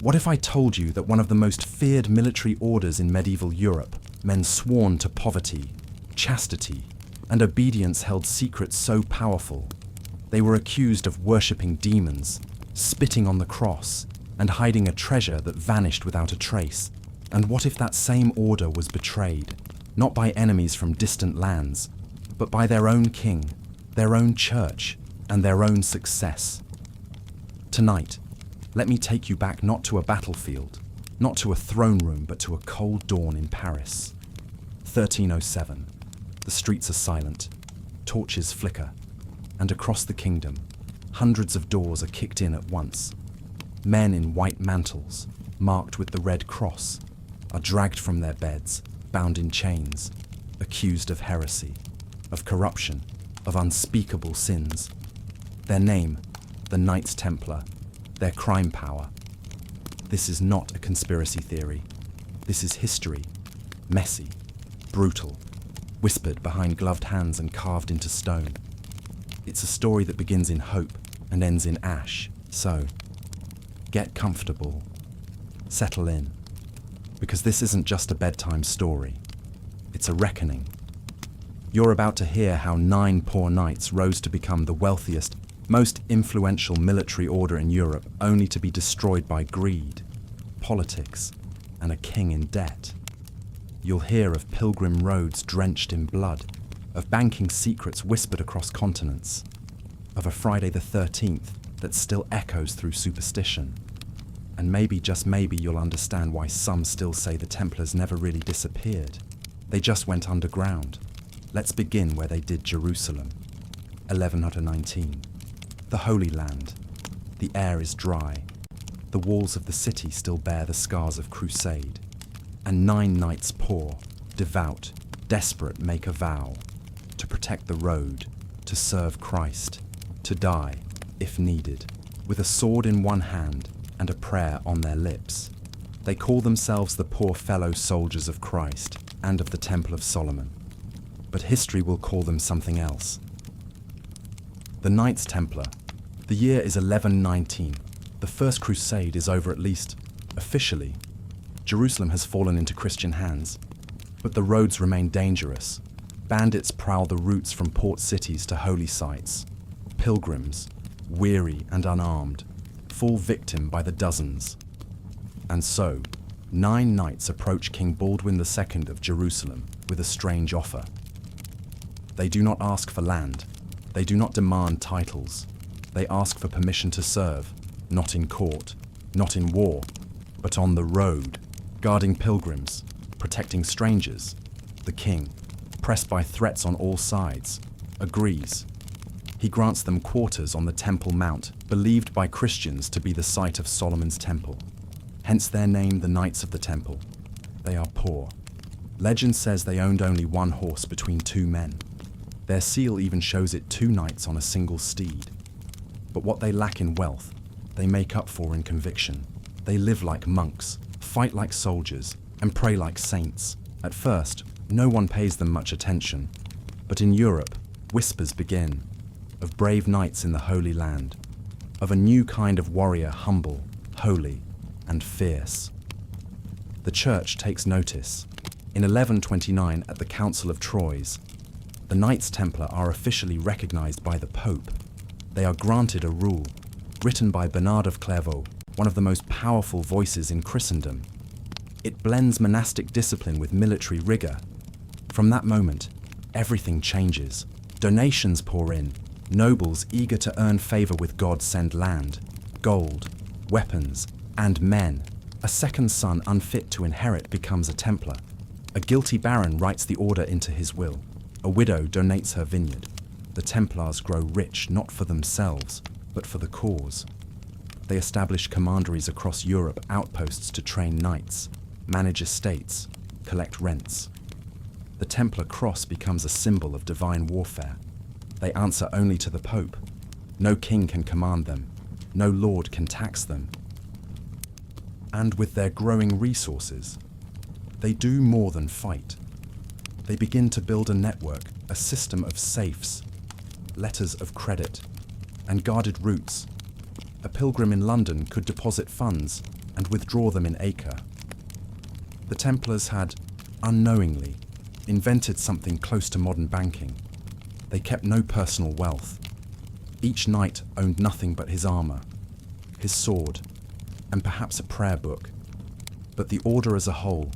What if I told you that one of the most feared military orders in medieval Europe, men sworn to poverty, chastity, and obedience held secrets so powerful, they were accused of worshipping demons, spitting on the cross, and hiding a treasure that vanished without a trace? And what if that same order was betrayed, not by enemies from distant lands, but by their own king, their own church, and their own success? Tonight, let me take you back not to a battlefield, not to a throne room, but to a cold dawn in Paris. 1307. The streets are silent, torches flicker, and across the kingdom, hundreds of doors are kicked in at once. Men in white mantles, marked with the Red Cross, are dragged from their beds, bound in chains, accused of heresy, of corruption, of unspeakable sins. Their name, the Knights Templar, their crime power. This is not a conspiracy theory. This is history, messy, brutal, whispered behind gloved hands and carved into stone. It's a story that begins in hope and ends in ash. So, get comfortable, settle in, because this isn't just a bedtime story. It's a reckoning. You're about to hear how 9 poor knights rose to become the wealthiest, most influential military order in Europe, only to be destroyed by greed, politics, and a king in debt. You'll hear of pilgrim roads drenched in blood, of banking secrets whispered across continents, of a Friday the 13th that still echoes through superstition. And maybe, just maybe, you'll understand why some still say the Templars never really disappeared. They just went underground. Let's begin where they did Jerusalem. 1119. The Holy Land. The air is dry. The walls of the city still bear the scars of Crusade. And 9 knights poor, devout, desperate make a vow to protect the road, to serve Christ, to die, if needed, with a sword in one hand and a prayer on their lips. They call themselves the poor fellow soldiers of Christ and of the Temple of Solomon. But history will call them something else. The Knights Templar. The year is 1119. The First Crusade is over, at least officially. Jerusalem has fallen into Christian hands, but the roads remain dangerous. Bandits prowl the routes from port cities to holy sites. Pilgrims, weary and unarmed, fall victim by the dozens. And so, 9 knights approach King Baldwin II of Jerusalem with a strange offer. They do not ask for land. They do not demand titles. They ask for permission to serve, not in court, not in war, but on the road, guarding pilgrims, protecting strangers. The king, pressed by threats on all sides, agrees. He grants them quarters on the Temple Mount, believed by Christians to be the site of Solomon's temple. Hence their name, the Knights of the Temple. They are poor. Legend says they owned only 1 horse between 2 men. Their seal even shows it 2 knights on a single steed. But what they lack in wealth, they make up for in conviction. They live like monks, fight like soldiers, and pray like saints. At first, no one pays them much attention. But in Europe, whispers begin of brave knights in the Holy Land, of a new kind of warrior, humble, holy, and fierce. The Church takes notice. In 1129, at the Council of Troyes, the Knights Templar are officially recognized by the Pope. They are granted a rule, written by Bernard of Clairvaux, one of the most powerful voices in Christendom. It blends monastic discipline with military rigor. From that moment, everything changes. Donations pour in. Nobles eager to earn favor with God send land, gold, weapons, and men. A second son unfit to inherit becomes a Templar. A guilty baron writes the order into his will. A widow donates her vineyard. The Templars grow rich not for themselves, but for the cause. They establish commanderies across Europe, outposts to train knights, manage estates, collect rents. The Templar cross becomes a symbol of divine warfare. They answer only to the Pope. No king can command them. No lord can tax them. And with their growing resources, they do more than fight. They begin to build a network, a system of safes, letters of credit, and guarded routes. a pilgrim in London could deposit funds and withdraw them in Acre. The Templars had, unknowingly, invented something close to modern banking. They kept no personal wealth. Each knight owned nothing but his armor, his sword, and perhaps a prayer book. But the order as a whole,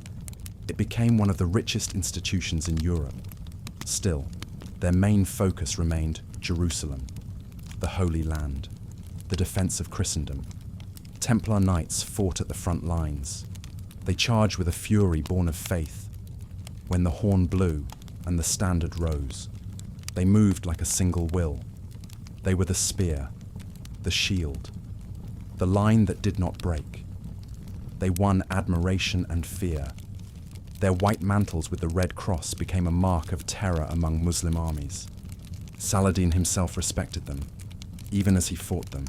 it became one of the richest institutions in Europe. Still, their main focus remained Jerusalem, the Holy Land, the defense of Christendom. Templar knights fought at the front lines. They charged with a fury born of faith. When the horn blew and the standard rose, they moved like a single will. They were the spear, the shield, the line that did not break. They won admiration and fear. Their white mantles with the red cross became a mark of terror among Muslim armies. Saladin himself respected them, even as he fought them.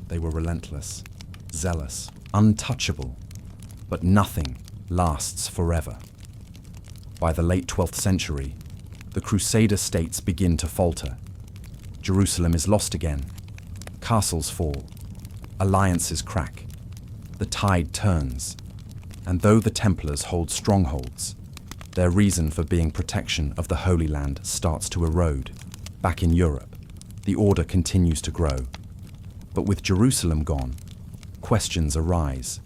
They were relentless, zealous, untouchable, but nothing lasts forever. By the late 12th century, the Crusader states begin to falter. Jerusalem is lost again. Castles fall. Alliances crack. The tide turns. And though the Templars hold strongholds, their reason for being protection of the Holy Land starts to erode. Back in Europe, the order continues to grow. But with Jerusalem gone, questions arise.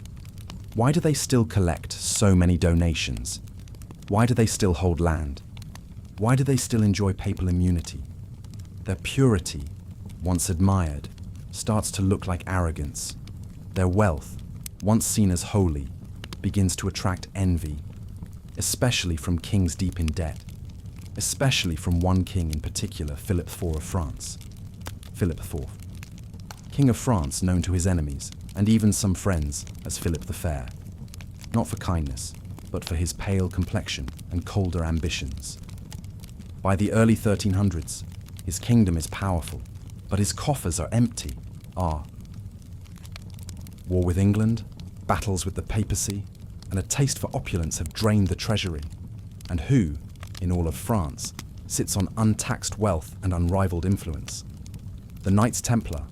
Why do they still collect so many donations? Why do they still hold land? Why do they still enjoy papal immunity? Their purity, once admired, starts to look like arrogance. Their wealth, once seen as holy, begins to attract envy, especially from kings deep in debt, especially from one king in particular, Philip IV of France. Philip IV, King of France, known to his enemies, and even some friends, as Philip the Fair, not for kindness, but for his pale complexion and colder ambitions. By the early 1300s, his kingdom is powerful, but his coffers are empty. War with England, battles with the papacy, and a taste for opulence have drained the treasury. And who, in all of France, sits on untaxed wealth and unrivaled influence? The Knights Templar.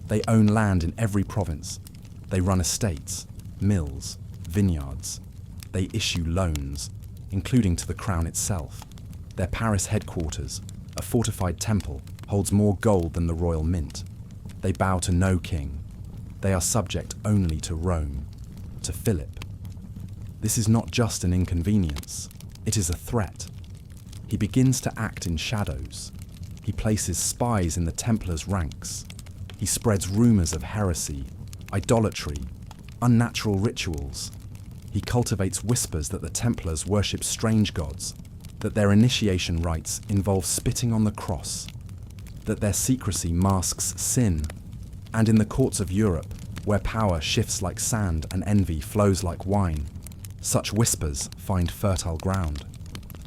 They own land in every province. They run estates, mills, vineyards. They issue loans, including to the crown itself. Their Paris headquarters, a fortified temple, holds more gold than the royal mint. They bow to no king. They are subject only to Rome, to Philip. This is not just an inconvenience, it is a threat. He begins to act in shadows. He places spies in the Templars' ranks. He spreads rumors of heresy, idolatry, unnatural rituals. He cultivates whispers that the Templars worship strange gods, that their initiation rites involve spitting on the cross, that their secrecy masks sin. And in the courts of Europe, where power shifts like sand and envy flows like wine, such whispers find fertile ground.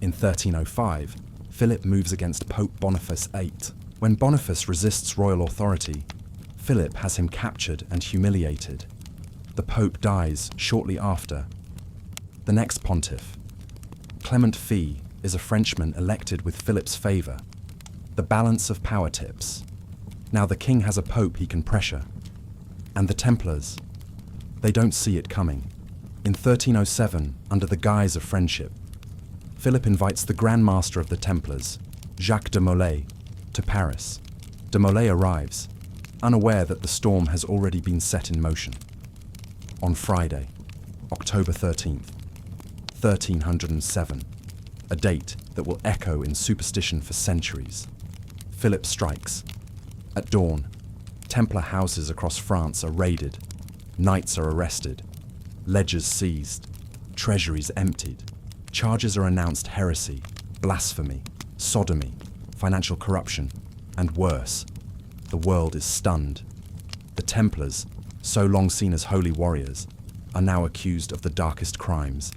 In 1305, Philip moves against Pope Boniface VIII. When Boniface resists royal authority, Philip has him captured and humiliated. The Pope dies shortly after. The next pontiff, Clement V, is a Frenchman elected with Philip's favour. The balance of power tips. Now the king has a pope he can pressure. And the Templars, they don't see it coming. In 1307, under the guise of friendship, Philip invites the Grand Master of the Templars, Jacques de Molay, to Paris. De Molay arrives, unaware that the storm has already been set in motion. On Friday, October 13th, 1307, a date that will echo in superstition for centuries, Philip strikes. At dawn, Templar houses across France are raided, knights are arrested, ledgers seized, treasuries emptied. Charges are announced heresy, blasphemy, sodomy, financial corruption, and worse. The world is stunned. The Templars, so long seen as holy warriors, are now accused of the darkest crimes.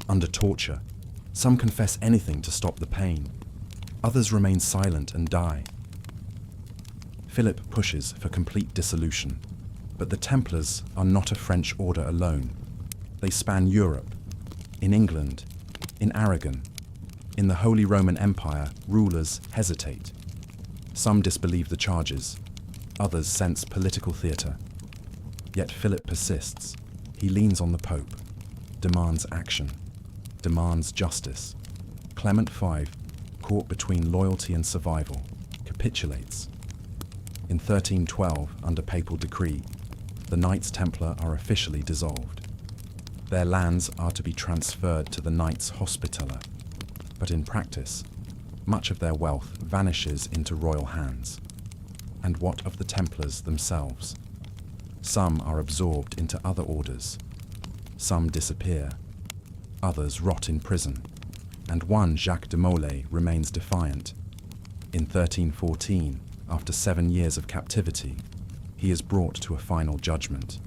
Under torture, some confess anything to stop the pain. Others remain silent and die. Philip pushes for complete dissolution, but the Templars are not a French order alone. They span Europe, in England, in Aragon. In the Holy Roman Empire, rulers hesitate. Some disbelieve the charges. Others sense political theatre. Yet Philip persists. He leans on the Pope, demands action, demands justice. Clement V, caught between loyalty and survival, capitulates. In 1312, under papal decree, the Knights Templar are officially dissolved. Their lands are to be transferred to the Knights Hospitaller, but in practice, much of their wealth vanishes into royal hands. And what of the Templars themselves? Some are absorbed into other orders. Some disappear. Others rot in prison. And one, Jacques de Molay, remains defiant. In 1314, after 7 years of captivity, he is brought to a final judgment.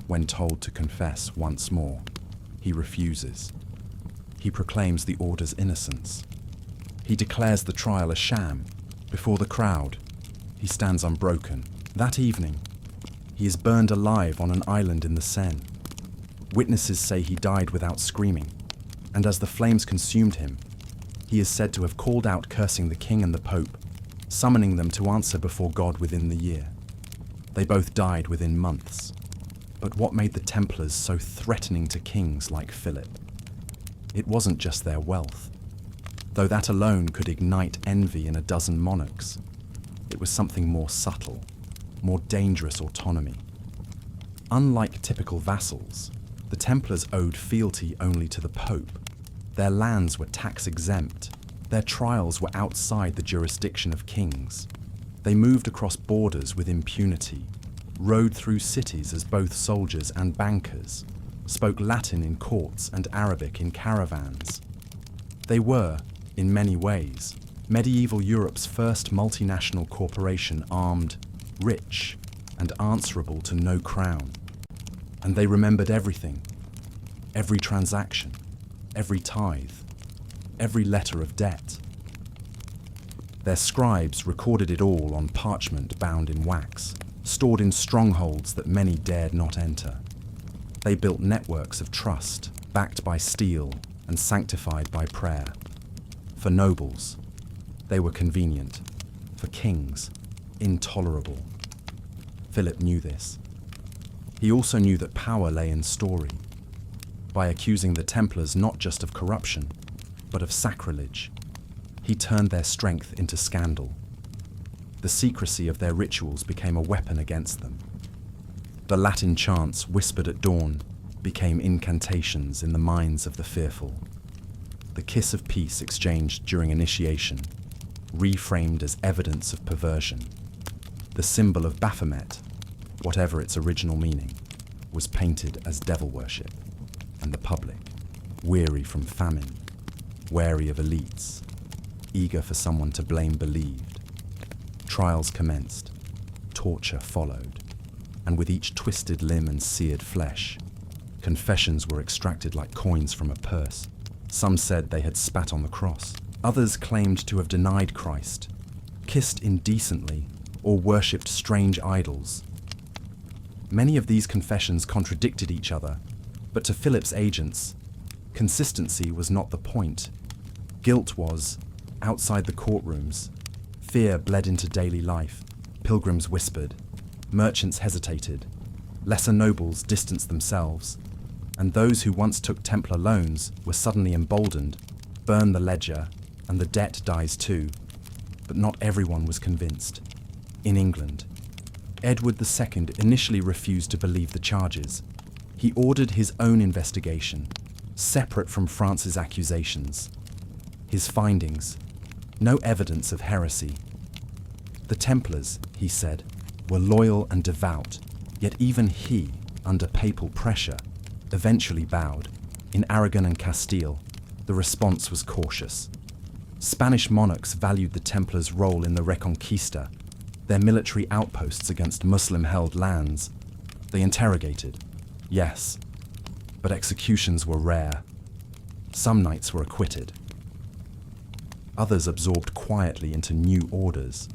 When told to confess once more, he refuses. He proclaims the order's innocence. He declares the trial a sham. Before the crowd, he stands unbroken. That evening, he is burned alive on an island in the Seine. Witnesses say he died without screaming, and as the flames consumed him, he is said to have called out cursing the king and the pope, summoning them to answer before God within the year. They both died within months. But what made the Templars so threatening to kings like Philip? It wasn't just their wealth, though that alone could ignite envy in a dozen monarchs. It was something more subtle, more dangerous autonomy. Unlike typical vassals, the Templars owed fealty only to the Pope. Their lands were tax-exempt. Their trials were outside the jurisdiction of kings. They moved across borders with impunity, rode through cities as both soldiers and bankers, spoke Latin in courts and Arabic in caravans. They were, in many ways, medieval Europe's first multinational corporation armed, rich, and answerable to no crown. And they remembered everything, every transaction, every tithe, every letter of debt. Their scribes recorded it all on parchment bound in wax, stored in strongholds that many dared not enter. They built networks of trust, backed by steel and sanctified by prayer. For nobles, they were convenient. For kings, intolerable. Philip knew this. He also knew that power lay in story. By accusing the Templars not just of corruption, but of sacrilege, he turned their strength into scandal. The secrecy of their rituals became a weapon against them. The Latin chants whispered at dawn became incantations in the minds of the fearful. The kiss of peace exchanged during initiation, reframed as evidence of perversion. The symbol of Baphomet, whatever its original meaning, was painted as devil worship, and the public, weary from famine, wary of elites, eager for someone to blame, believed. Trials commenced, torture followed, and with each twisted limb and seared flesh, confessions were extracted like coins from a purse. Some said they had spat on the cross. Others claimed to have denied Christ, kissed indecently, or worshipped strange idols. Many of these confessions contradicted each other, but to Philip's agents, consistency was not the point. Guilt was, outside the courtrooms. Fear bled into daily life. Pilgrims whispered. Merchants hesitated. Lesser nobles distanced themselves. And those who once took Templar loans were suddenly emboldened. Burn the ledger, and the debt dies too. But not everyone was convinced. In England, Edward II initially refused to believe the charges. He ordered his own investigation, separate from France's accusations. His findings: no evidence of heresy. The Templars, he said, were loyal and devout, yet even he, under papal pressure, eventually bowed. In Aragon and Castile, the response was cautious. Spanish monarchs valued the Templars' role in the Reconquista, their military outposts against Muslim-held lands. They interrogated, yes, but executions were rare. Some knights were acquitted. Others absorbed quietly into new orders.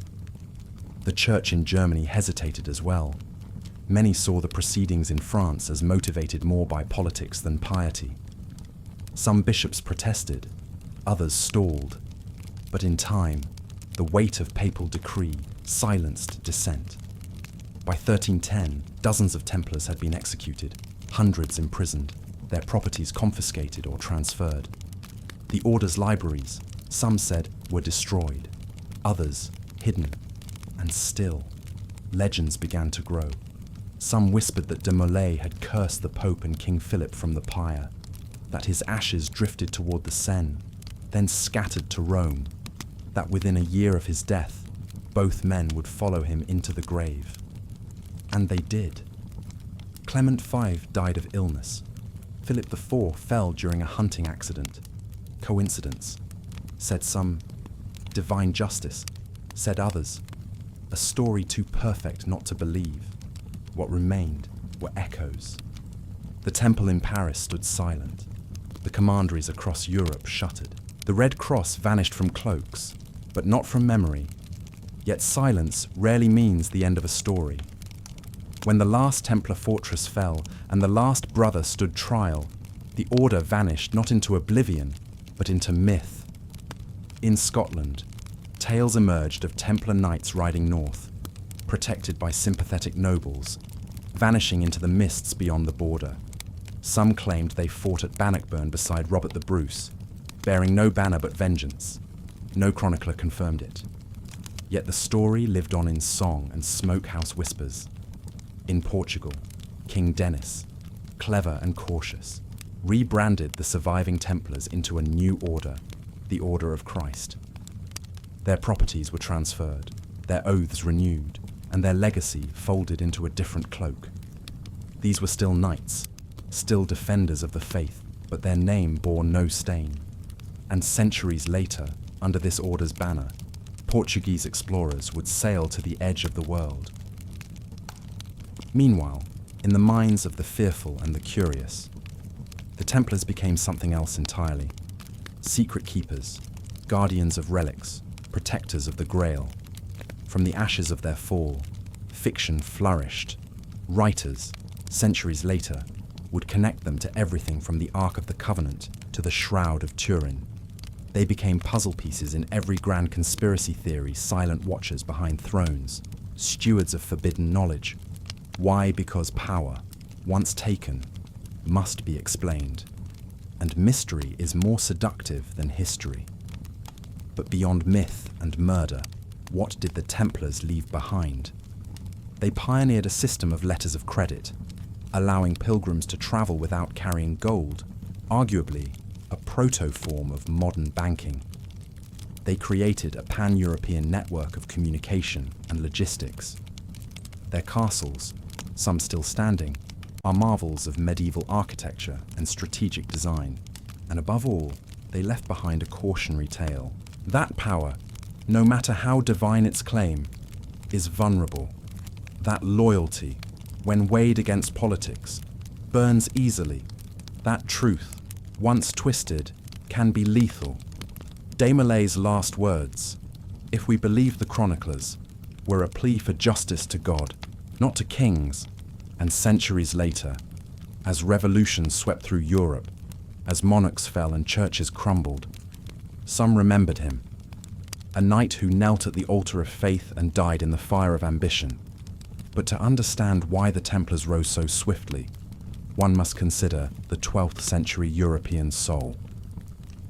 The church in Germany hesitated as well. Many saw the proceedings in France as motivated more by politics than piety. Some bishops protested, others stalled. But in time, the weight of papal decree silenced dissent. By 1310, dozens of Templars had been executed, hundreds imprisoned, their properties confiscated or transferred. The Order's libraries, some said, were destroyed, others hidden, and still, legends began to grow. Some whispered that de Molay had cursed the Pope and King Philip from the pyre, that his ashes drifted toward the Seine, then scattered to Rome, that within a year of his death, both men would follow him into the grave. And they did. Clement V died of illness. Philip IV fell during a hunting accident. Coincidence, said some. Divine justice, said others. A story too perfect not to believe. What remained were echoes. The temple in Paris stood silent. The commanderies across Europe shuttered. The Red Cross vanished from cloaks, but not from memory. Yet silence rarely means the end of a story. When the last Templar fortress fell and the last brother stood trial, the Order vanished not into oblivion, but into myth. In Scotland, tales emerged of Templar knights riding north, protected by sympathetic nobles, vanishing into the mists beyond the border. Some claimed they fought at Bannockburn beside Robert the Bruce, bearing no banner but vengeance. No chronicler confirmed it. Yet the story lived on in song and smokehouse whispers. In Portugal, King Denis, clever and cautious, rebranded the surviving Templars into a new order, the Order of Christ. Their properties were transferred, their oaths renewed, and their legacy folded into a different cloak. These were still knights, still defenders of the faith, but their name bore no stain. And centuries later, under this order's banner, Portuguese explorers would sail to the edge of the world. Meanwhile, in the minds of the fearful and the curious, the Templars became something else entirely. Secret keepers, guardians of relics, protectors of the Grail. From the ashes of their fall, fiction flourished. Writers, centuries later, would connect them to everything from the Ark of the Covenant to the Shroud of Turin. They became puzzle pieces in every grand conspiracy theory, silent watchers behind thrones, stewards of forbidden knowledge. Why? Because power, once taken, must be explained. And mystery is more seductive than history. But beyond myth and murder, what did the Templars leave behind? They pioneered a system of letters of credit, allowing pilgrims to travel without carrying gold, arguably a proto-form of modern banking. They created a pan-European network of communication and logistics. Their castles, some still standing, are marvels of medieval architecture and strategic design. And above all, they left behind a cautionary tale. That power, no matter how divine its claim, is vulnerable. That loyalty, when weighed against politics, burns easily. That truth, once twisted, can be lethal. De Molay's last words, if we believe the chroniclers, were a plea for justice to God, not to kings. And centuries later, as revolutions swept through Europe, as monarchs fell and churches crumbled, some remembered him, a knight who knelt at the altar of faith and died in the fire of ambition. But to understand why the Templars rose so swiftly, one must consider the 12th century European soul.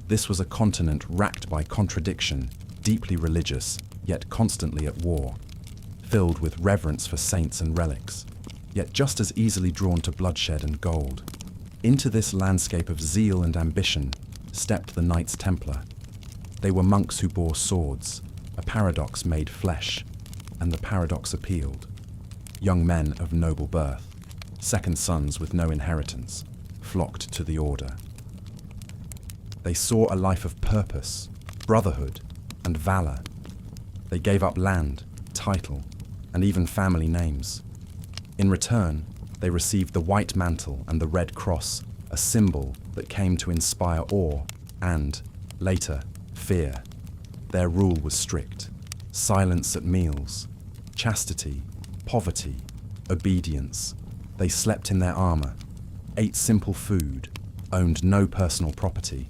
This was a continent racked by contradiction, deeply religious, yet constantly at war, filled with reverence for saints and relics, yet just as easily drawn to bloodshed and gold. Into this landscape of zeal and ambition stepped the Knights Templar. They were monks who bore swords, a paradox made flesh, and the paradox appealed. Young men of noble birth, second sons with no inheritance, flocked to the order. They saw a life of purpose, brotherhood, and valor. They gave up land, title, and even family names. In return, they received the white mantle and the red cross, a symbol that came to inspire awe and, later, fear. Their rule was strict: silence at meals, chastity, poverty, obedience. They slept in their armor, ate simple food, owned no personal property,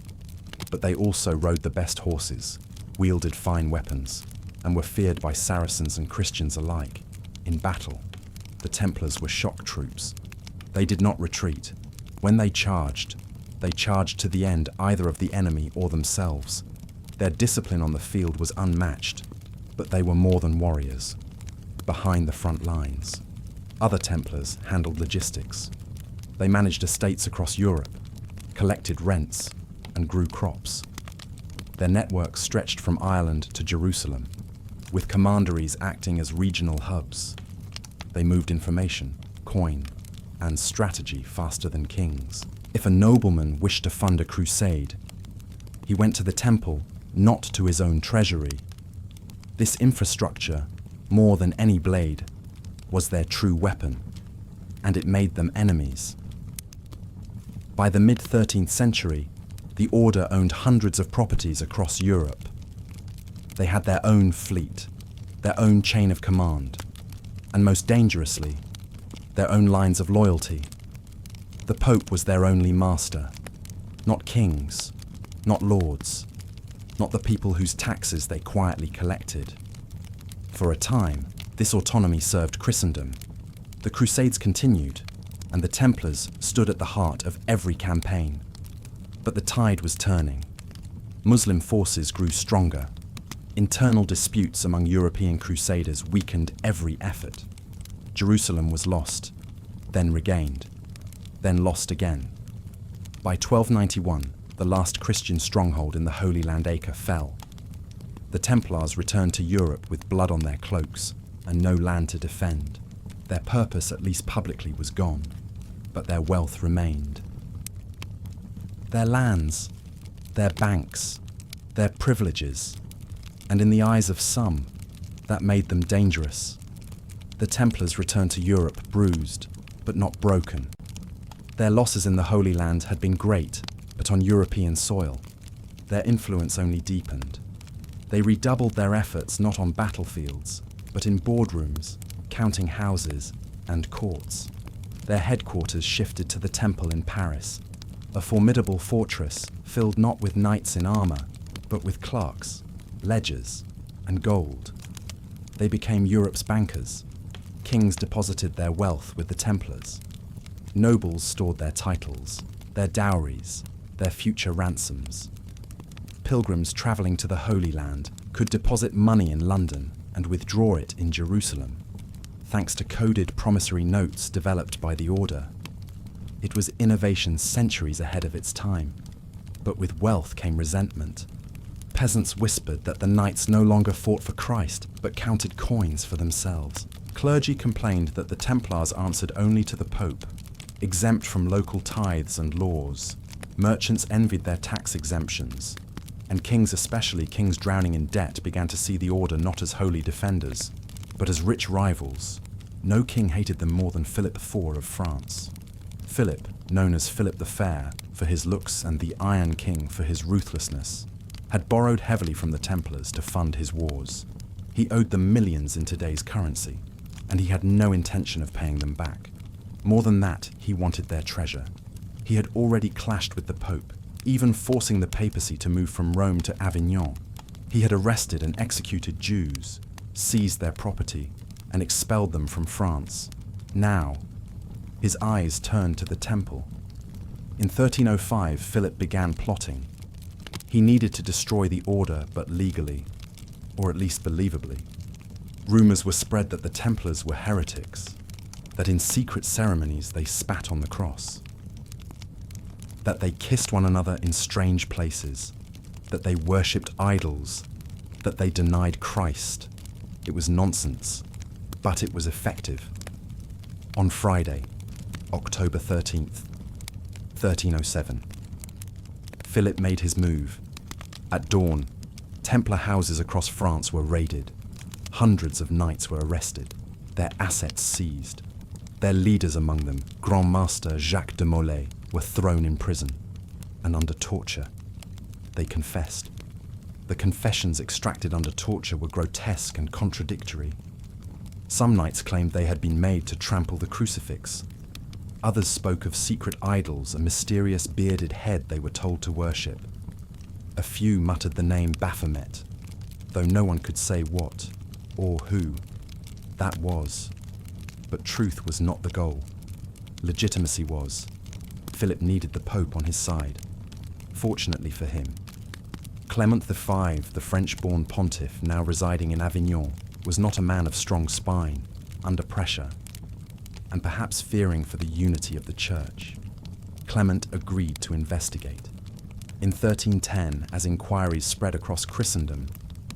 but they also rode the best horses, wielded fine weapons, and were feared by Saracens and Christians alike. In battle, the Templars were shock troops. They did not retreat. When they charged to the end either of the enemy or themselves. Their discipline on the field was unmatched, but they were more than warriors. Behind the front lines, other Templars handled logistics. They managed estates across Europe, collected rents, and grew crops. Their network stretched from Ireland to Jerusalem, with commanderies acting as regional hubs. They moved information, coin, and strategy faster than kings. If a nobleman wished to fund a crusade, he went to the temple, not to his own treasury. This infrastructure, more than any blade, was their true weapon, and it made them enemies. By the mid-13th century, the Order owned hundreds of properties across Europe. They had their own fleet, their own chain of command, and most dangerously, their own lines of loyalty. The Pope was their only master, not kings, not lords, not the people whose taxes they quietly collected. For a time, this autonomy served Christendom. The Crusades continued, and the Templars stood at the heart of every campaign. But the tide was turning. Muslim forces grew stronger. Internal disputes among European crusaders weakened every effort. Jerusalem was lost, then regained, then lost again. By 1291, the last Christian stronghold in the Holy Land Acre fell. The Templars returned to Europe with blood on their cloaks and no land to defend. Their purpose, at least publicly, was gone, but their wealth remained. Their lands, their banks, their privileges, and in the eyes of some, that made them dangerous. The Templars returned to Europe bruised, but not broken. Their losses in the Holy Land had been great, but on European soil, their influence only deepened. They redoubled their efforts not on battlefields, but in boardrooms, counting houses, and courts. Their headquarters shifted to the Temple in Paris, a formidable fortress filled not with knights in armor, but with clerks, ledgers, and gold. They became Europe's bankers. Kings deposited their wealth with the Templars. Nobles stored their titles, their dowries, their future ransoms. Pilgrims traveling to the Holy Land could deposit money in London and withdraw it in Jerusalem, thanks to coded promissory notes developed by the Order. It was innovation centuries ahead of its time, but with wealth came resentment. Peasants whispered that the knights no longer fought for Christ, but counted coins for themselves. Clergy complained that the Templars answered only to the Pope, exempt from local tithes and laws. Merchants envied their tax exemptions, and kings, especially kings drowning in debt, began to see the Order not as holy defenders, but as rich rivals. No king hated them more than Philip IV of France. Philip, known as Philip the Fair for his looks and the Iron King for his ruthlessness, had borrowed heavily from the Templars to fund his wars. He owed them millions in today's currency, and he had no intention of paying them back. More than that, he wanted their treasure. He had already clashed with the Pope, even forcing the papacy to move from Rome to Avignon. He had arrested and executed Jews, seized their property, and expelled them from France. Now, his eyes turned to the temple. In 1305, Philip began plotting. He needed to destroy the Order, but legally, or at least believably. Rumors were spread that the Templars were heretics, that in secret ceremonies they spat on the cross, that they kissed one another in strange places, that they worshipped idols, that they denied Christ. It was nonsense, but it was effective. On Friday, October 13th, 1307, Philip made his move. At dawn, Templar houses across France were raided. Hundreds of knights were arrested, their assets seized. Their leaders among them, Grand Master Jacques de Molay, were thrown in prison, and under torture. They confessed. The confessions extracted under torture were grotesque and contradictory. Some knights claimed they had been made to trample the crucifix. Others spoke of secret idols, a mysterious bearded head they were told to worship. A few muttered the name Baphomet, though no one could say what or who that was. But truth was not the goal. Legitimacy was. Philip needed the Pope on his side. Fortunately for him, Clement V, the French-born pontiff now residing in Avignon, was not a man of strong spine, under pressure, and perhaps fearing for the unity of the Church. Clement agreed to investigate. In 1310, as inquiries spread across Christendom,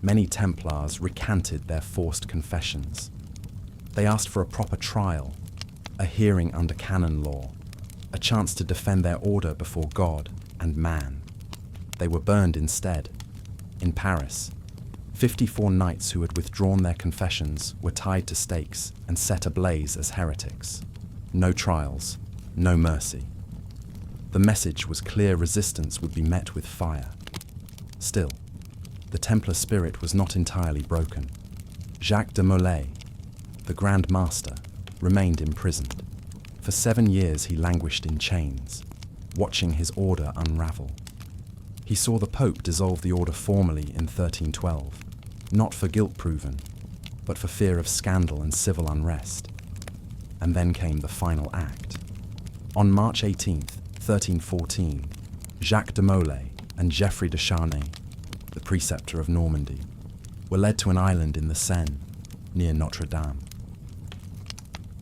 many Templars recanted their forced confessions. They asked for a proper trial, a hearing under canon law, a chance to defend their order before God and man. They were burned instead. In Paris, 54 knights who had withdrawn their confessions were tied to stakes and set ablaze as heretics. No trials, no mercy. The message was clear: resistance would be met with fire. Still, the Templar spirit was not entirely broken. Jacques de Molay, the Grand Master, remained imprisoned. For 7 years he languished in chains, watching his order unravel. He saw the Pope dissolve the order formally in 1312, not for guilt proven, but for fear of scandal and civil unrest. And then came the final act. On March 18th, 1314, Jacques de Molay and Geoffrey de Charnay, the preceptor of Normandy, were led to an island in the Seine, near Notre Dame.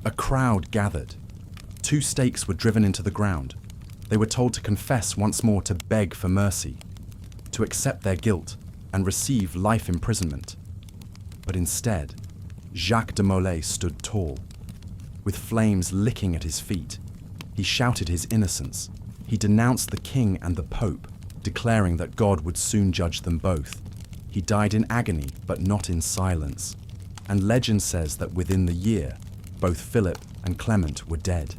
A crowd gathered. 2 stakes were driven into the ground. They were told to confess once more, to beg for mercy, to accept their guilt and receive life imprisonment. But instead, Jacques de Molay stood tall. With flames licking at his feet, he shouted his innocence. He denounced the king and the Pope, declaring that God would soon judge them both. He died in agony, but not in silence. And legend says that within the year, both Philip and Clement were dead.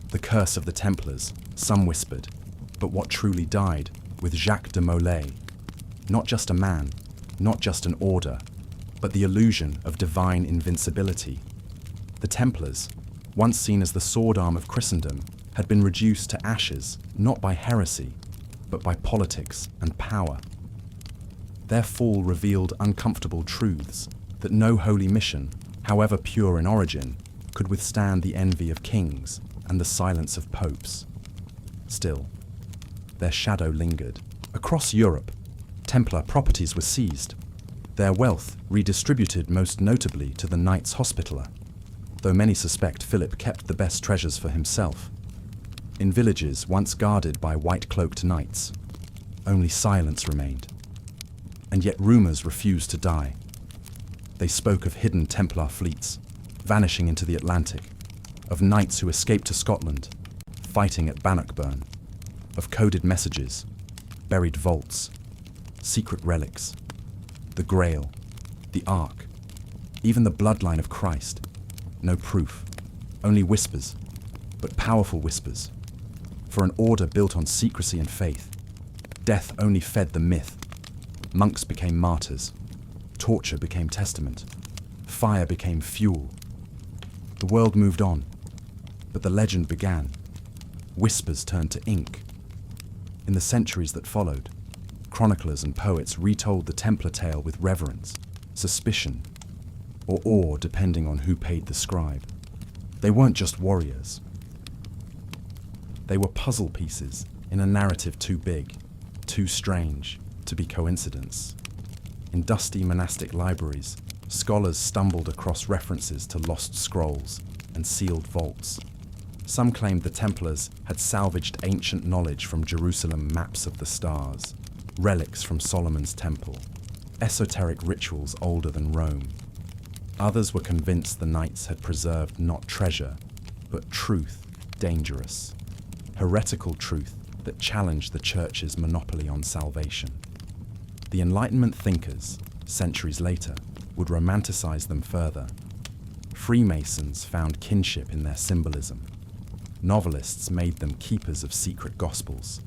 The curse of the Templars, some whispered, but what truly died with Jacques de Molay? Not just a man, not just an order, but the illusion of divine invincibility. The Templars, once seen as the sword arm of Christendom, had been reduced to ashes, not by heresy, but by politics and power. Their fall revealed uncomfortable truths that no holy mission, however pure in origin, could withstand the envy of kings and the silence of popes. Still, their shadow lingered. Across Europe, Templar properties were seized, their wealth redistributed most notably to the Knights Hospitaller, though many suspect Philip kept the best treasures for himself. In villages once guarded by white-cloaked knights, only silence remained. And yet rumours refused to die. They spoke of hidden Templar fleets, vanishing into the Atlantic, of knights who escaped to Scotland, fighting at Bannockburn, of coded messages, buried vaults, secret relics, the Grail, the Ark, even the bloodline of Christ. No proof, only whispers, but powerful whispers. For an order built on secrecy and faith, death only fed the myth. Monks became martyrs, torture became testament, fire became fuel. The world moved on, but the legend began. Whispers turned to ink. In the centuries that followed, chroniclers and poets retold the Templar tale with reverence, suspicion, or awe depending on who paid the scribe. They weren't just warriors. They were puzzle pieces in a narrative too big, too strange to be coincidence. In dusty monastic libraries, scholars stumbled across references to lost scrolls and sealed vaults. Some claimed the Templars had salvaged ancient knowledge from Jerusalem maps of the stars, relics from Solomon's temple, esoteric rituals older than Rome. Others were convinced the knights had preserved not treasure, but truth, dangerous, heretical truth that challenged the Church's monopoly on salvation. The Enlightenment thinkers, centuries later, would romanticize them further. Freemasons found kinship in their symbolism. Novelists made them keepers of secret gospels.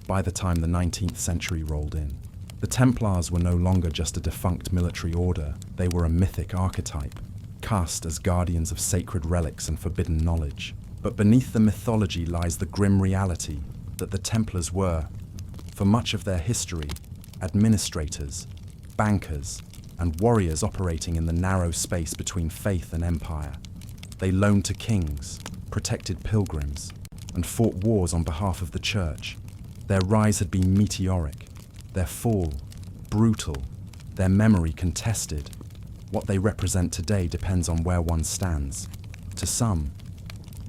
By the time the 19th century rolled in, the Templars were no longer just a defunct military order, they were a mythic archetype, cast as guardians of sacred relics and forbidden knowledge. But beneath the mythology lies the grim reality that the Templars were, for much of their history, administrators, bankers, and warriors operating in the narrow space between faith and empire. They loaned to kings, protected pilgrims, and fought wars on behalf of the church. Their rise had been meteoric, their fall brutal, their memory contested. What they represent today depends on where one stands. To some,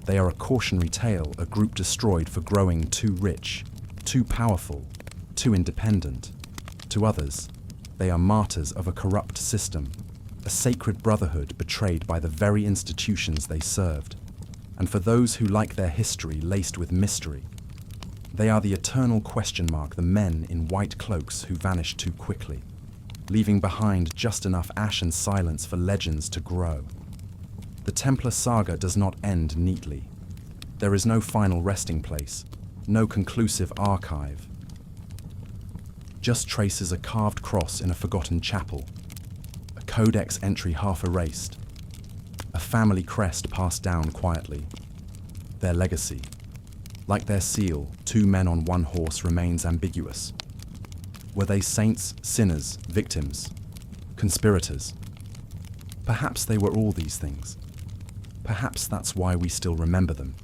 they are a cautionary tale, a group destroyed for growing too rich, too powerful, too independent. To others, they are martyrs of a corrupt system, a sacred brotherhood betrayed by the very institutions they served. And for those who like their history laced with mystery, they are the eternal question mark, the men in white cloaks who vanished too quickly, leaving behind just enough ash and silence for legends to grow. The Templar saga does not end neatly. There is no final resting place, no conclusive archive. Just traces a carved cross in a forgotten chapel, a codex entry half erased, a family crest passed down quietly. Their legacy, like their seal, two men on one horse, remains ambiguous. Were they saints, sinners, victims, conspirators? Perhaps they were all these things. Perhaps that's why we still remember them.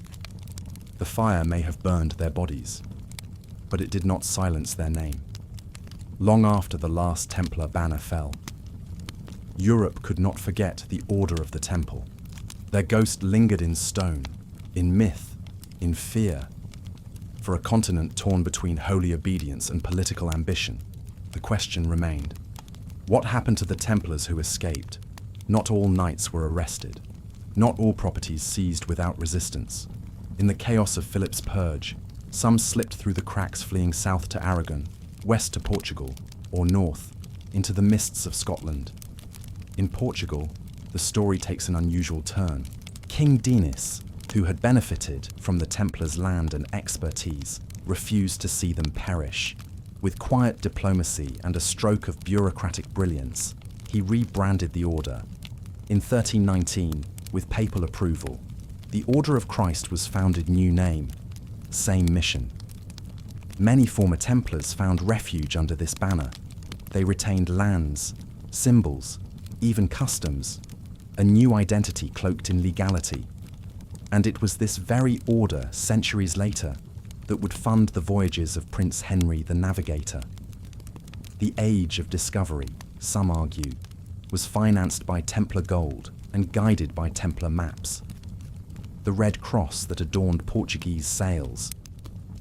The fire may have burned their bodies, but it did not silence their name. Long after the last Templar banner fell, Europe could not forget the Order of the Temple. Their ghost lingered in stone, in myth, in fear. For a continent torn between holy obedience and political ambition, the question remained: what happened to the Templars who escaped? Not all knights were arrested. Not all properties seized without resistance. In the chaos of Philip's purge, some slipped through the cracks, fleeing south to Aragon, west to Portugal, or north, into the mists of Scotland. In Portugal, the story takes an unusual turn. King Dinis, who had benefited from the Templars' land and expertise, refused to see them perish. With quiet diplomacy and a stroke of bureaucratic brilliance, he rebranded the order. In 1319, with papal approval, the Order of Christ was founded. New name, same mission. Many former Templars found refuge under this banner. They retained lands, symbols, even customs, a new identity cloaked in legality. And it was this very order, centuries later, that would fund the voyages of Prince Henry the Navigator. The age of discovery, some argue, was financed by Templar gold and guided by Templar maps. The red cross that adorned Portuguese sails,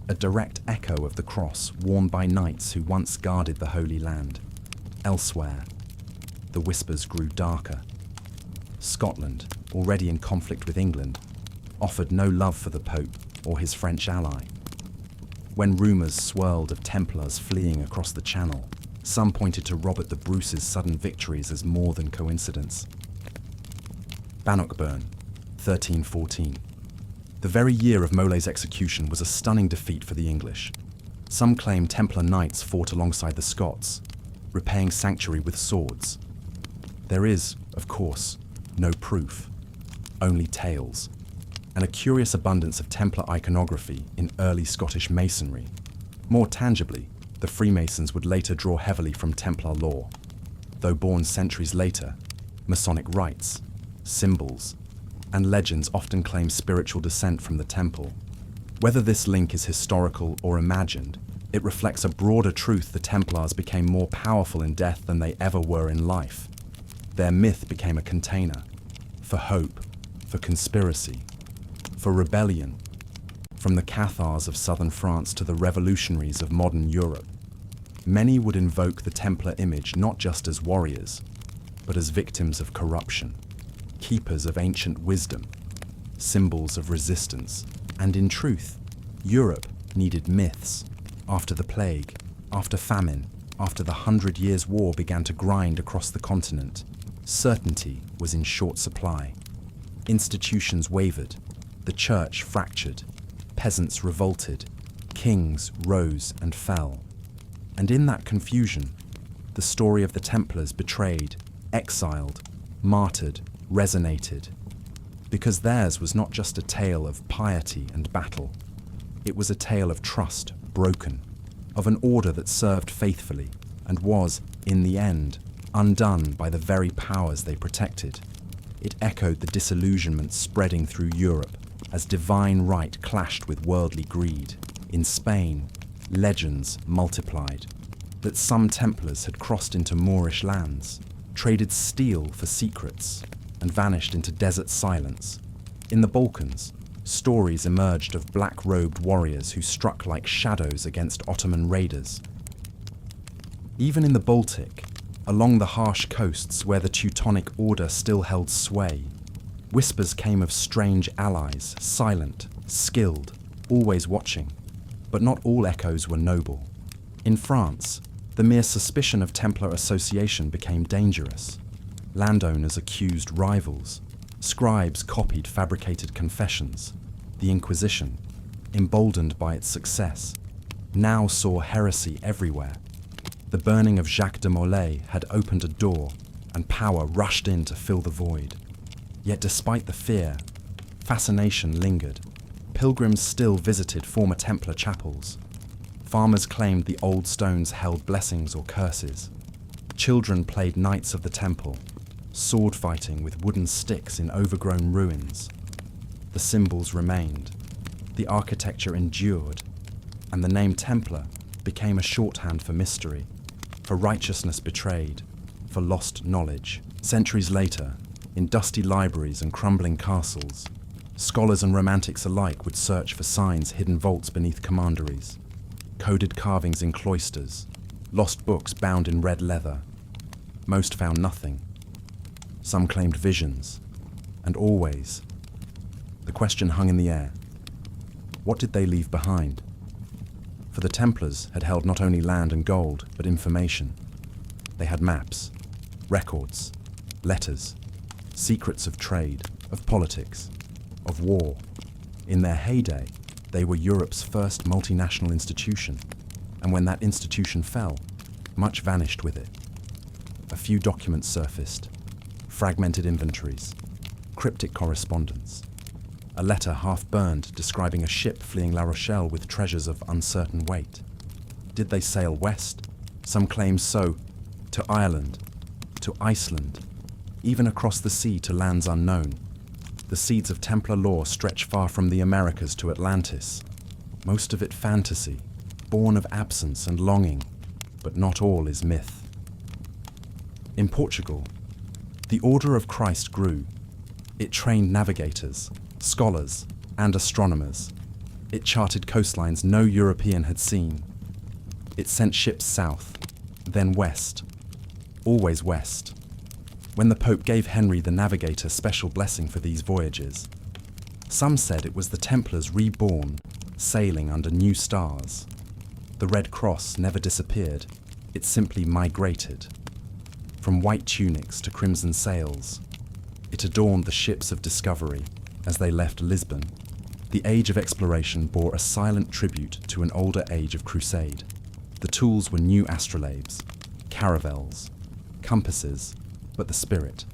a direct echo of the cross worn by knights who once guarded the Holy Land. Elsewhere, the whispers grew darker. Scotland, already in conflict with England, offered no love for the Pope or his French ally. When rumours swirled of Templars fleeing across the Channel, some pointed to Robert the Bruce's sudden victories as more than coincidence. Bannockburn, 1314. The very year of Molay's execution was a stunning defeat for the English. Some claim Templar knights fought alongside the Scots, repaying sanctuary with swords. There is, of course, no proof, only tales, and a curious abundance of Templar iconography in early Scottish masonry. More tangibly, the Freemasons would later draw heavily from Templar lore, though born centuries later, Masonic rites, symbols, and legends often claim spiritual descent from the temple. Whether this link is historical or imagined, it reflects a broader truth: the Templars became more powerful in death than they ever were in life. Their myth became a container for hope, for conspiracy, for rebellion. From the Cathars of southern France to the revolutionaries of modern Europe, many would invoke the Templar image not just as warriors, but as victims of corruption, keepers of ancient wisdom, symbols of resistance. And in truth, Europe needed myths. After the plague, after famine, after the 100 Years' War began to grind across the continent, certainty was in short supply. Institutions wavered, the church fractured, peasants revolted, kings rose and fell. And in that confusion, the story of the Templars betrayed, exiled, martyred, resonated. Because theirs was not just a tale of piety and battle. It was a tale of trust broken, of an order that served faithfully and was, in the end, undone by the very powers they protected. It echoed the disillusionment spreading through Europe as divine right clashed with worldly greed. In Spain, legends multiplied that some Templars had crossed into Moorish lands, traded steel for secrets, and vanished into desert silence. In the Balkans, stories emerged of black-robed warriors who struck like shadows against Ottoman raiders. Even in the Baltic, along the harsh coasts where the Teutonic Order still held sway, whispers came of strange allies, silent, skilled, always watching. But not all echoes were noble. In France, the mere suspicion of Templar association became dangerous. Landowners accused rivals. Scribes copied fabricated confessions. The Inquisition, emboldened by its success, now saw heresy everywhere. The burning of Jacques de Molay had opened a door, and power rushed in to fill the void. Yet despite the fear, fascination lingered. Pilgrims still visited former Templar chapels. Farmers claimed the old stones held blessings or curses. Children played Knights of the Temple, sword fighting with wooden sticks in overgrown ruins. The symbols remained, the architecture endured, and the name Templar became a shorthand for mystery, for righteousness betrayed, for lost knowledge. Centuries later, in dusty libraries and crumbling castles, scholars and romantics alike would search for signs hidden vaults beneath commanderies, coded carvings in cloisters, lost books bound in red leather. Most found nothing. Some claimed visions, and always, the question hung in the air: what did they leave behind? For the Templars had held not only land and gold, but information. They had maps, records, letters, secrets of trade, of politics, of war. In their heyday, they were Europe's first multinational institution, and when that institution fell, much vanished with it. A few documents surfaced, fragmented inventories, cryptic correspondence, a letter half-burned describing a ship fleeing La Rochelle with treasures of uncertain weight. Did they sail west? Some claim so, to Ireland, to Iceland, even across the sea to lands unknown. The seeds of Templar lore stretch far from the Americas to Atlantis. Most of it fantasy, born of absence and longing, but not all is myth. In Portugal, the Order of Christ grew. It trained navigators, scholars, and astronomers. It charted coastlines no European had seen. It sent ships south, then west, always west. When the Pope gave Henry the Navigator special blessing for these voyages, some said it was the Templars reborn, sailing under new stars. The Red Cross never disappeared, it simply migrated. From white tunics to crimson sails, it adorned the ships of discovery as they left Lisbon. The age of exploration bore a silent tribute to an older age of crusade. The tools were new astrolabes, caravels, compasses, but the spirit,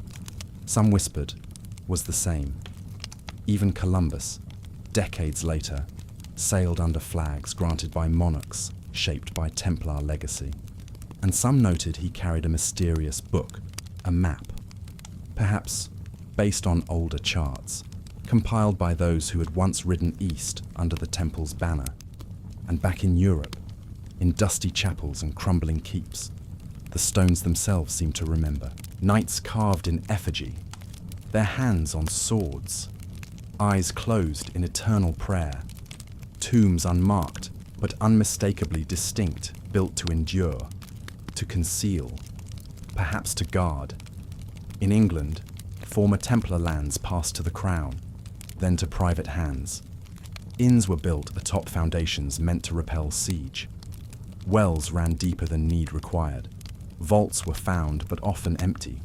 some whispered, was the same. Even Columbus, decades later, sailed under flags granted by monarchs shaped by Templar legacy. And some noted he carried a mysterious book, a map, perhaps based on older charts, compiled by those who had once ridden east under the temple's banner. And back in Europe, in dusty chapels and crumbling keeps, the stones themselves seemed to remember. Knights carved in effigy, their hands on swords, eyes closed in eternal prayer, tombs unmarked but unmistakably distinct, built to endure, to conceal, perhaps to guard. In England, former Templar lands passed to the crown, then to private hands. Inns were built atop foundations meant to repel siege. Wells ran deeper than need required. Vaults were found but often empty,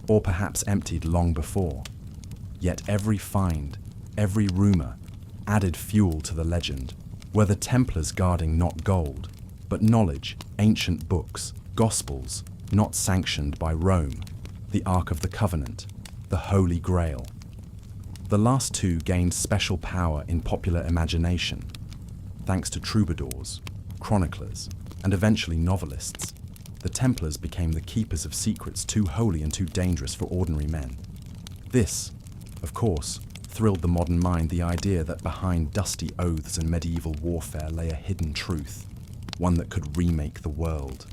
or perhaps emptied long before. Yet every find, every rumor, added fuel to the legend. Were the Templars guarding not gold, but knowledge, ancient books, gospels, not sanctioned by Rome, the Ark of the Covenant, the Holy Grail? The last two gained special power in popular imagination, thanks to troubadours, chroniclers, and eventually novelists. The Templars became the keepers of secrets too holy and too dangerous for ordinary men. This, of course, thrilled the modern mind, the idea that behind dusty oaths and medieval warfare lay a hidden truth, one that could remake the world.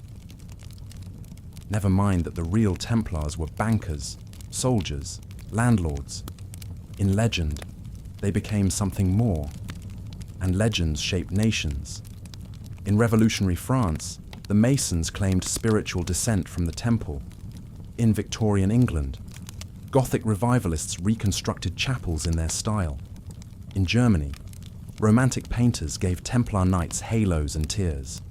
Never mind that the real Templars were bankers, soldiers, landlords. In legend, they became something more, and legends shaped nations. In revolutionary France, the Masons claimed spiritual descent from the Temple. In Victorian England, Gothic revivalists reconstructed chapels in their style. In Germany, Romantic painters gave Templar knights halos and tiers.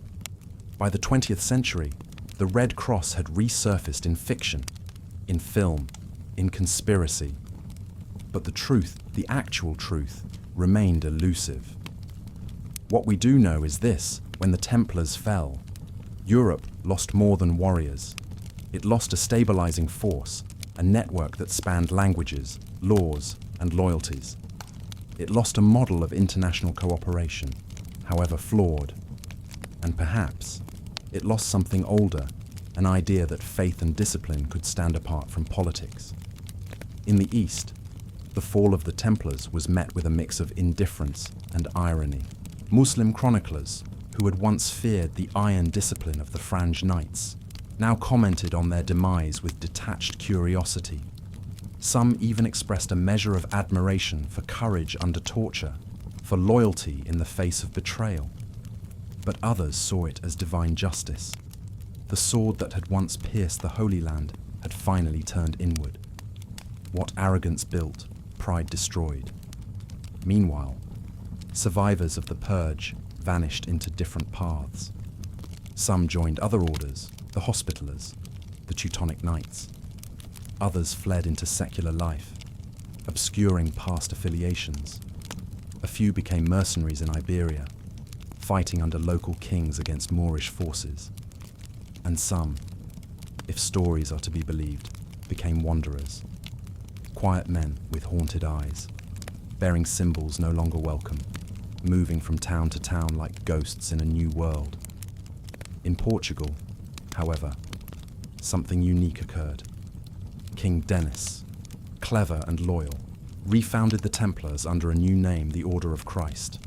By the 20th century, the Red Cross had resurfaced in fiction, in film, in conspiracy. But the truth, the actual truth, remained elusive. What we do know is this: when the Templars fell, Europe lost more than warriors. It lost a stabilizing force, a network that spanned languages, laws, and loyalties. It lost a model of international cooperation, however flawed. And perhaps, it lost something older, an idea that faith and discipline could stand apart from politics. In the East, the fall of the Templars was met with a mix of indifference and irony. Muslim chroniclers, who had once feared the iron discipline of the Franj knights, now commented on their demise with detached curiosity. Some even expressed a measure of admiration for courage under torture, for loyalty in the face of betrayal. But others saw it as divine justice. The sword that had once pierced the Holy Land had finally turned inward. What arrogance built, pride destroyed. Meanwhile, survivors of the Purge vanished into different paths. Some joined other orders, the Hospitallers, the Teutonic Knights. Others fled into secular life, obscuring past affiliations. A few became mercenaries in Iberia, fighting under local kings against Moorish forces. And some, if stories are to be believed, became wanderers, quiet men with haunted eyes, bearing symbols no longer welcome, moving from town to town like ghosts in a new world. In Portugal, however, something unique occurred. King Denis, clever and loyal, refounded the Templars under a new name, the Order of Christ.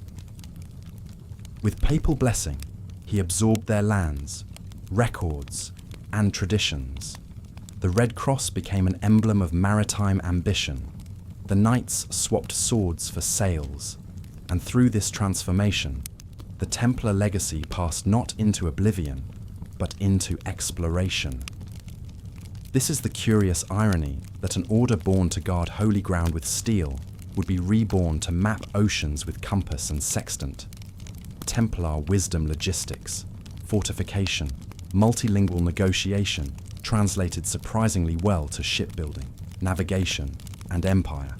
With papal blessing, he absorbed their lands, records, and traditions. The Red Cross became an emblem of maritime ambition. The knights swapped swords for sails, and through this transformation, the Templar legacy passed not into oblivion, but into exploration. This is the curious irony that an order born to guard holy ground with steel would be reborn to map oceans with compass and sextant. Templar wisdom logistics, fortification, multilingual negotiation translated surprisingly well to shipbuilding, navigation, and empire.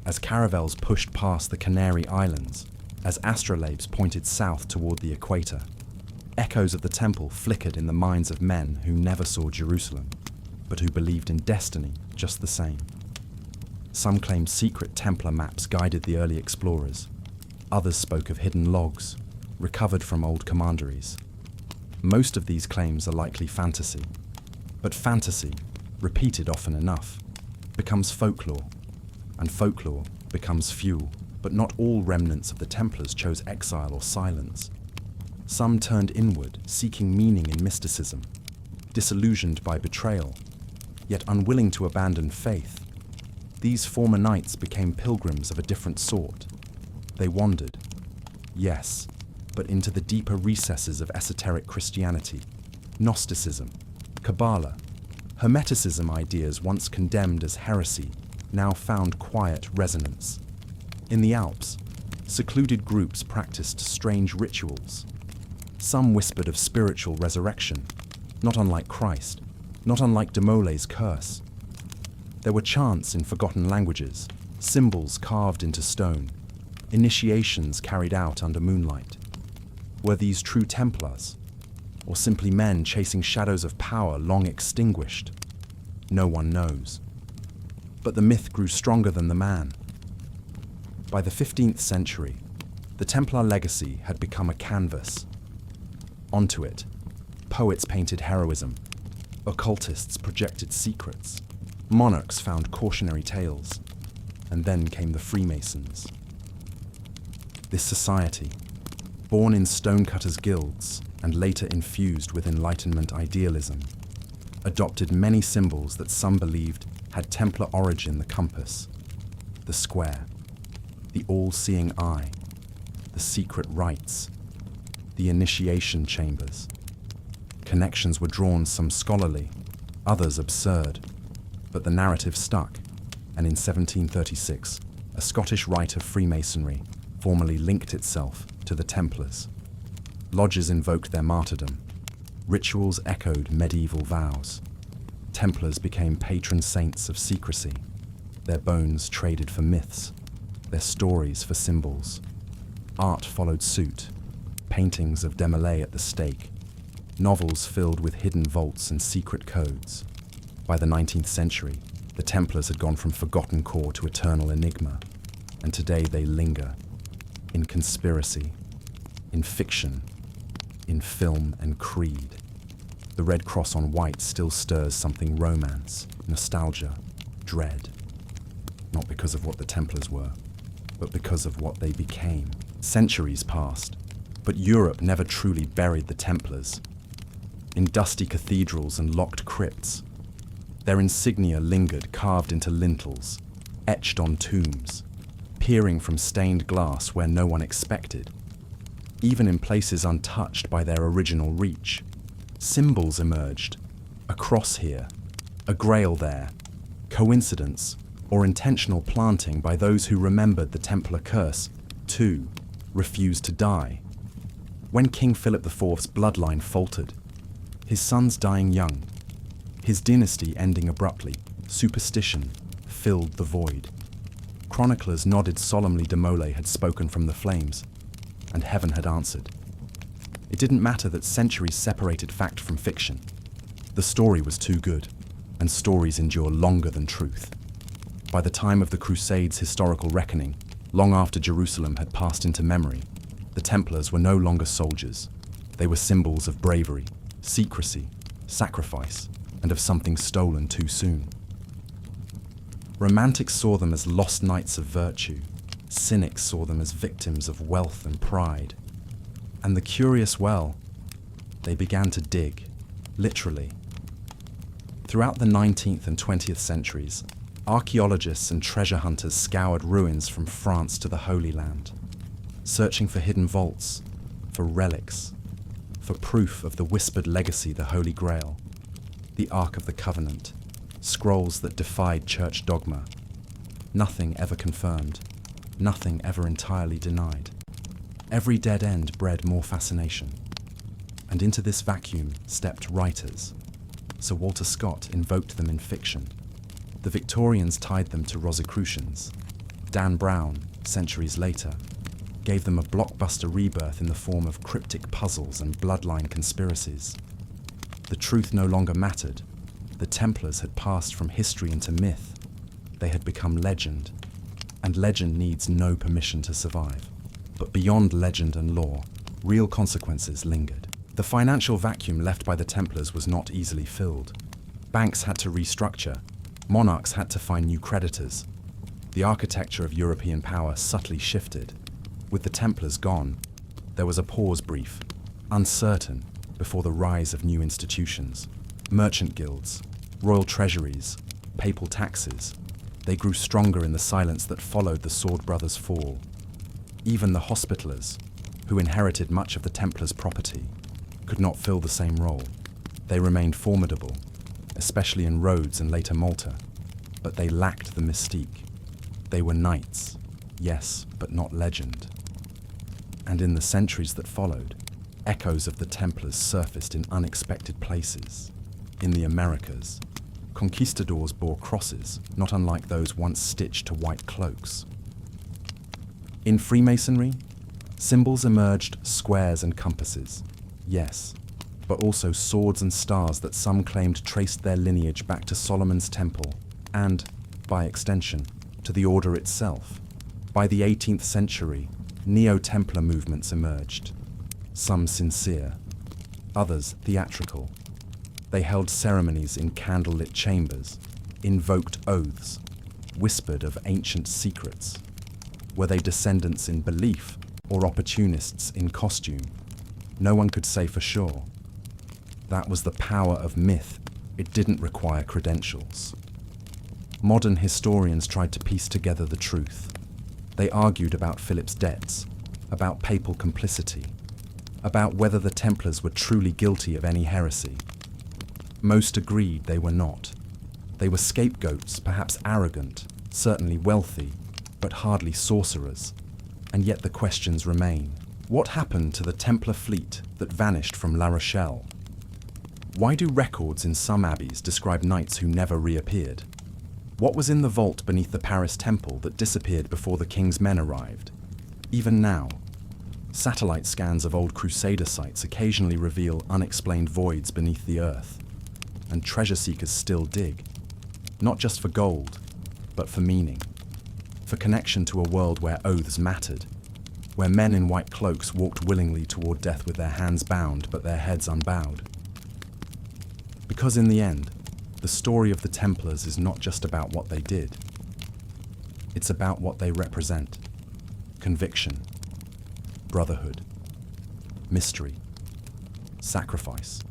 As caravels pushed past the Canary Islands, as astrolabes pointed south toward the equator, echoes of the temple flickered in the minds of men who never saw Jerusalem, but who believed in destiny just the same. Some claimed secret Templar maps guided the early explorers. Others spoke of hidden logs, recovered from old commanderies. Most of these claims are likely fantasy, but fantasy, repeated often enough, becomes folklore, and folklore becomes fuel. But not all remnants of the Templars chose exile or silence. Some turned inward, seeking meaning in mysticism, disillusioned by betrayal, yet unwilling to abandon faith. These former knights became pilgrims of a different sort. They wandered, yes, but into the deeper recesses of esoteric Christianity, Gnosticism, Kabbalah, Hermeticism. Ideas once condemned as heresy now found quiet resonance. In the Alps, secluded groups practiced strange rituals. Some whispered of spiritual resurrection, not unlike Christ, not unlike de Molay's curse. There were chants in forgotten languages, symbols carved into stone, initiations carried out under moonlight. Were these true Templars, or simply men chasing shadows of power long extinguished? No one knows. But the myth grew stronger than the man. By the 15th century, the Templar legacy had become a canvas. Onto it, poets painted heroism, occultists projected secrets, Monarchs found cautionary tales, and then came the Freemasons. This society, born in stonecutters' guilds and later infused with Enlightenment idealism, adopted many symbols that some believed had Templar origin: the compass, the square, the all-seeing eye, the secret rites, the initiation chambers. Connections were drawn, some scholarly, others absurd, but the narrative stuck, and in 1736, a Scottish rite of Freemasonry formally linked itself to the Templars. Lodges invoked their martyrdom. Rituals echoed medieval vows. Templars became patron saints of secrecy. Their bones traded for myths, their stories for symbols. Art followed suit. Paintings of Demolay at the stake. Novels filled with hidden vaults and secret codes. By the 19th century, the Templars had gone from forgotten core to eternal enigma, and today they linger in conspiracy, in fiction, in film and creed. The red cross on white still stirs something: romance, nostalgia, dread. Not because of what the Templars were, but because of what they became. Centuries passed, but Europe never truly buried the Templars. In dusty cathedrals and locked crypts, their insignia lingered, carved into lintels, etched on tombs, peering from stained glass where no one expected. Even in places untouched by their original reach, symbols emerged: a cross here, a grail there. Coincidence or intentional planting by those who remembered the Templar curse, too, refused to die. When King Philip IV's bloodline faltered, his sons dying young, his dynasty ending abruptly, superstition filled the void. Chroniclers nodded solemnly. Demolay had spoken from the flames, and heaven had answered. It didn't matter that centuries separated fact from fiction. The story was too good, and stories endure longer than truth. By the time of the Crusades' historical reckoning, long after Jerusalem had passed into memory, the Templars were no longer soldiers. They were symbols of bravery, secrecy, sacrifice, and of something stolen too soon. Romantics saw them as lost knights of virtue. Cynics saw them as victims of wealth and pride. And the curious well, they began to dig, literally. Throughout the 19th and 20th centuries, archaeologists and treasure hunters scoured ruins from France to the Holy Land, searching for hidden vaults, for relics, for proof of the whispered legacy: the Holy Grail, the Ark of the Covenant, scrolls that defied church dogma. Nothing ever confirmed, nothing ever entirely denied. Every dead end bred more fascination. And into this vacuum stepped writers. Sir Walter Scott invoked them in fiction. The Victorians tied them to Rosicrucians. Dan Brown, centuries later, gave them a blockbuster rebirth in the form of cryptic puzzles and bloodline conspiracies. The truth no longer mattered. The Templars had passed from history into myth. They had become legend, and legend needs no permission to survive. But beyond legend and lore, real consequences lingered. The financial vacuum left by the Templars was not easily filled. Banks had to restructure. Monarchs had to find new creditors. The architecture of European power subtly shifted. With the Templars gone, there was a pause, brief, uncertain, before the rise of new institutions. Merchant guilds, royal treasuries, papal taxes. They grew stronger in the silence that followed the Sword Brothers' fall. Even the Hospitallers, who inherited much of the Templars' property, could not fill the same role. They remained formidable, especially in Rhodes and later Malta, but they lacked the mystique. They were knights, yes, but not legend. And in the centuries that followed, echoes of the Templars surfaced in unexpected places. In the Americas, conquistadors bore crosses, not unlike those once stitched to white cloaks. In Freemasonry, symbols emerged: squares and compasses, yes, but also swords and stars that some claimed traced their lineage back to Solomon's Temple and, by extension, to the order itself. By the 18th century, Neo-Templar movements emerged, some sincere, others theatrical. They held ceremonies in candlelit chambers, invoked oaths, whispered of ancient secrets. Were they descendants in belief or opportunists in costume? No one could say for sure. That was the power of myth. It didn't require credentials. Modern historians tried to piece together the truth. They argued about Philip's debts, about papal complicity, about whether the Templars were truly guilty of any heresy. Most agreed they were not. They were scapegoats, perhaps arrogant, certainly wealthy, but hardly sorcerers. And yet the questions remain. What happened to the Templar fleet that vanished from La Rochelle? Why do records in some abbeys describe knights who never reappeared? What was in the vault beneath the Paris temple that disappeared before the king's men arrived? Even now, satellite scans of old Crusader sites occasionally reveal unexplained voids beneath the earth, and treasure seekers still dig, not just for gold, but for meaning, for connection to a world where oaths mattered, where men in white cloaks walked willingly toward death with their hands bound but their heads unbowed. Because in the end, the story of the Templars is not just about what they did. It's about what they represent. Conviction, brotherhood, mystery, sacrifice,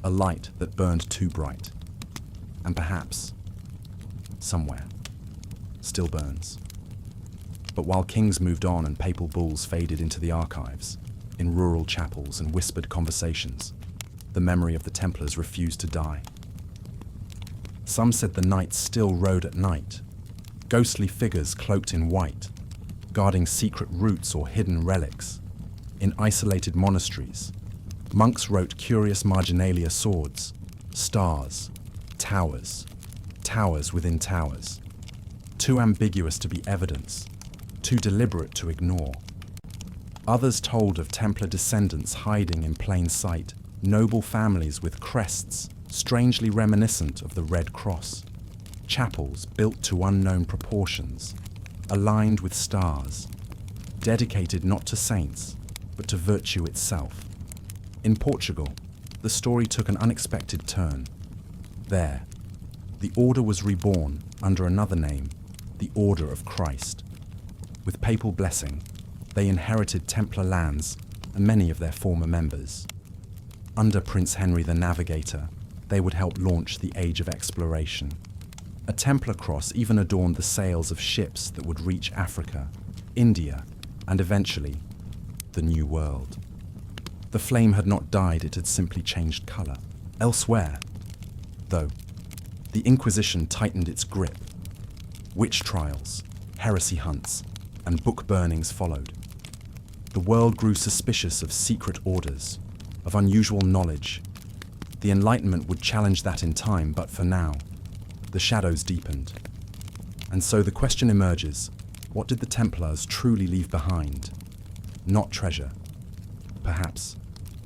a light that burned too bright, and perhaps, somewhere, still burns. But while kings moved on and papal bulls faded into the archives, in rural chapels and whispered conversations, the memory of the Templars refused to die. Some said the knights still rode at night, ghostly figures cloaked in white, guarding secret routes or hidden relics. In isolated monasteries, monks wrote curious marginalia swords, stars, towers, towers within towers. Too ambiguous to be evidence, too deliberate to ignore. Others told of Templar descendants hiding in plain sight, noble families with crests strangely reminiscent of the Red Cross, chapels built to unknown proportions, aligned with stars, dedicated not to saints, but to virtue itself. In Portugal, the story took an unexpected turn. There, the order was reborn under another name, the Order of Christ. With papal blessing, they inherited Templar lands and many of their former members. Under Prince Henry the Navigator, they would help launch the Age of Exploration. A Templar cross even adorned the sails of ships that would reach Africa, India, and eventually, the New World. The flame had not died, it had simply changed color. Elsewhere, though, the Inquisition tightened its grip. Witch trials, heresy hunts, and book burnings followed. The world grew suspicious of secret orders, of unusual knowledge. The Enlightenment would challenge that in time, but for now, the shadows deepened. And so the question emerges, what did the Templars truly leave behind? Not treasure. Perhaps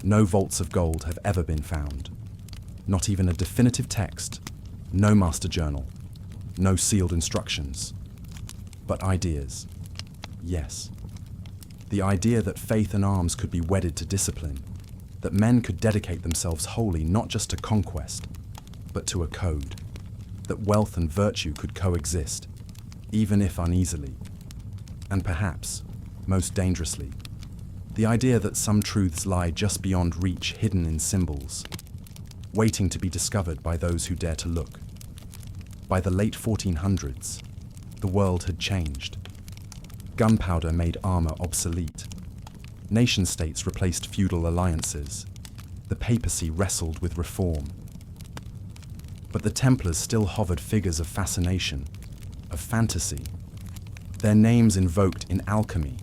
no vaults of gold have ever been found. Not even a definitive text, no master journal, no sealed instructions. But ideas. Yes. The idea that faith and arms could be wedded to discipline, that men could dedicate themselves wholly not just to conquest, but to a code, that wealth and virtue could coexist, even if uneasily, and perhaps, most dangerously, the idea that some truths lie just beyond reach, hidden in symbols, waiting to be discovered by those who dare to look. By the late 1400s, the world had changed. Gunpowder made armor obsolete. Nation-states replaced feudal alliances. The papacy wrestled with reform. But the Templars still hovered figures of fascination, of fantasy. Their names invoked in alchemy,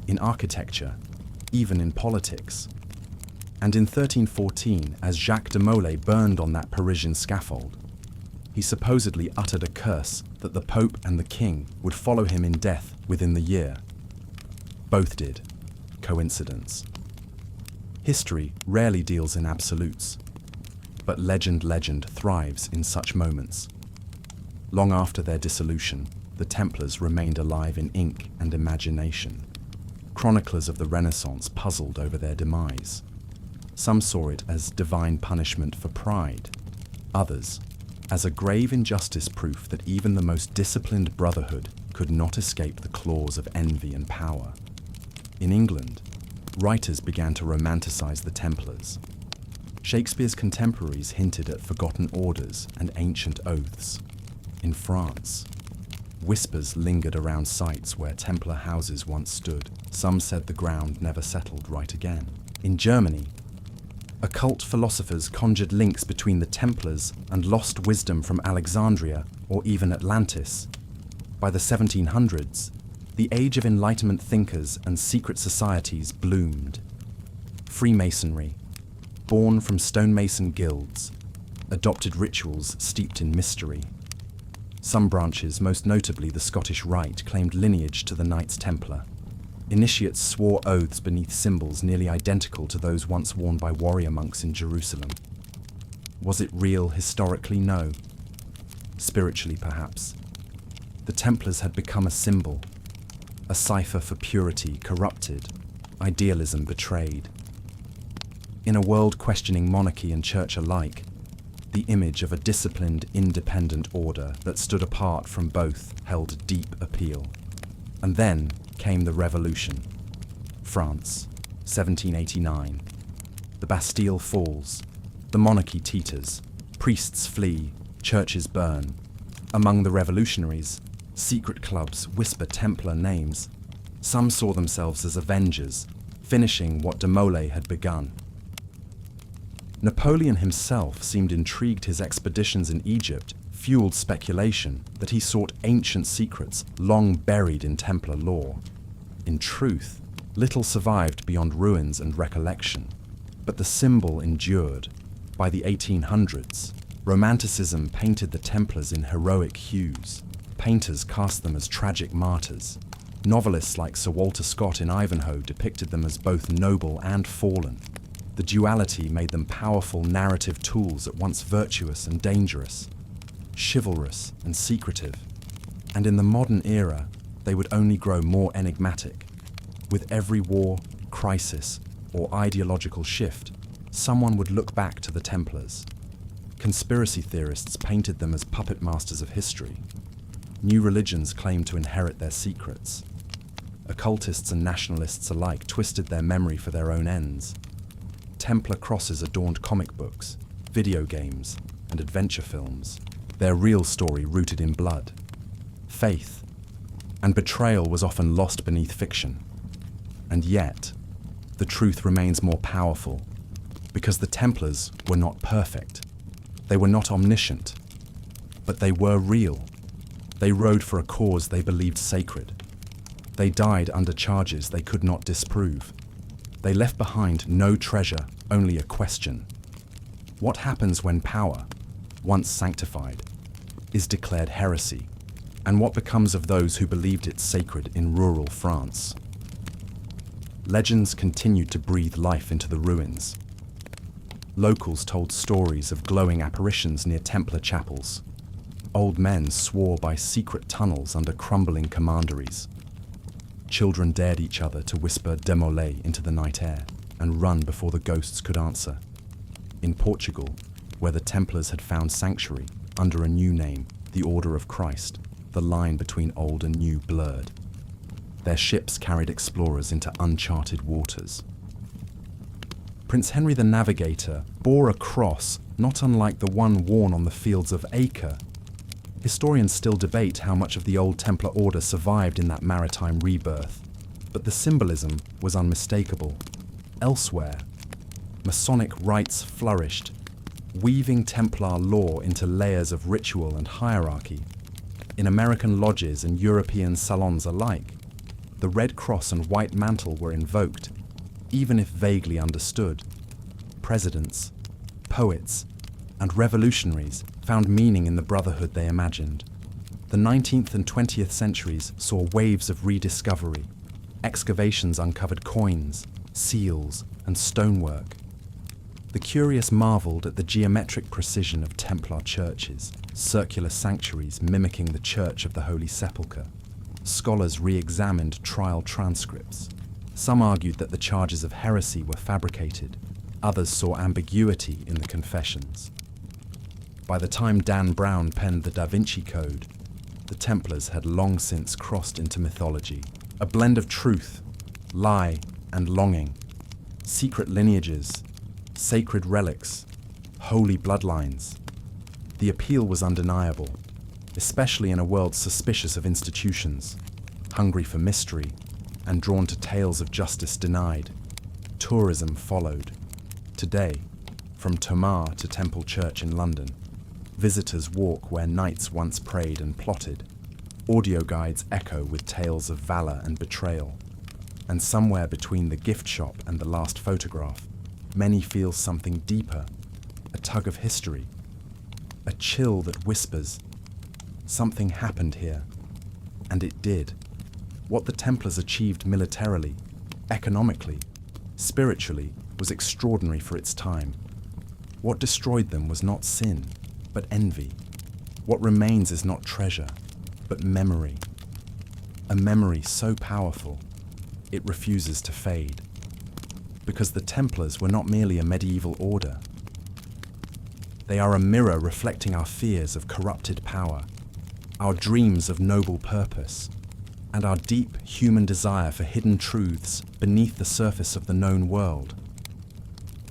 in architecture, even in politics. And in 1314, as Jacques de Molay burned on that Parisian scaffold, he supposedly uttered a curse that the Pope and the King would follow him in death within the year. Both did. Coincidence. History rarely deals in absolutes, but legend thrives in such moments. Long after their dissolution, the Templars remained alive in ink and imagination. Chroniclers of the Renaissance puzzled over their demise. Some saw it as divine punishment for pride. Others, as a grave injustice proof that even the most disciplined brotherhood could not escape the claws of envy and power. In England, writers began to romanticize the Templars. Shakespeare's contemporaries hinted at forgotten orders and ancient oaths. In France, whispers lingered around sites where Templar houses once stood. Some said the ground never settled right again. In Germany, occult philosophers conjured links between the Templars and lost wisdom from Alexandria or even Atlantis. By the 1700s, the age of Enlightenment thinkers and secret societies bloomed. Freemasonry, born from stonemason guilds, adopted rituals steeped in mystery. Some branches, most notably the Scottish Rite, claimed lineage to the Knights Templar. Initiates swore oaths beneath symbols nearly identical to those once worn by warrior monks in Jerusalem. Was it real historically? No. Spiritually, perhaps. The Templars had become a symbol, a cipher for purity corrupted, idealism betrayed. In a world questioning monarchy and church alike, the image of a disciplined, independent order that stood apart from both held deep appeal. And then came the Revolution. France, 1789. The Bastille falls. The monarchy teeters. Priests flee. Churches burn. Among the revolutionaries, secret clubs whisper Templar names. Some saw themselves as avengers, finishing what de Molay had begun. Napoleon himself seemed intrigued. His expeditions in Egypt fueled speculation that he sought ancient secrets long buried in Templar lore. In truth, little survived beyond ruins and recollection, but the symbol endured. By the 1800s, Romanticism painted the Templars in heroic hues. Painters cast them as tragic martyrs. Novelists like Sir Walter Scott in Ivanhoe depicted them as both noble and fallen. The duality made them powerful narrative tools at once virtuous and dangerous, chivalrous and secretive. And in the modern era, they would only grow more enigmatic. With every war, crisis, or ideological shift, someone would look back to the Templars. Conspiracy theorists painted them as puppet masters of history. New religions claimed to inherit their secrets. Occultists and nationalists alike twisted their memory for their own ends. Templar crosses adorned comic books, video games, and adventure films, their real story rooted in blood, faith, and betrayal was often lost beneath fiction. And yet, the truth remains more powerful, because the Templars were not perfect. They were not omniscient, but they were real. They rode for a cause they believed sacred. They died under charges they could not disprove. They left behind no treasure, only a question. What happens when power, once sanctified, is declared heresy? And what becomes of those who believed it sacred in rural France? Legends continued to breathe life into the ruins. Locals told stories of glowing apparitions near Templar chapels. Old men swore by secret tunnels under crumbling commanderies. Children dared each other to whisper de Molay into the night air and run before the ghosts could answer. In Portugal, where the Templars had found sanctuary under a new name, the Order of Christ, the line between old and new blurred. Their ships carried explorers into uncharted waters. Prince Henry the Navigator bore a cross not unlike the one worn on the fields of Acre. Historians still debate how much of the old Templar order survived in that maritime rebirth, but the symbolism was unmistakable. Elsewhere, Masonic rites flourished, weaving Templar lore into layers of ritual and hierarchy. In American lodges and European salons alike, the red cross and white mantle were invoked, even if vaguely understood. Presidents, poets, and revolutionaries found meaning in the brotherhood they imagined. The 19th and 20th centuries saw waves of rediscovery. Excavations uncovered coins, seals, and stonework. The curious marveled at the geometric precision of Templar churches, circular sanctuaries mimicking the Church of the Holy Sepulchre. Scholars re-examined trial transcripts. Some argued that the charges of heresy were fabricated. Others saw ambiguity in the confessions. By the time Dan Brown penned the Da Vinci Code, the Templars had long since crossed into mythology, a blend of truth, lie, and longing, secret lineages, sacred relics, holy bloodlines. The appeal was undeniable, especially in a world suspicious of institutions, hungry for mystery, and drawn to tales of justice denied. Tourism followed. Today, from Tomar to Temple Church in London, visitors walk where knights once prayed and plotted. Audio guides echo with tales of valor and betrayal. And somewhere between the gift shop and the last photograph, many feel something deeper, a tug of history, a chill that whispers, something happened here. And it did. What the Templars achieved militarily, economically, spiritually, was extraordinary for its time. What destroyed them was not sin, but envy. What remains is not treasure, but memory. A memory so powerful, it refuses to fade. Because the Templars were not merely a medieval order. They are a mirror reflecting our fears of corrupted power, our dreams of noble purpose, and our deep human desire for hidden truths beneath the surface of the known world.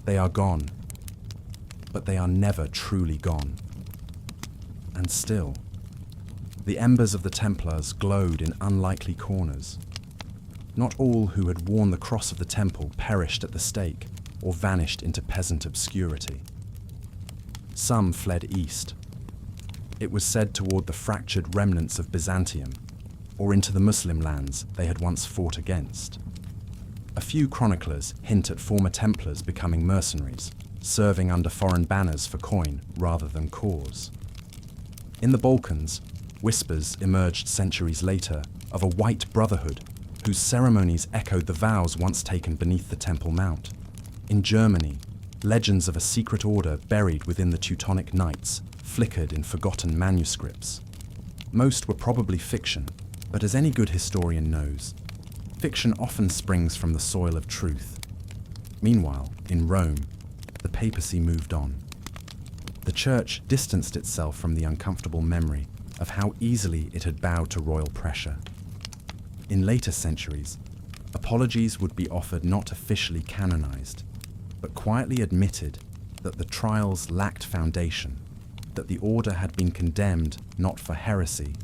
They are gone, but they are never truly gone. And still, the embers of the Templars glowed in unlikely corners. Not all who had worn the cross of the temple perished at the stake or vanished into peasant obscurity. Some fled east. It was said toward the fractured remnants of Byzantium, or into the Muslim lands they had once fought against. A few chroniclers hint at former Templars becoming mercenaries, serving under foreign banners for coin rather than cause. In the Balkans, whispers emerged centuries later of a white brotherhood whose ceremonies echoed the vows once taken beneath the Temple Mount. In Germany, legends of a secret order buried within the Teutonic Knights flickered in forgotten manuscripts. Most were probably fiction, but as any good historian knows, fiction often springs from the soil of truth. Meanwhile, in Rome, the papacy moved on. The Church distanced itself from the uncomfortable memory of how easily it had bowed to royal pressure. In later centuries, apologies would be offered not officially canonized, but quietly admitted that the trials lacked foundation, that the order had been condemned not for heresy,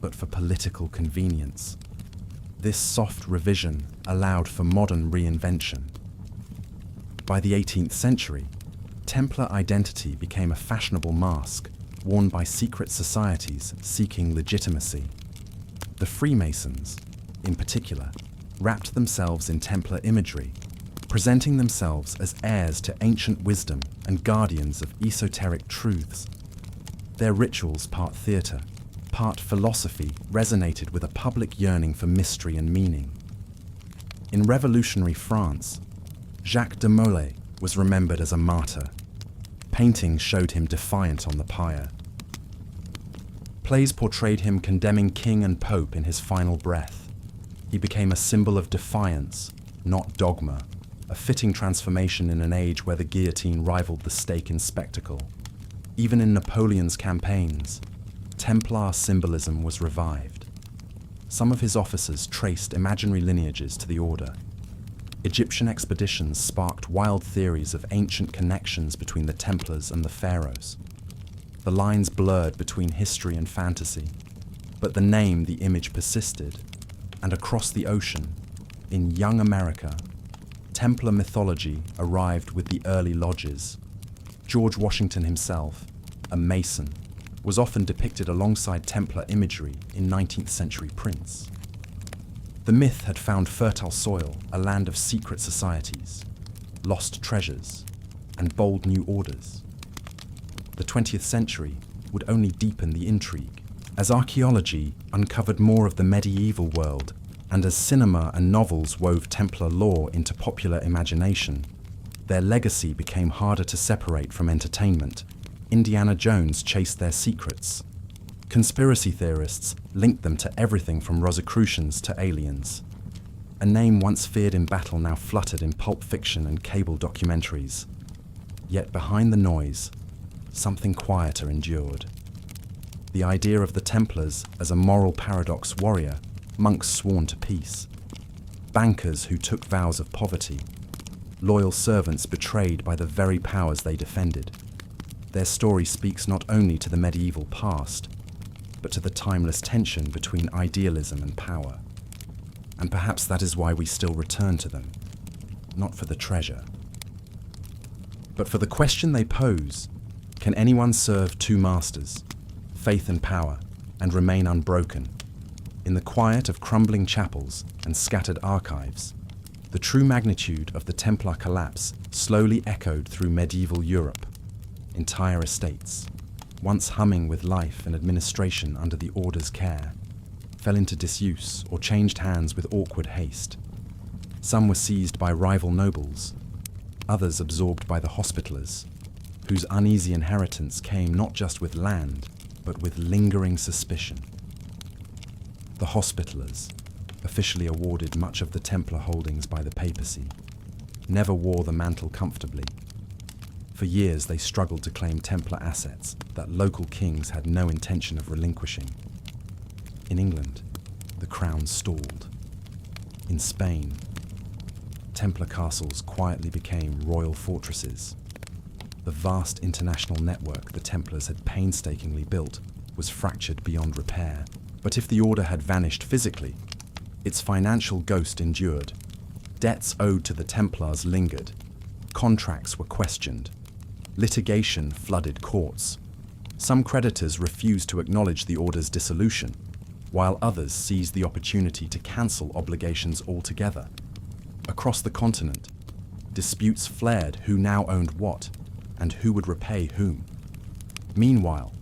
but for political convenience. This soft revision allowed for modern reinvention. By the 18th century, Templar identity became a fashionable mask worn by secret societies seeking legitimacy. The Freemasons, in particular, wrapped themselves in Templar imagery, presenting themselves as heirs to ancient wisdom and guardians of esoteric truths. Their rituals, part theatre, part philosophy, resonated with a public yearning for mystery and meaning. In revolutionary France, Jacques de Molay was remembered as a martyr. Paintings showed him defiant on the pyre. Plays portrayed him condemning king and pope in his final breath. He became a symbol of defiance, not dogma, a fitting transformation in an age where the guillotine rivaled the stake in spectacle. Even in Napoleon's campaigns, Templar symbolism was revived. Some of his officers traced imaginary lineages to the order. Egyptian expeditions sparked wild theories of ancient connections between the Templars and the pharaohs. The lines blurred between history and fantasy, but the name, the image persisted, and across the ocean, in young America, Templar mythology arrived with the early lodges. George Washington himself, a Mason, was often depicted alongside Templar imagery in 19th century prints. The myth had found fertile soil, a land of secret societies, lost treasures, and bold new orders. The 20th century would only deepen the intrigue, as archaeology uncovered more of the medieval world, and as cinema and novels wove Templar lore into popular imagination. Their legacy became harder to separate from entertainment. Indiana Jones chased their secrets. Conspiracy theorists linked them to everything from Rosicrucians to aliens. A name once feared in battle now fluttered in pulp fiction and cable documentaries. Yet behind the noise, something quieter endured. The idea of the Templars as a moral paradox warrior, monks sworn to peace, bankers who took vows of poverty, loyal servants betrayed by the very powers they defended. Their story speaks not only to the medieval past, but to the timeless tension between idealism and power. And perhaps that is why we still return to them, not for the treasure, but for the question they pose: can anyone serve two masters, faith and power, and remain unbroken? In the quiet of crumbling chapels and scattered archives, the true magnitude of the Templar collapse slowly echoed through medieval Europe. Entire estates, once humming with life and administration under the Order's care, fell into disuse or changed hands with awkward haste. Some were seized by rival nobles, others absorbed by the Hospitallers, whose uneasy inheritance came not just with land, but with lingering suspicion. The Hospitallers, officially awarded much of the Templar holdings by the papacy, never wore the mantle comfortably. For years they struggled to claim Templar assets that local kings had no intention of relinquishing. In England, the crown stalled. In Spain, Templar castles quietly became royal fortresses. The vast international network the Templars had painstakingly built was fractured beyond repair. But if the Order had vanished physically, its financial ghost endured. Debts owed to the Templars lingered. Contracts were questioned. Litigation flooded courts. Some creditors refused to acknowledge the Order's dissolution, while others seized the opportunity to cancel obligations altogether. Across the continent, disputes flared who now owned what, and who would repay whom. Meanwhile,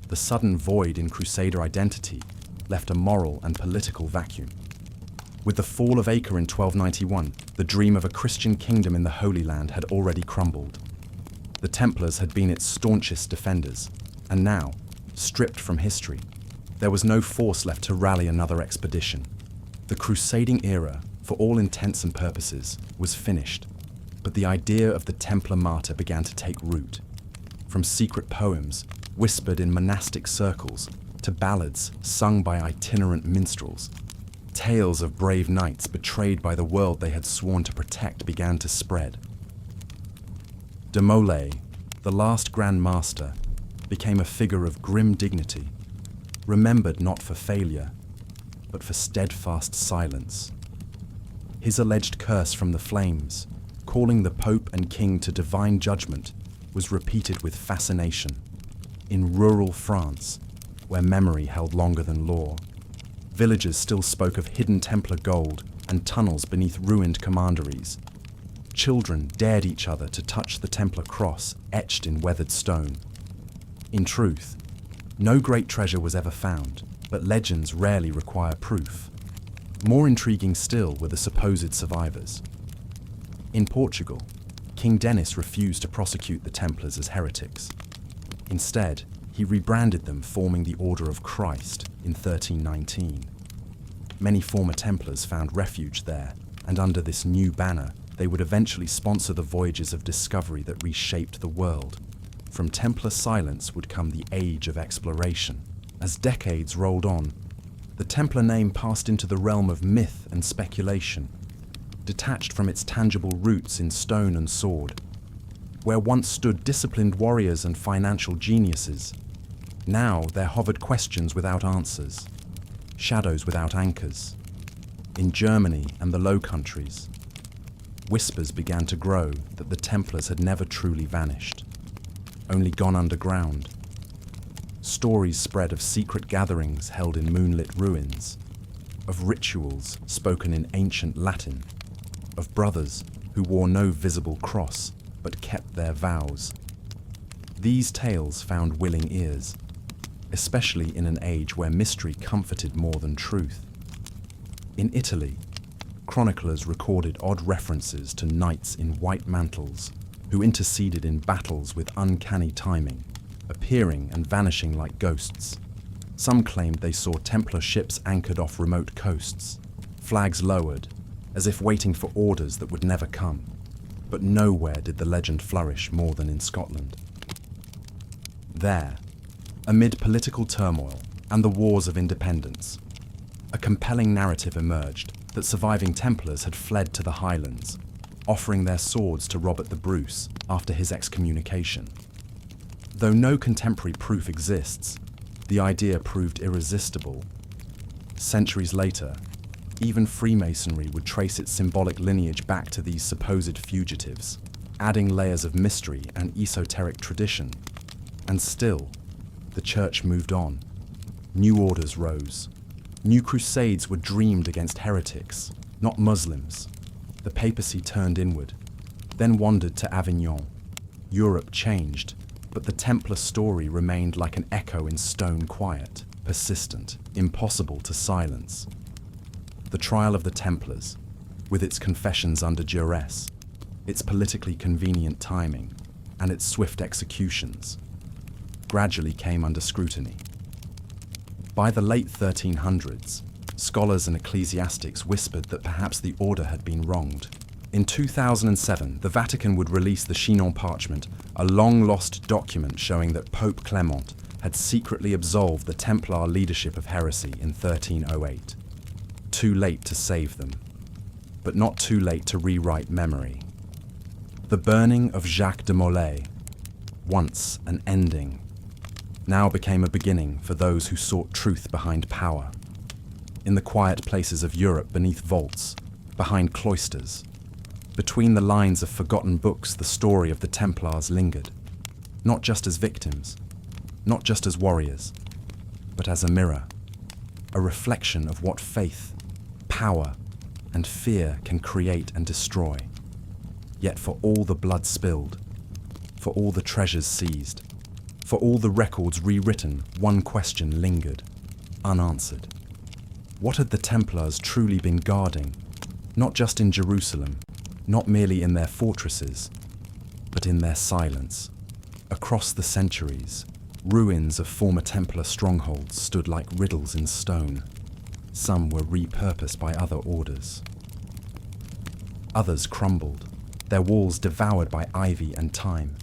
the sudden void in Crusader identity left a moral and political vacuum. With the fall of Acre in 1291, the dream of a Christian kingdom in the Holy Land had already crumbled. The Templars had been its staunchest defenders, and now, stripped from history, there was no force left to rally another expedition. The crusading era, for all intents and purposes, was finished, but the idea of the Templar martyr began to take root. From secret poems, whispered in monastic circles, to ballads sung by itinerant minstrels, tales of brave knights betrayed by the world they had sworn to protect began to spread. De Molay, the last Grand Master, became a figure of grim dignity, remembered not for failure, but for steadfast silence. His alleged curse from the flames, calling the Pope and King to divine judgment, was repeated with fascination. In rural France, where memory held longer than law, villagers still spoke of hidden Templar gold and tunnels beneath ruined commanderies. Children dared each other to touch the Templar cross etched in weathered stone. In truth, no great treasure was ever found, but legends rarely require proof. More intriguing still were the supposed survivors. In Portugal, King Denis refused to prosecute the Templars as heretics. Instead, he rebranded them, forming the Order of Christ in 1319. Many former Templars found refuge there, and under this new banner, they would eventually sponsor the voyages of discovery that reshaped the world. From Templar silence would come the age of exploration. As decades rolled on, the Templar name passed into the realm of myth and speculation, detached from its tangible roots in stone and sword. Where once stood disciplined warriors and financial geniuses, now there hovered questions without answers, shadows without anchors. In Germany and the Low Countries, whispers began to grow that the Templars had never truly vanished, only gone underground. Stories spread of secret gatherings held in moonlit ruins, of rituals spoken in ancient Latin, of brothers who wore no visible cross but kept their vows. These tales found willing ears, especially in an age where mystery comforted more than truth. In Italy, chroniclers recorded odd references to knights in white mantles who interceded in battles with uncanny timing, appearing and vanishing like ghosts. Some claimed they saw Templar ships anchored off remote coasts, flags lowered, as if waiting for orders that would never come. But nowhere did the legend flourish more than in Scotland. There, amid political turmoil and the wars of independence, a compelling narrative emerged that surviving Templars had fled to the Highlands, offering their swords to Robert the Bruce after his excommunication. Though no contemporary proof exists, the idea proved irresistible. Centuries later, even Freemasonry would trace its symbolic lineage back to these supposed fugitives, adding layers of mystery and esoteric tradition. And still, the Church moved on. New orders rose. New crusades were dreamed against heretics, not Muslims. The papacy turned inward, then wandered to Avignon. Europe changed, but the Templar story remained like an echo in stone quiet, persistent, impossible to silence. The trial of the Templars, with its confessions under duress, its politically convenient timing, and its swift executions, gradually came under scrutiny. By the late 1300s, scholars and ecclesiastics whispered that perhaps the order had been wronged. In 2007, the Vatican would release the Chinon Parchment, a long-lost document showing that Pope Clement had secretly absolved the Templar leadership of heresy in 1308. Too late to save them, but not too late to rewrite memory. The burning of Jacques de Molay, once an ending, now became a beginning for those who sought truth behind power. In the quiet places of Europe, beneath vaults, behind cloisters, between the lines of forgotten books, the story of the Templars lingered, not just as victims, not just as warriors, but as a mirror, a reflection of what faith, power, and fear can create and destroy. Yet for all the blood spilled, for all the treasures seized, for all the records rewritten, one question lingered, unanswered. What had the Templars truly been guarding, not just in Jerusalem, not merely in their fortresses, but in their silence? Across the centuries, ruins of former Templar strongholds stood like riddles in stone. Some were repurposed by other orders. Others crumbled, their walls devoured by ivy and time.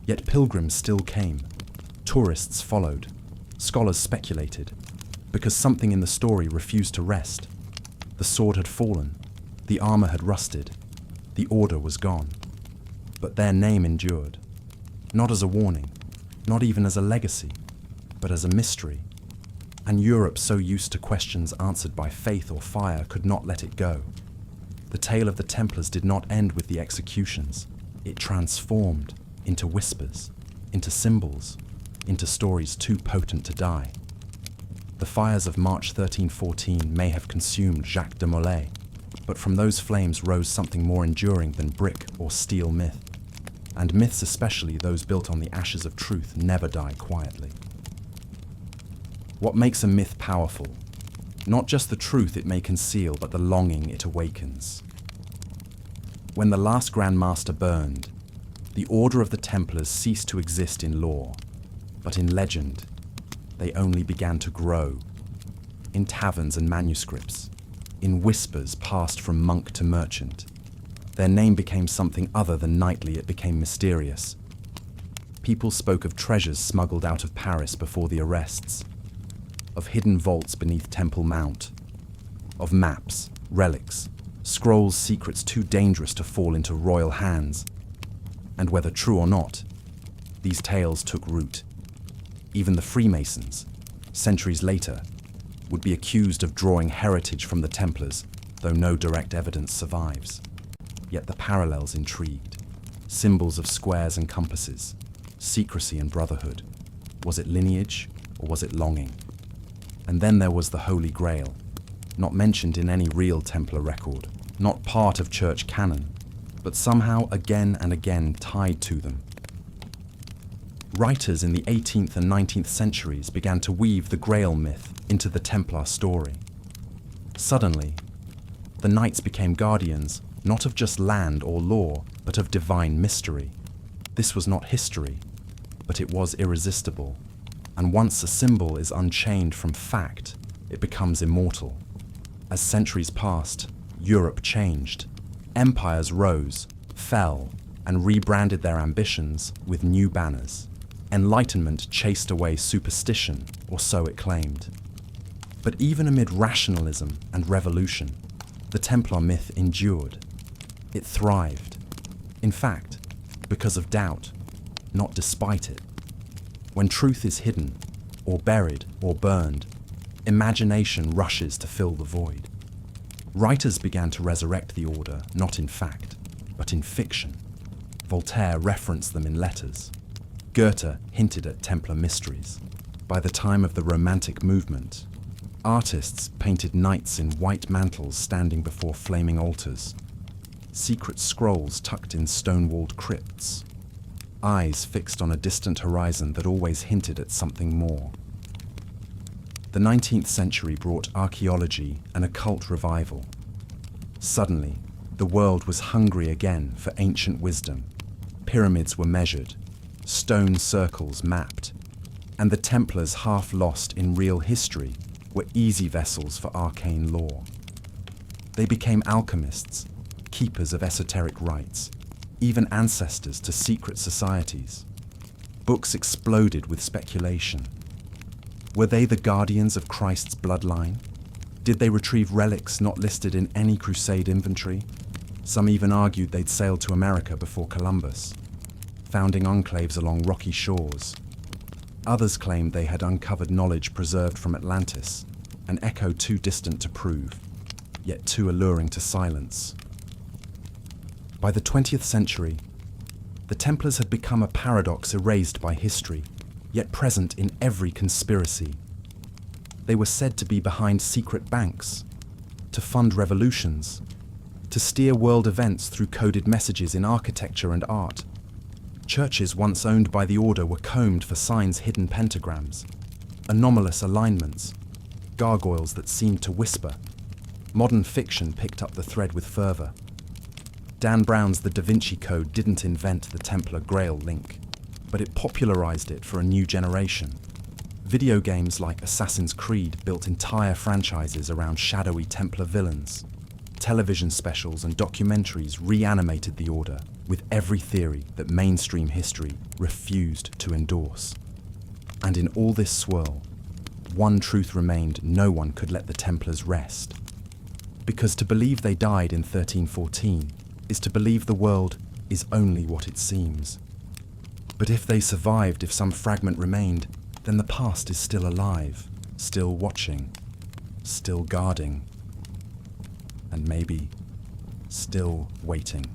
Yet pilgrims still came. Tourists followed. Scholars speculated, because something in the story refused to rest. The sword had fallen, the armor had rusted, the order was gone. But their name endured, not as a warning, not even as a legacy, but as a mystery. And Europe, so used to questions answered by faith or fire, could not let it go. The tale of the Templars did not end with the executions. It transformed into whispers, into symbols, into stories too potent to die. The fires of March 1314 may have consumed Jacques de Molay, but from those flames rose something more enduring than brick or steel myth. And myths, especially those built on the ashes of truth, never die quietly. What makes a myth powerful? Not just the truth it may conceal, but the longing it awakens. When the last Grand Master burned, the Order of the Templars ceased to exist in lore, but in legend, they only began to grow. In taverns and manuscripts, in whispers passed from monk to merchant. Their name became something other than knightly, it became mysterious. People spoke of treasures smuggled out of Paris before the arrests, of hidden vaults beneath Temple Mount, of maps, relics, scrolls, secrets too dangerous to fall into royal hands. And whether true or not, these tales took root. Even the Freemasons, centuries later, would be accused of drawing heritage from the Templars, though no direct evidence survives. Yet the parallels intrigued. Symbols of squares and compasses, secrecy and brotherhood. Was it lineage or was it longing? And then there was the Holy Grail, not mentioned in any real Templar record, not part of church canon, but somehow again and again tied to them. Writers in the 18th and 19th centuries began to weave the Grail myth into the Templar story. Suddenly, the knights became guardians not of just land or law, but of divine mystery. This was not history, but it was irresistible. And once a symbol is unchained from fact, it becomes immortal. As centuries passed, Europe changed. Empires rose, fell, and rebranded their ambitions with new banners. Enlightenment chased away superstition, or so it claimed. But even amid rationalism and revolution, the Templar myth endured. It thrived. In fact, because of doubt, not despite it. When truth is hidden, or buried, or burned, imagination rushes to fill the void. Writers began to resurrect the order, not in fact, but in fiction. Voltaire referenced them in letters. Goethe hinted at Templar mysteries. By the time of the Romantic movement, artists painted knights in white mantles standing before flaming altars, secret scrolls tucked in stone-walled crypts, eyes fixed on a distant horizon that always hinted at something more. The 19th century brought archaeology and occult revival. Suddenly, the world was hungry again for ancient wisdom. Pyramids were measured, stone circles mapped, and the Templars, half lost in real history, were easy vessels for arcane lore. They became alchemists, keepers of esoteric rites, even ancestors to secret societies. Books exploded with speculation. Were they the guardians of Christ's bloodline? Did they retrieve relics not listed in any Crusade inventory? Some even argued they'd sailed to America before Columbus, founding enclaves along rocky shores. Others claimed they had uncovered knowledge preserved from Atlantis, an echo too distant to prove, yet too alluring to silence. By the 20th century, the Templars had become a paradox erased by history, yet present in every conspiracy. They were said to be behind secret banks, to fund revolutions, to steer world events through coded messages in architecture and art. Churches once owned by the order were combed for signs hidden pentagrams, anomalous alignments, gargoyles that seemed to whisper. Modern fiction picked up the thread with fervor. Dan Brown's The Da Vinci Code didn't invent the Templar Grail link, but it popularized it for a new generation. Video games like Assassin's Creed built entire franchises around shadowy Templar villains. Television specials and documentaries reanimated the order with every theory that mainstream history refused to endorse. And in all this swirl, one truth remained: no one could let the Templars rest. Because to believe they died in 1314 is to believe the world is only what it seems. But if they survived, if some fragment remained, then the past is still alive, still watching, still guarding, and maybe still waiting.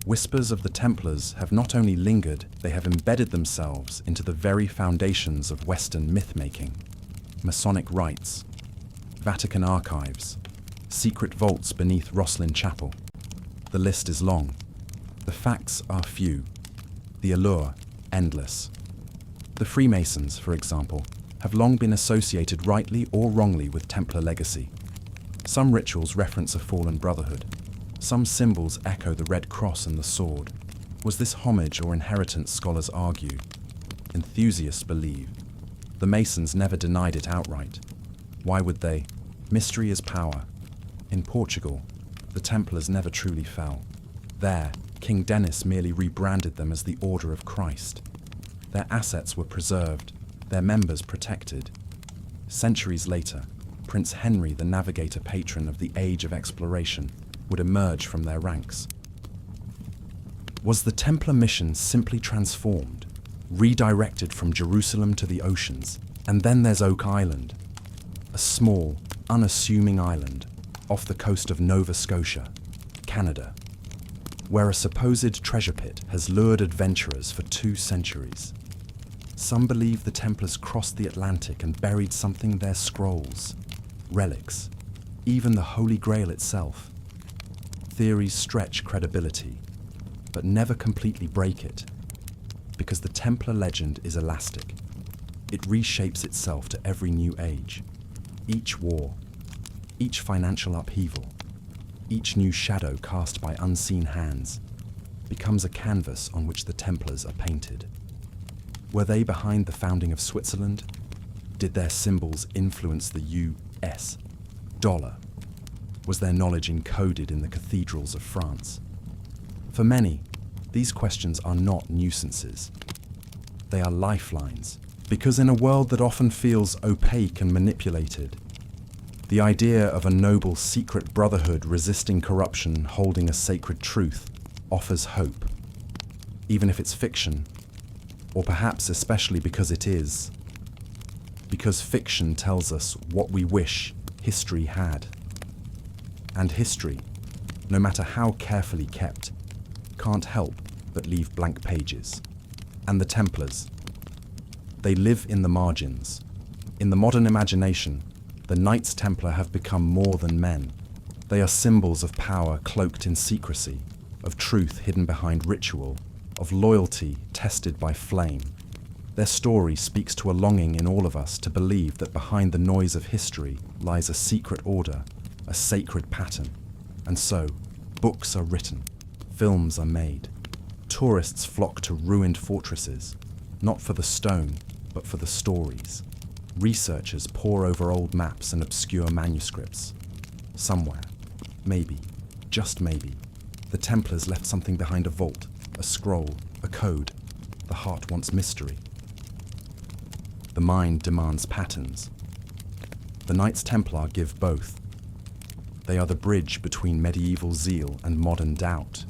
Whispers of the Templars have not only lingered, they have embedded themselves into the very foundations of Western myth-making. Masonic rites, Vatican archives, secret vaults beneath Rosslyn Chapel. The list is long. The facts are few. The allure, endless. The Freemasons, for example, have long been associated rightly or wrongly with Templar legacy. Some rituals reference a fallen brotherhood. Some symbols echo the Red Cross and the sword. Was this homage or inheritance, scholars argue? Enthusiasts believe. The Masons never denied it outright. Why would they? Mystery is power. In Portugal, the Templars never truly fell. There, King Denis merely rebranded them as the Order of Christ. Their assets were preserved, their members protected. Centuries later, Prince Henry, the navigator patron of the Age of Exploration, would emerge from their ranks. Was the Templar mission simply transformed, redirected from Jerusalem to the oceans? And then there's Oak Island, a small, unassuming island off the coast of Nova Scotia, Canada, where a supposed treasure pit has lured adventurers for 2 centuries. Some believe the Templars crossed the Atlantic and buried something there: scrolls, relics, even the Holy Grail itself. Theories stretch credibility, but never completely break it, because the Templar legend is elastic. It reshapes itself to every new age. Each war, each financial upheaval, each new shadow cast by unseen hands becomes a canvas on which the Templars are painted. Were they behind the founding of Switzerland? Did their symbols influence the US dollar? Was their knowledge encoded in the cathedrals of France? For many, these questions are not nuisances. They are lifelines, because in a world that often feels opaque and manipulated, the idea of a noble secret brotherhood resisting corruption, holding a sacred truth, offers hope, even if it's fiction, or perhaps especially because it is. Because fiction tells us what we wish history had. And history, no matter how carefully kept, can't help but leave blank pages. And the Templars, they live in the margins. In the modern imagination, the Knights Templar have become more than men. They are symbols of power cloaked in secrecy, of truth hidden behind ritual, of loyalty tested by flame. Their story speaks to a longing in all of us to believe that behind the noise of history lies a secret order, a sacred pattern. And so, books are written, films are made. Tourists flock to ruined fortresses, not for the stone, but for the stories. Researchers pore over old maps and obscure manuscripts. Somewhere, maybe, just maybe, the Templars left something behind a vault, a scroll, a code. The heart wants mystery. The mind demands patterns. The Knights Templar give both. They are the bridge between medieval zeal and modern doubt,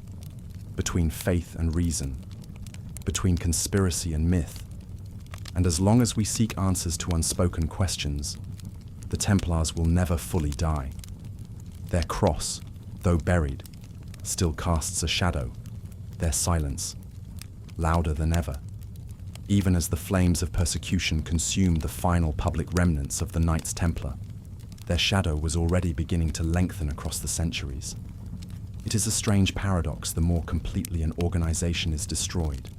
between faith and reason, between conspiracy and myth. And as long as we seek answers to unspoken questions, the Templars will never fully die. Their cross, though buried, still casts a shadow, their silence, louder than ever, even as the flames of persecution consume the final public remnants of the Knights Templar. Their shadow was already beginning to lengthen across the centuries. It is a strange paradox: the more completely an organization is destroyed,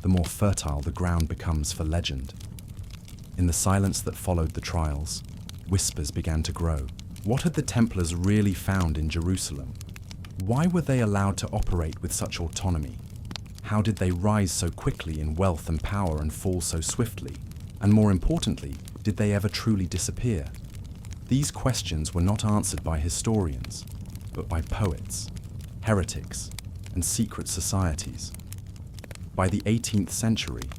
the more fertile the ground becomes for legend. In the silence that followed the trials, whispers began to grow. What had the Templars really found in Jerusalem? Why were they allowed to operate with such autonomy? How did they rise so quickly in wealth and power and fall so swiftly? And more importantly, did they ever truly disappear? These questions were not answered by historians, but by poets, heretics, and secret societies. By the 18th century,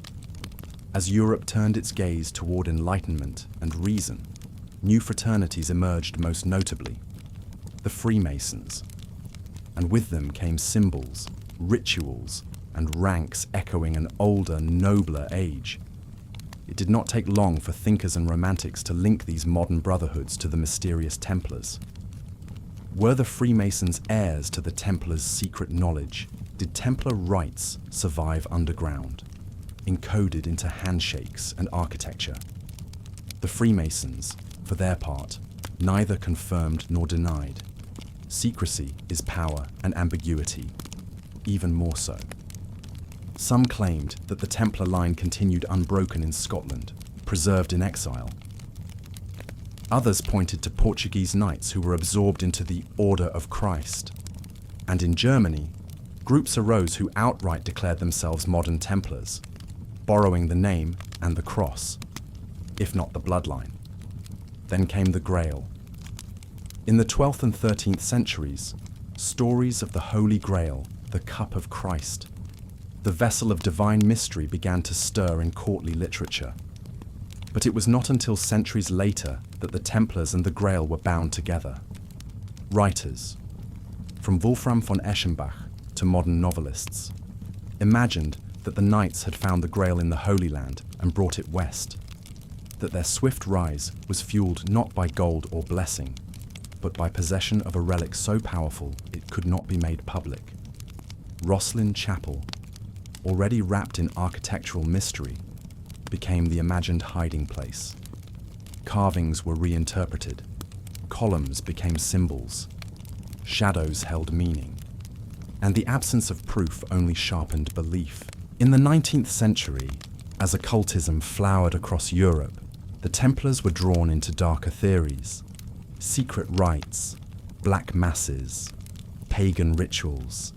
as Europe turned its gaze toward enlightenment and reason, new fraternities emerged, most notably the Freemasons, and with them came symbols, rituals, and ranks echoing an older, nobler age. It did not take long for thinkers and romantics to link these modern brotherhoods to the mysterious Templars. Were the Freemasons heirs to the Templars' secret knowledge? Did Templar rites survive underground, encoded into handshakes and architecture? The Freemasons, for their part, neither confirmed nor denied. Secrecy is power, and ambiguity, even more so. Some claimed that the Templar line continued unbroken in Scotland, preserved in exile. Others pointed to Portuguese knights who were absorbed into the Order of Christ. And in Germany, groups arose who outright declared themselves modern Templars, borrowing the name and the cross, if not the bloodline. Then came the Grail. In the 12th and 13th centuries, stories of the Holy Grail, the Cup of Christ, the vessel of divine mystery, began to stir in courtly literature. But it was not until centuries later that the Templars and the Grail were bound together. Writers, from Wolfram von Eschenbach to modern novelists, imagined that the knights had found the Grail in the Holy Land and brought it west, that their swift rise was fueled not by gold or blessing, but by possession of a relic so powerful it could not be made public. Rosslyn Chapel, already wrapped in architectural mystery, became the imagined hiding place. Carvings were reinterpreted, columns became symbols, shadows held meaning, and the absence of proof only sharpened belief. In the 19th century, as occultism flowered across Europe, the Templars were drawn into darker theories, secret rites, black masses, pagan rituals.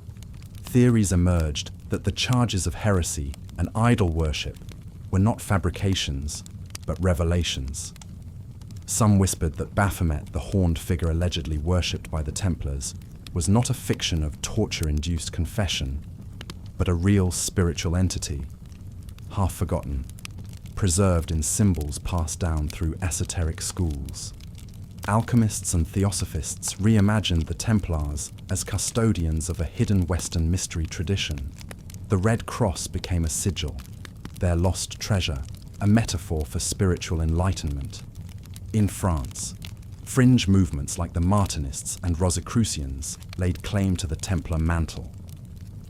Theories emerged that the charges of heresy and idol worship were not fabrications, but revelations. Some whispered that Baphomet, the horned figure allegedly worshipped by the Templars, was not a fiction of torture-induced confession, but a real spiritual entity. half forgotten, preserved in symbols passed down through esoteric schools. Alchemists and theosophists reimagined the Templars as custodians of a hidden Western mystery tradition. The Red Cross became a sigil, their lost treasure, a metaphor for spiritual enlightenment. In France, fringe movements like the Martinists and Rosicrucians laid claim to the Templar mantle.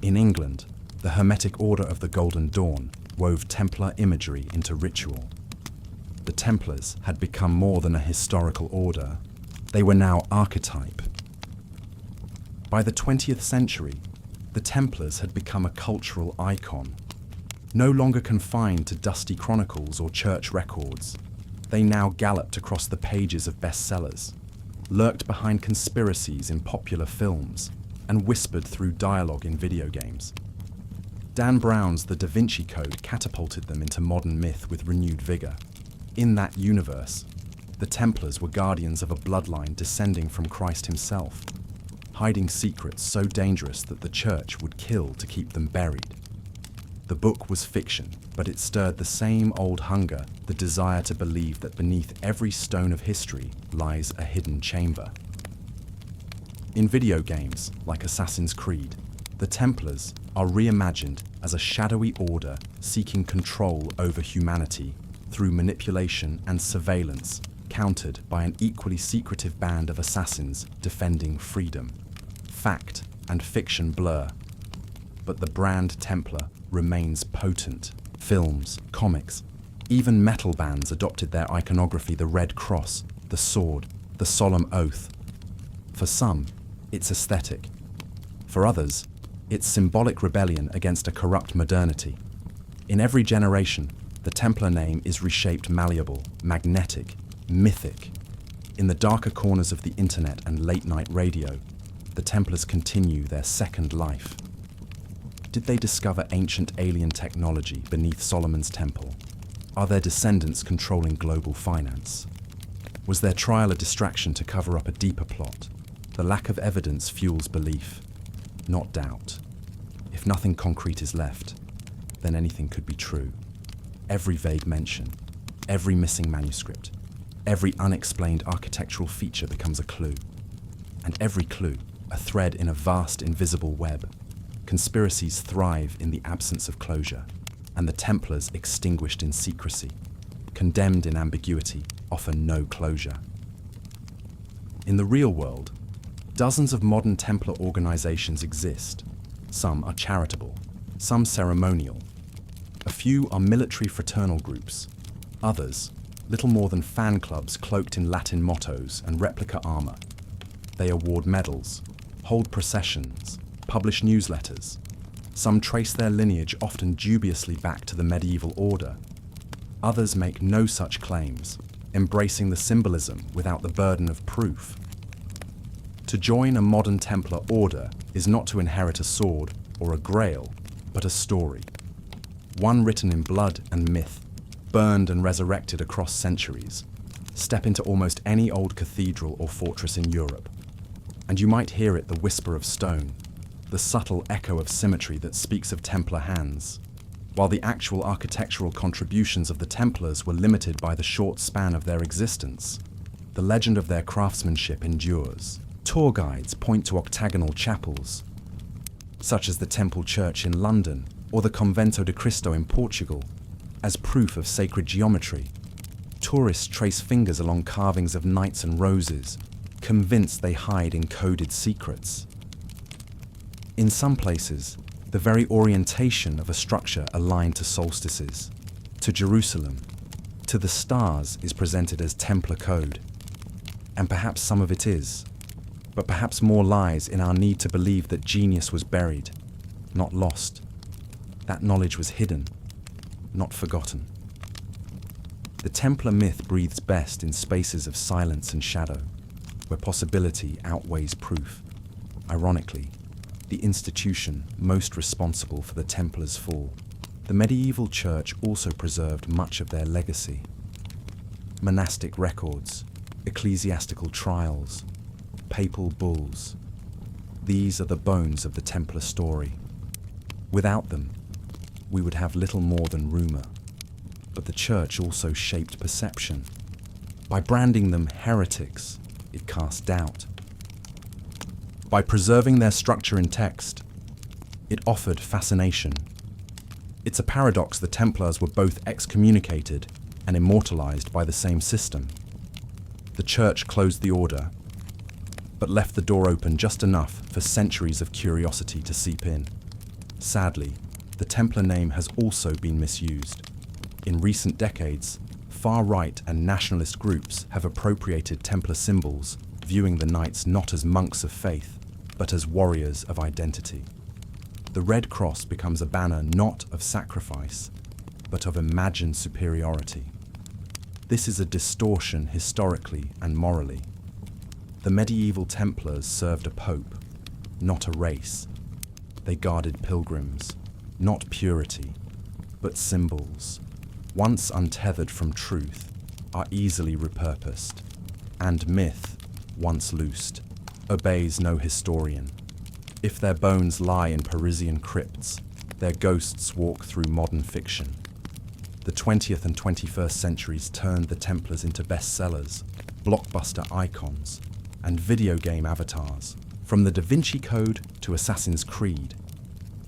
In England, the Hermetic Order of the Golden Dawn wove Templar imagery into ritual. The Templars had become more than a historical order. They were now archetype. By the 20th century, the Templars had become a cultural icon. No longer confined to dusty chronicles or church records, they now galloped across the pages of bestsellers, lurked behind conspiracies in popular films, and whispered through dialogue in video games. Dan Brown's The Da Vinci Code catapulted them into modern myth with renewed vigor. In that universe, the Templars were guardians of a bloodline descending from Christ himself, hiding secrets so dangerous that the church would kill to keep them buried. The book was fiction, but it stirred the same old hunger, the desire to believe that beneath every stone of history lies a hidden chamber. In video games, like Assassin's Creed, the Templars are reimagined as a shadowy order seeking control over humanity through manipulation and surveillance, countered by an equally secretive band of assassins defending freedom. Fact and fiction blur, but the brand Templar remains potent. Films, comics, even metal bands adopted their iconography: the Red Cross, the sword, the solemn oath. For some, it's aesthetic. For others, it's symbolic rebellion against a corrupt modernity. In every generation, the Templar name is reshaped, malleable, magnetic, mythic. In the darker corners of the internet and late-night radio, the Templars continue their second life. Did they discover ancient alien technology beneath Solomon's temple? Are their descendants controlling global finance? Was their trial a distraction to cover up a deeper plot? The lack of evidence fuels belief, not doubt. If nothing concrete is left, then anything could be true. Every vague mention, every missing manuscript, every unexplained architectural feature becomes a clue. And every clue, a thread in a vast invisible web. Conspiracies thrive in the absence of closure, and the Templars, extinguished in secrecy, condemned in ambiguity, offer no closure. In the real world, dozens of modern Templar organizations exist. Some are charitable, some ceremonial. A few are military fraternal groups, others, little more than fan clubs cloaked in Latin mottos and replica armor. They award medals, hold processions, publish newsletters. Some trace their lineage often dubiously back to the medieval order. Others make no such claims, embracing the symbolism without the burden of proof. To join a modern Templar order is not to inherit a sword or a grail, but a story. One written in blood and myth, burned and resurrected across centuries. Step into almost any old cathedral or fortress in Europe, and you might hear it: the whisper of stone, the subtle echo of symmetry that speaks of Templar hands. While the actual architectural contributions of the Templars were limited by the short span of their existence, the legend of their craftsmanship endures. Tour guides point to octagonal chapels, such as the Temple Church in London or the Convento de Cristo in Portugal, as proof of sacred geometry. Tourists trace fingers along carvings of knights and roses, convinced they hide encoded secrets. In some places, the very orientation of a structure aligned to solstices, to Jerusalem, to the stars is presented as Templar code. And perhaps some of it is, but perhaps more lies in our need to believe that genius was buried, not lost. That knowledge was hidden, not forgotten. The Templar myth breathes best in spaces of silence and shadow, where possibility outweighs proof. Ironically, the institution most responsible for the Templars' fall, the medieval church, also preserved much of their legacy. Monastic records, ecclesiastical trials, papal bulls. These are the bones of the Templar story. Without them, we would have little more than rumor. But the Church also shaped perception. By branding them heretics, it cast doubt. By preserving their structure in text, it offered fascination. It's a paradox the Templars were both excommunicated and immortalized by the same system. The Church closed the order, but left the door open just enough for centuries of curiosity to seep in. Sadly, the Templar name has also been misused. In recent decades, far-right and nationalist groups have appropriated Templar symbols, viewing the knights not as monks of faith, but as warriors of identity. The Red Cross becomes a banner not of sacrifice, but of imagined superiority. This is a distortion historically and morally. The medieval Templars served a pope, not a race. They guarded pilgrims, not purity, but symbols. Once untethered from truth, are easily repurposed, and myth, once loosed, obeys no historian. If their bones lie in Parisian crypts, their ghosts walk through modern fiction. The 20th and 21st centuries turned the Templars into bestsellers, blockbuster icons, and video game avatars. From the Da Vinci Code to Assassin's Creed,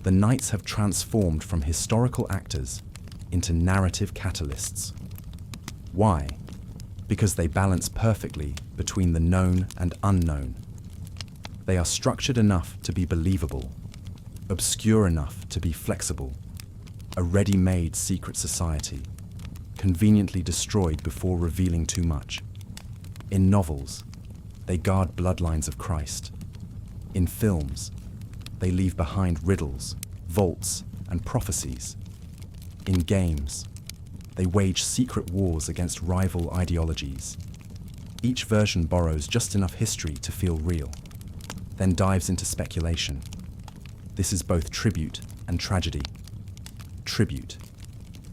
the knights have transformed from historical actors into narrative catalysts. Why? Because they balance perfectly between the known and unknown. They are structured enough to be believable, obscure enough to be flexible, a ready-made secret society, conveniently destroyed before revealing too much. In novels, they guard bloodlines of Christ. In films, they leave behind riddles, vaults, and prophecies. In games, they wage secret wars against rival ideologies. Each version borrows just enough history to feel real, then dives into speculation. This is both tribute and tragedy. Tribute,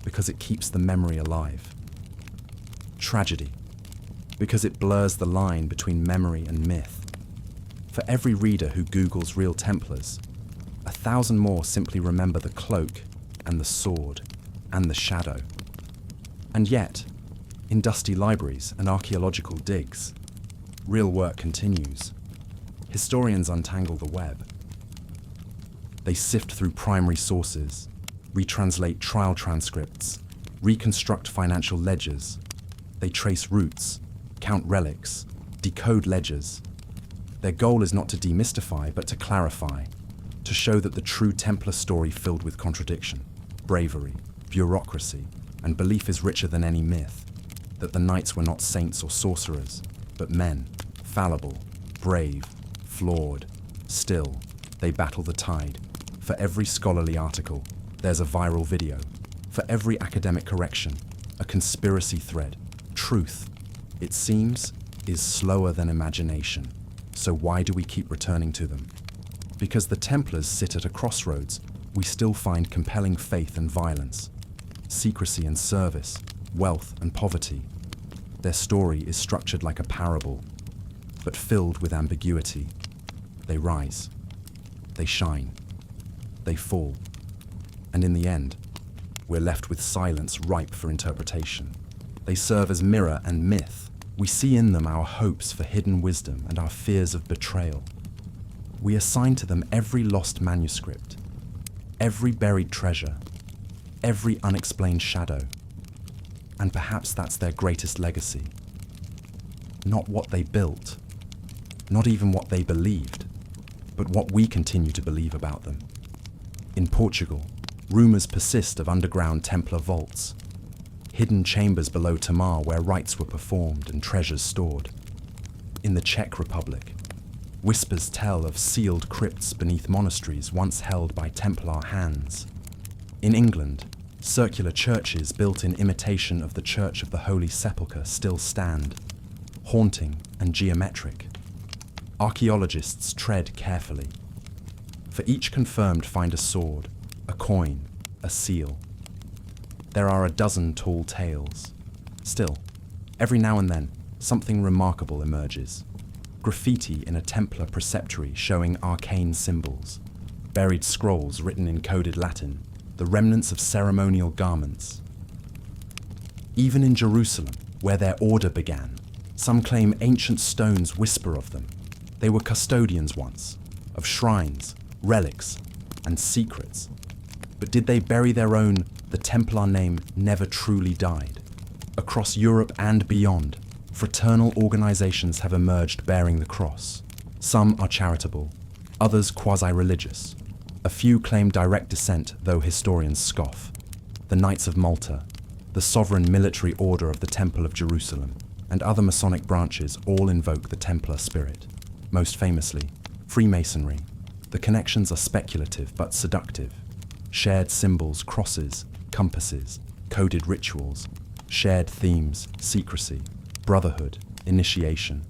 because it keeps the memory alive. Tragedy, because it blurs the line between memory and myth. For every reader who Googles real Templars, 1,000 more simply remember the cloak and the sword and the shadow. And yet, in dusty libraries and archaeological digs, real work continues. Historians untangle the web. They sift through primary sources, retranslate trial transcripts, reconstruct financial ledgers. They trace roots, count relics, decode ledgers. Their goal is not to demystify, but to clarify, to show that the true Templar story filled with contradiction, bravery, bureaucracy, and belief is richer than any myth, that the knights were not saints or sorcerers, but men, fallible, brave, flawed. Still, they battle the tide. For every scholarly article, there's a viral video. For every academic correction, a conspiracy thread. Truth, it seems, is slower than imagination. So why do we keep returning to them? Because the Templars sit at a crossroads. We still find compelling faith and violence, secrecy and service, wealth and poverty. Their story is structured like a parable, but filled with ambiguity. They rise, they shine, they fall, and in the end, we're left with silence ripe for interpretation. They serve as mirror and myth. We see in them our hopes for hidden wisdom and our fears of betrayal. We assign to them every lost manuscript, every buried treasure, every unexplained shadow. And perhaps that's their greatest legacy. Not what they built, not even what they believed, but what we continue to believe about them. In Portugal, rumors persist of underground Templar vaults, hidden chambers below Tamar where rites were performed and treasures stored. In the Czech Republic, whispers tell of sealed crypts beneath monasteries once held by Templar hands. In England, circular churches built in imitation of the Church of the Holy Sepulchre still stand, haunting and geometric. Archaeologists tread carefully. For each confirmed find a sword, a coin, a seal. There are a dozen tall tales. Still, every now and then, something remarkable emerges. Graffiti in a Templar preceptory showing arcane symbols, buried scrolls written in coded Latin, the remnants of ceremonial garments. Even in Jerusalem, where their order began, some claim ancient stones whisper of them. They were custodians once, of shrines, relics, and secrets. But did they bury their own? The Templar name never truly died. Across Europe and beyond, fraternal organizations have emerged bearing the cross. Some are charitable, others quasi-religious. A few claim direct descent, though historians scoff. The Knights of Malta, the sovereign military order of the Temple of Jerusalem, and other Masonic branches all invoke the Templar spirit. Most famously, Freemasonry. The connections are speculative but seductive. Shared symbols, crosses, compasses, coded rituals, shared themes, secrecy, brotherhood, initiation.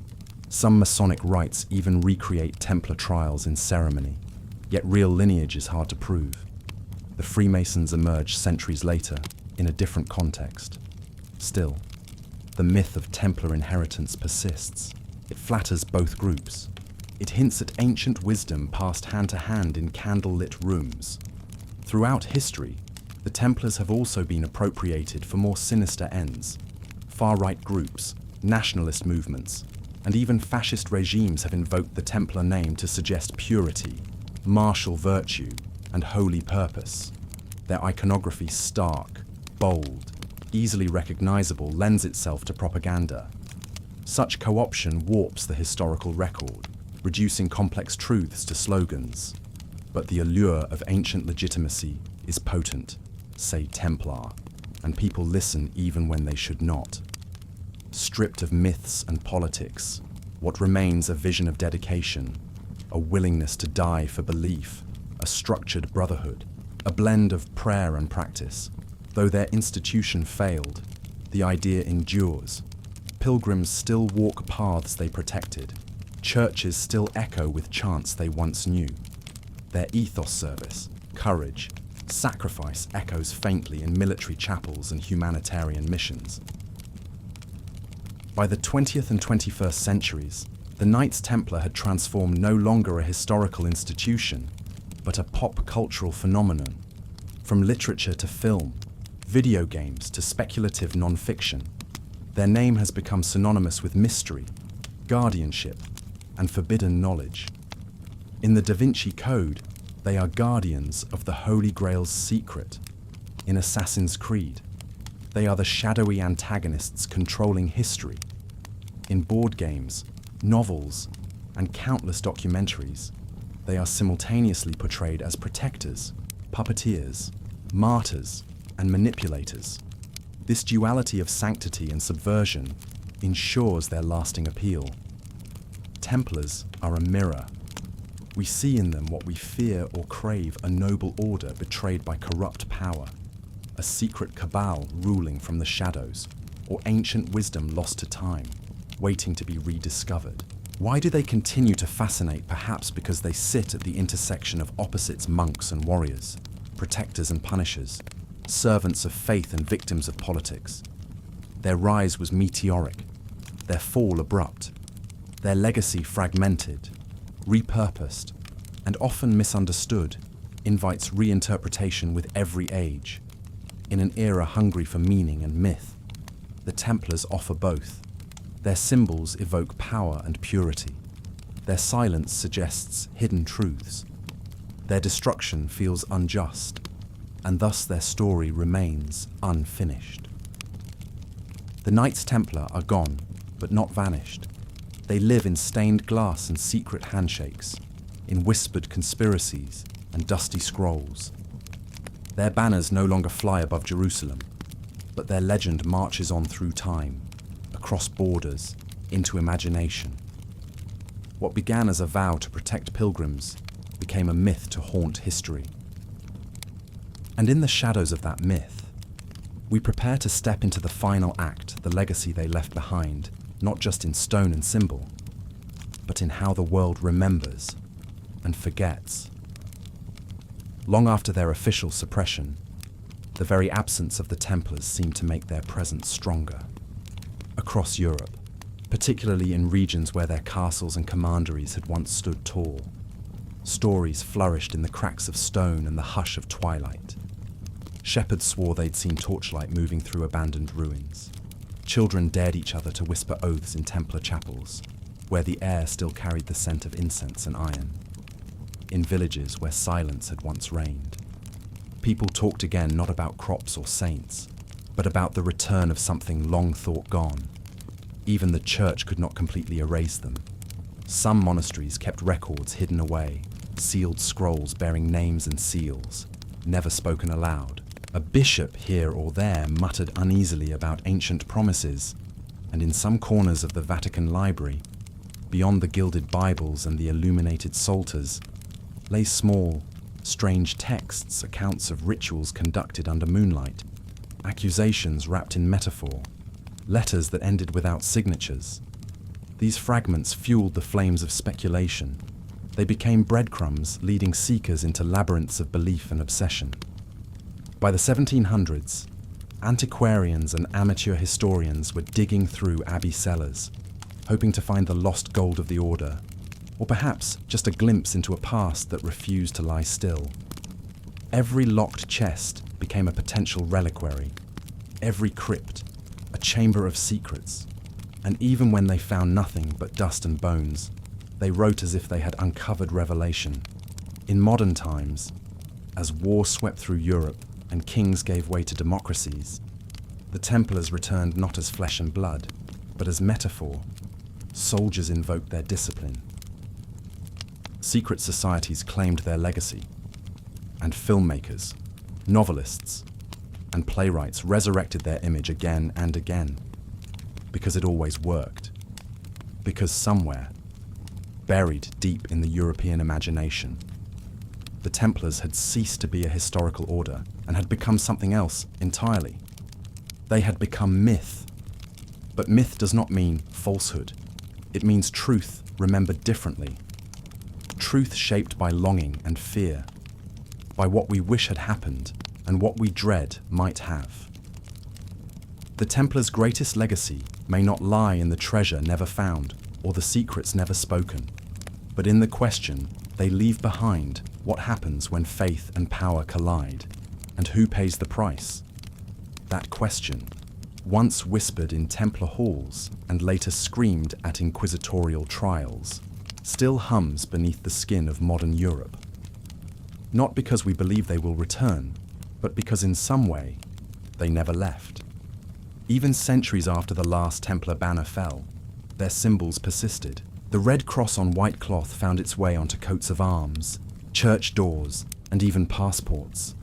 Some Masonic rites even recreate Templar trials in ceremony, yet real lineage is hard to prove. The Freemasons emerged centuries later, in a different context. Still, the myth of Templar inheritance persists. It flatters both groups. It hints at ancient wisdom passed hand to hand in candle-lit rooms. Throughout history, the Templars have also been appropriated for more sinister ends. Far-right groups, nationalist movements, and even fascist regimes have invoked the Templar name to suggest purity, martial virtue, and holy purpose. Their iconography stark, bold, easily recognizable lends itself to propaganda. Such co-option warps the historical record, reducing complex truths to slogans. But the allure of ancient legitimacy is potent, say Templar, and people listen even when they should not. Stripped of myths and politics, what remains a vision of dedication, a willingness to die for belief, a structured brotherhood, a blend of prayer and practice. Though their institution failed, the idea endures. Pilgrims still walk paths they protected. Churches still echo with chants they once knew. Their ethos service, courage, sacrifice echoes faintly in military chapels and humanitarian missions. By the 20th and 21st centuries, the Knights Templar had transformed no longer a historical institution, but a pop cultural phenomenon. From literature to film, video games to speculative non-fiction, their name has become synonymous with mystery, guardianship, and forbidden knowledge. In the Da Vinci Code, they are guardians of the Holy Grail's secret. In Assassin's Creed, they are the shadowy antagonists controlling history. In board games, novels, and countless documentaries, they are simultaneously portrayed as protectors, puppeteers, martyrs, and manipulators. This duality of sanctity and subversion ensures their lasting appeal. Templars are a mirror. We see in them what we fear or crave: a noble order betrayed by corrupt power, a secret cabal ruling from the shadows, or ancient wisdom lost to time, waiting to be rediscovered. Why do they continue to fascinate? Perhaps because they sit at the intersection of opposites: monks and warriors, protectors and punishers, servants of faith and victims of politics. Their rise was meteoric, their fall abrupt, their legacy fragmented, repurposed, and often misunderstood, invites reinterpretation with every age. In an era hungry for meaning and myth, the Templars offer both. Their symbols evoke power and purity. Their silence suggests hidden truths. Their destruction feels unjust, and thus their story remains unfinished. The Knights Templar are gone, but not vanished. They live in stained glass and secret handshakes, in whispered conspiracies and dusty scrolls. Their banners no longer fly above Jerusalem, but their legend marches on through time, across borders, into imagination. What began as a vow to protect pilgrims became a myth to haunt history. And in the shadows of that myth, we prepare to step into the final act, the legacy they left behind, not just in stone and symbol, but in how the world remembers and forgets. Long after their official suppression, the very absence of the Templars seemed to make their presence stronger. Across Europe, particularly in regions where their castles and commanderies had once stood tall, stories flourished in the cracks of stone and the hush of twilight. Shepherds swore they'd seen torchlight moving through abandoned ruins. Children dared each other to whisper oaths in Templar chapels, where the air still carried the scent of incense and iron. In villages where silence had once reigned, people talked again not about crops or saints, but about the return of something long thought gone. Even the church could not completely erase them. Some monasteries kept records hidden away, sealed scrolls bearing names and seals, never spoken aloud. A bishop here or there muttered uneasily about ancient promises, and in some corners of the Vatican Library, beyond the gilded Bibles and the illuminated psalters, lay small, strange texts, accounts of rituals conducted under moonlight, accusations wrapped in metaphor, letters that ended without signatures. These fragments fueled the flames of speculation. They became breadcrumbs leading seekers into labyrinths of belief and obsession. By the 1700s, antiquarians and amateur historians were digging through abbey cellars, hoping to find the lost gold of the order, or perhaps just a glimpse into a past that refused to lie still. Every locked chest became a potential reliquary, every crypt a chamber of secrets, and even when they found nothing but dust and bones, they wrote as if they had uncovered revelation. In modern times, as war swept through Europe and kings gave way to democracies, the Templars returned not as flesh and blood, but as metaphor. Soldiers invoked their discipline. Secret societies claimed their legacy, and filmmakers, novelists, and playwrights resurrected their image again and again, because it always worked. Because somewhere, buried deep in the European imagination, the Templars had ceased to be a historical order and had become something else entirely. They had become myth. But myth does not mean falsehood. It means truth remembered differently. Truth shaped by longing and fear, by what we wish had happened and what we dread might have. The Templars' greatest legacy may not lie in the treasure never found or the secrets never spoken, but in the question they leave behind: what happens when faith and power collide, and who pays the price? That question, once whispered in Templar halls and later screamed at inquisitorial trials, still hums beneath the skin of modern Europe. Not because we believe they will return, but because in some way they never left. Even centuries after the last Templar banner fell, their symbols persisted. The red cross on white cloth found its way onto coats of arms, church doors, and even passports.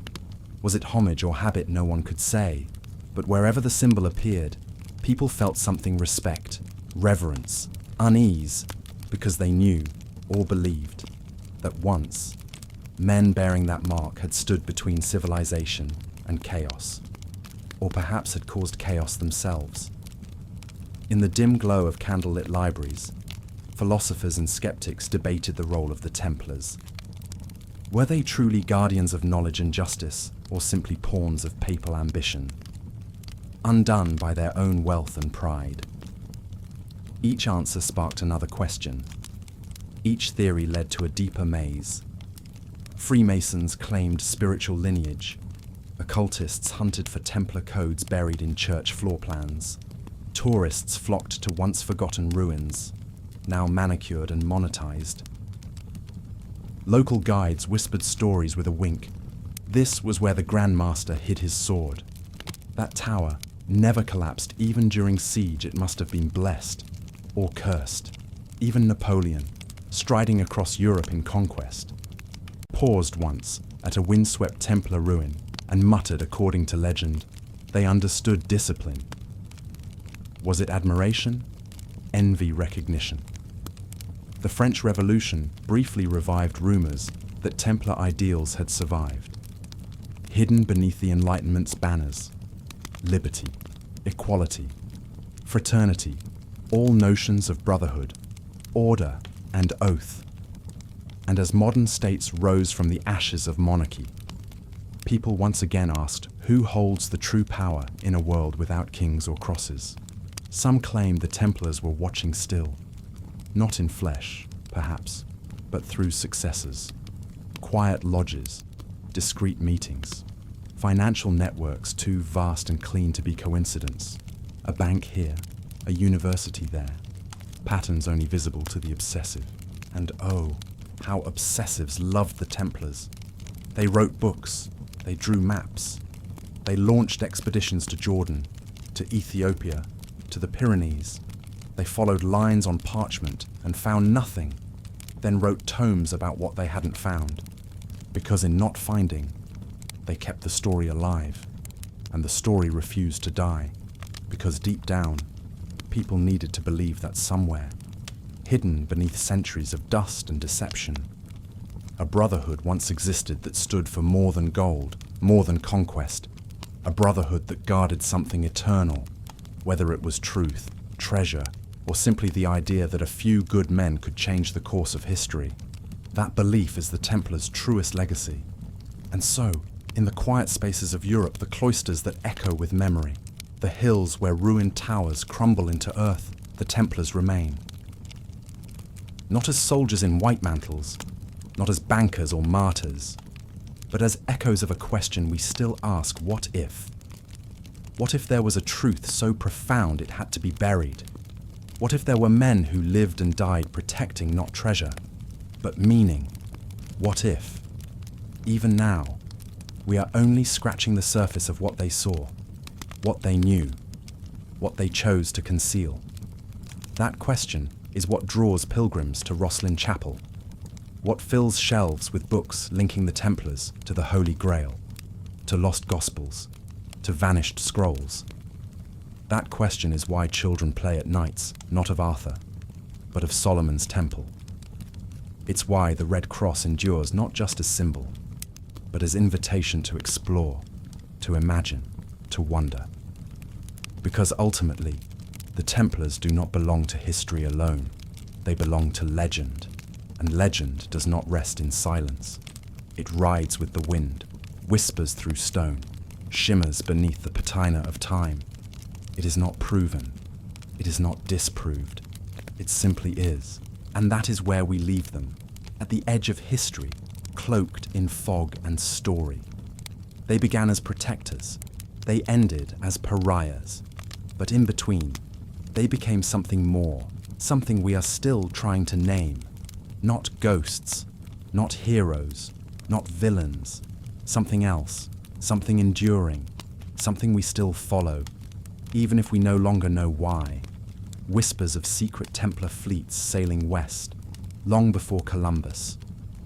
Was it homage or habit? No one could say, but wherever the symbol appeared, people felt something: respect, reverence, unease, because they knew, or believed, that once, men bearing that mark had stood between civilization and chaos, or perhaps had caused chaos themselves. In the dim glow of candlelit libraries, philosophers and skeptics debated the role of the Templars. Were they truly guardians of knowledge and justice, or simply pawns of papal ambition, undone by their own wealth and pride? Each answer sparked another question. Each theory led to a deeper maze. Freemasons claimed spiritual lineage. Occultists hunted for Templar codes buried in church floor plans. Tourists flocked to once-forgotten ruins, now manicured and monetized. Local guides whispered stories with a wink. This was where the Grand Master hid his sword. That tower never collapsed. Even during siege, it must have been blessed or cursed. Even Napoleon, striding across Europe in conquest, paused once at a windswept Templar ruin and muttered, according to legend, they understood discipline. Was it admiration? Envy? Recognition? The French Revolution briefly revived rumors that Templar ideals had survived. Hidden beneath the Enlightenment's banners: liberty, equality, fraternity, all notions of brotherhood, order, and oath. And as modern states rose from the ashes of monarchy, people once again asked, who holds the true power in a world without kings or crosses? Some claimed the Templars were watching still, not in flesh, perhaps, but through successors, quiet lodges, discreet meetings, Financial networks too vast and clean to be coincidence. A bank here, a university there. Patterns only visible to the obsessive. And oh, how obsessives loved the Templars. They wrote books, they drew maps. They launched expeditions to Jordan, to Ethiopia, to the Pyrenees. They followed lines on parchment and found nothing, then wrote tomes about what they hadn't found. Because in not finding, they kept the story alive, and the story refused to die, because deep down, people needed to believe that somewhere, hidden beneath centuries of dust and deception, a brotherhood once existed that stood for more than gold, more than conquest, a brotherhood that guarded something eternal, whether it was truth, treasure, or simply the idea that a few good men could change the course of history. That belief is the Templars' truest legacy. And so, in the quiet spaces of Europe, the cloisters that echo with memory, the hills where ruined towers crumble into earth, the Templars remain. Not as soldiers in white mantles, not as bankers or martyrs, but as echoes of a question we still ask, what if? What if there was a truth so profound it had to be buried? What if there were men who lived and died protecting not treasure, but meaning? What if, even now, we are only scratching the surface of what they saw, what they knew, what they chose to conceal? That question is what draws pilgrims to Rosslyn Chapel, what fills shelves with books linking the Templars to the Holy Grail, to lost Gospels, to vanished scrolls. That question is why children play at nights, not of Arthur, but of Solomon's Temple. It's why the Red Cross endures not just as symbol, but as invitation to explore, to imagine, to wonder. Because ultimately, the Templars do not belong to history alone. They belong to legend, and legend does not rest in silence. It rides with the wind, whispers through stone, shimmers beneath the patina of time. It is not proven. It is not disproved. It simply is. And that is where we leave them, at the edge of history, cloaked in fog and story. They began as protectors. They ended as pariahs. But in between, they became something more, something we are still trying to name. Not ghosts, not heroes, not villains. Something else, something enduring, something we still follow, even if we no longer know why. Whispers of secret Templar fleets sailing west, long before Columbus.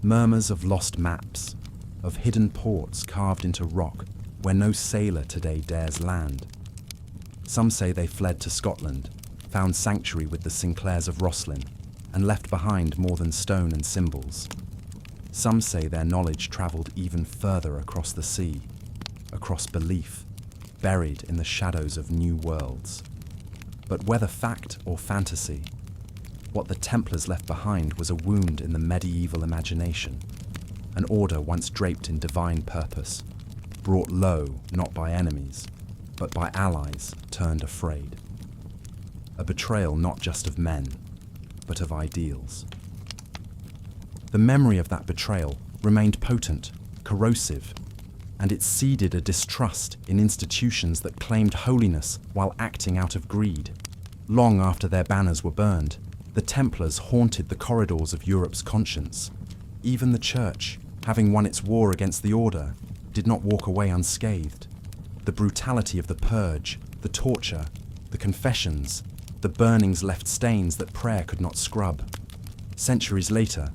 Murmurs of lost maps, of hidden ports carved into rock where no sailor today dares land. Some say they fled to Scotland, found sanctuary with the Sinclairs of Rosslyn, and left behind more than stone and symbols. Some say their knowledge travelled even further across the sea, across belief, buried in the shadows of new worlds. But whether fact or fantasy, what the Templars left behind was a wound in the medieval imagination, an order once draped in divine purpose, brought low not by enemies, but by allies turned afraid. A betrayal not just of men, but of ideals. The memory of that betrayal remained potent, corrosive, and it seeded a distrust in institutions that claimed holiness while acting out of greed. Long after their banners were burned, the Templars haunted the corridors of Europe's conscience. Even the Church, having won its war against the Order, did not walk away unscathed. The brutality of the purge, the torture, the confessions, the burnings left stains that prayer could not scrub. Centuries later,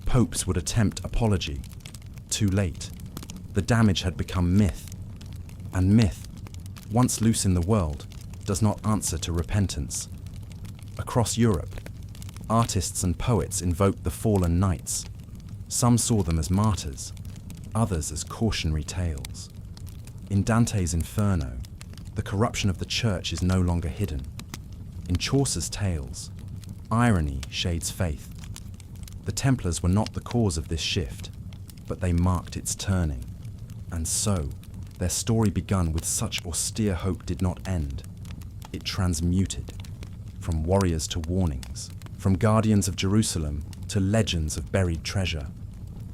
popes would attempt apology. Too late. The damage had become myth. And myth, once loose in the world, does not answer to repentance. Across Europe, artists and poets invoked the fallen knights. Some saw them as martyrs, others as cautionary tales. In Dante's Inferno, the corruption of the church is no longer hidden. In Chaucer's tales, irony shades faith. The Templars were not the cause of this shift, but they marked its turning. And so, their story begun with such austere hope did not end. It transmuted, from warriors to warnings, from guardians of Jerusalem to legends of buried treasure,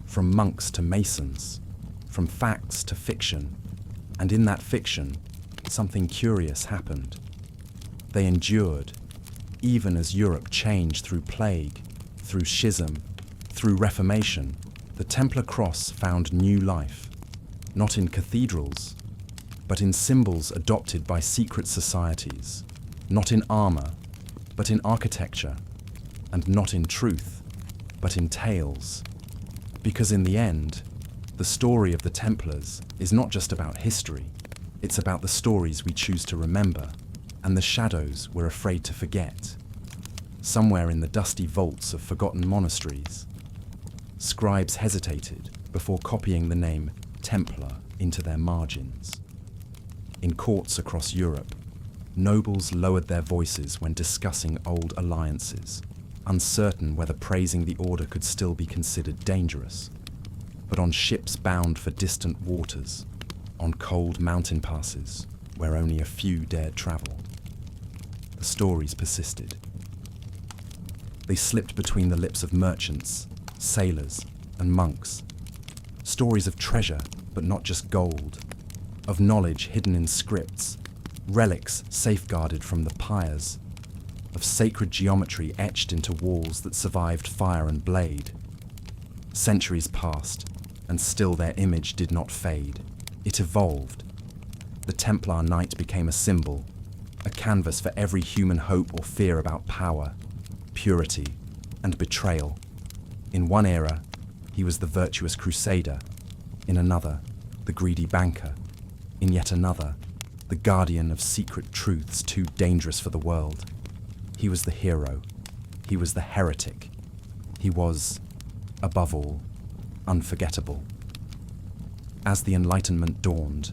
from monks to masons, from facts to fiction, And in that fiction, something curious happened. They endured, even as Europe changed through plague, through schism, through Reformation. The Templar cross found new life, not in cathedrals, but in symbols adopted by secret societies, not in armor, but in architecture, and not in truth, but in tales. Because in the end, the story of the Templars is not just about history, it's about the stories we choose to remember and the shadows we're afraid to forget. Somewhere in the dusty vaults of forgotten monasteries, scribes hesitated before copying the name Templar into their margins. In courts across Europe, nobles lowered their voices when discussing old alliances, uncertain whether praising the order could still be considered dangerous. But on ships bound for distant waters, on cold mountain passes where only a few dared travel, the stories persisted. They slipped between the lips of merchants, sailors, and monks. Stories of treasure, but not just gold, of knowledge hidden in scripts, relics safeguarded from the pyres, of sacred geometry etched into walls that survived fire and blade. Centuries passed, and still their image did not fade. It evolved. The Templar Knight became a symbol, a canvas for every human hope or fear about power, purity, and betrayal. In one era, he was the virtuous Crusader. In another, the greedy banker. In yet another, the guardian of secret truths too dangerous for the world. He was the hero. He was the heretic. He was, above all, unforgettable. As the Enlightenment dawned,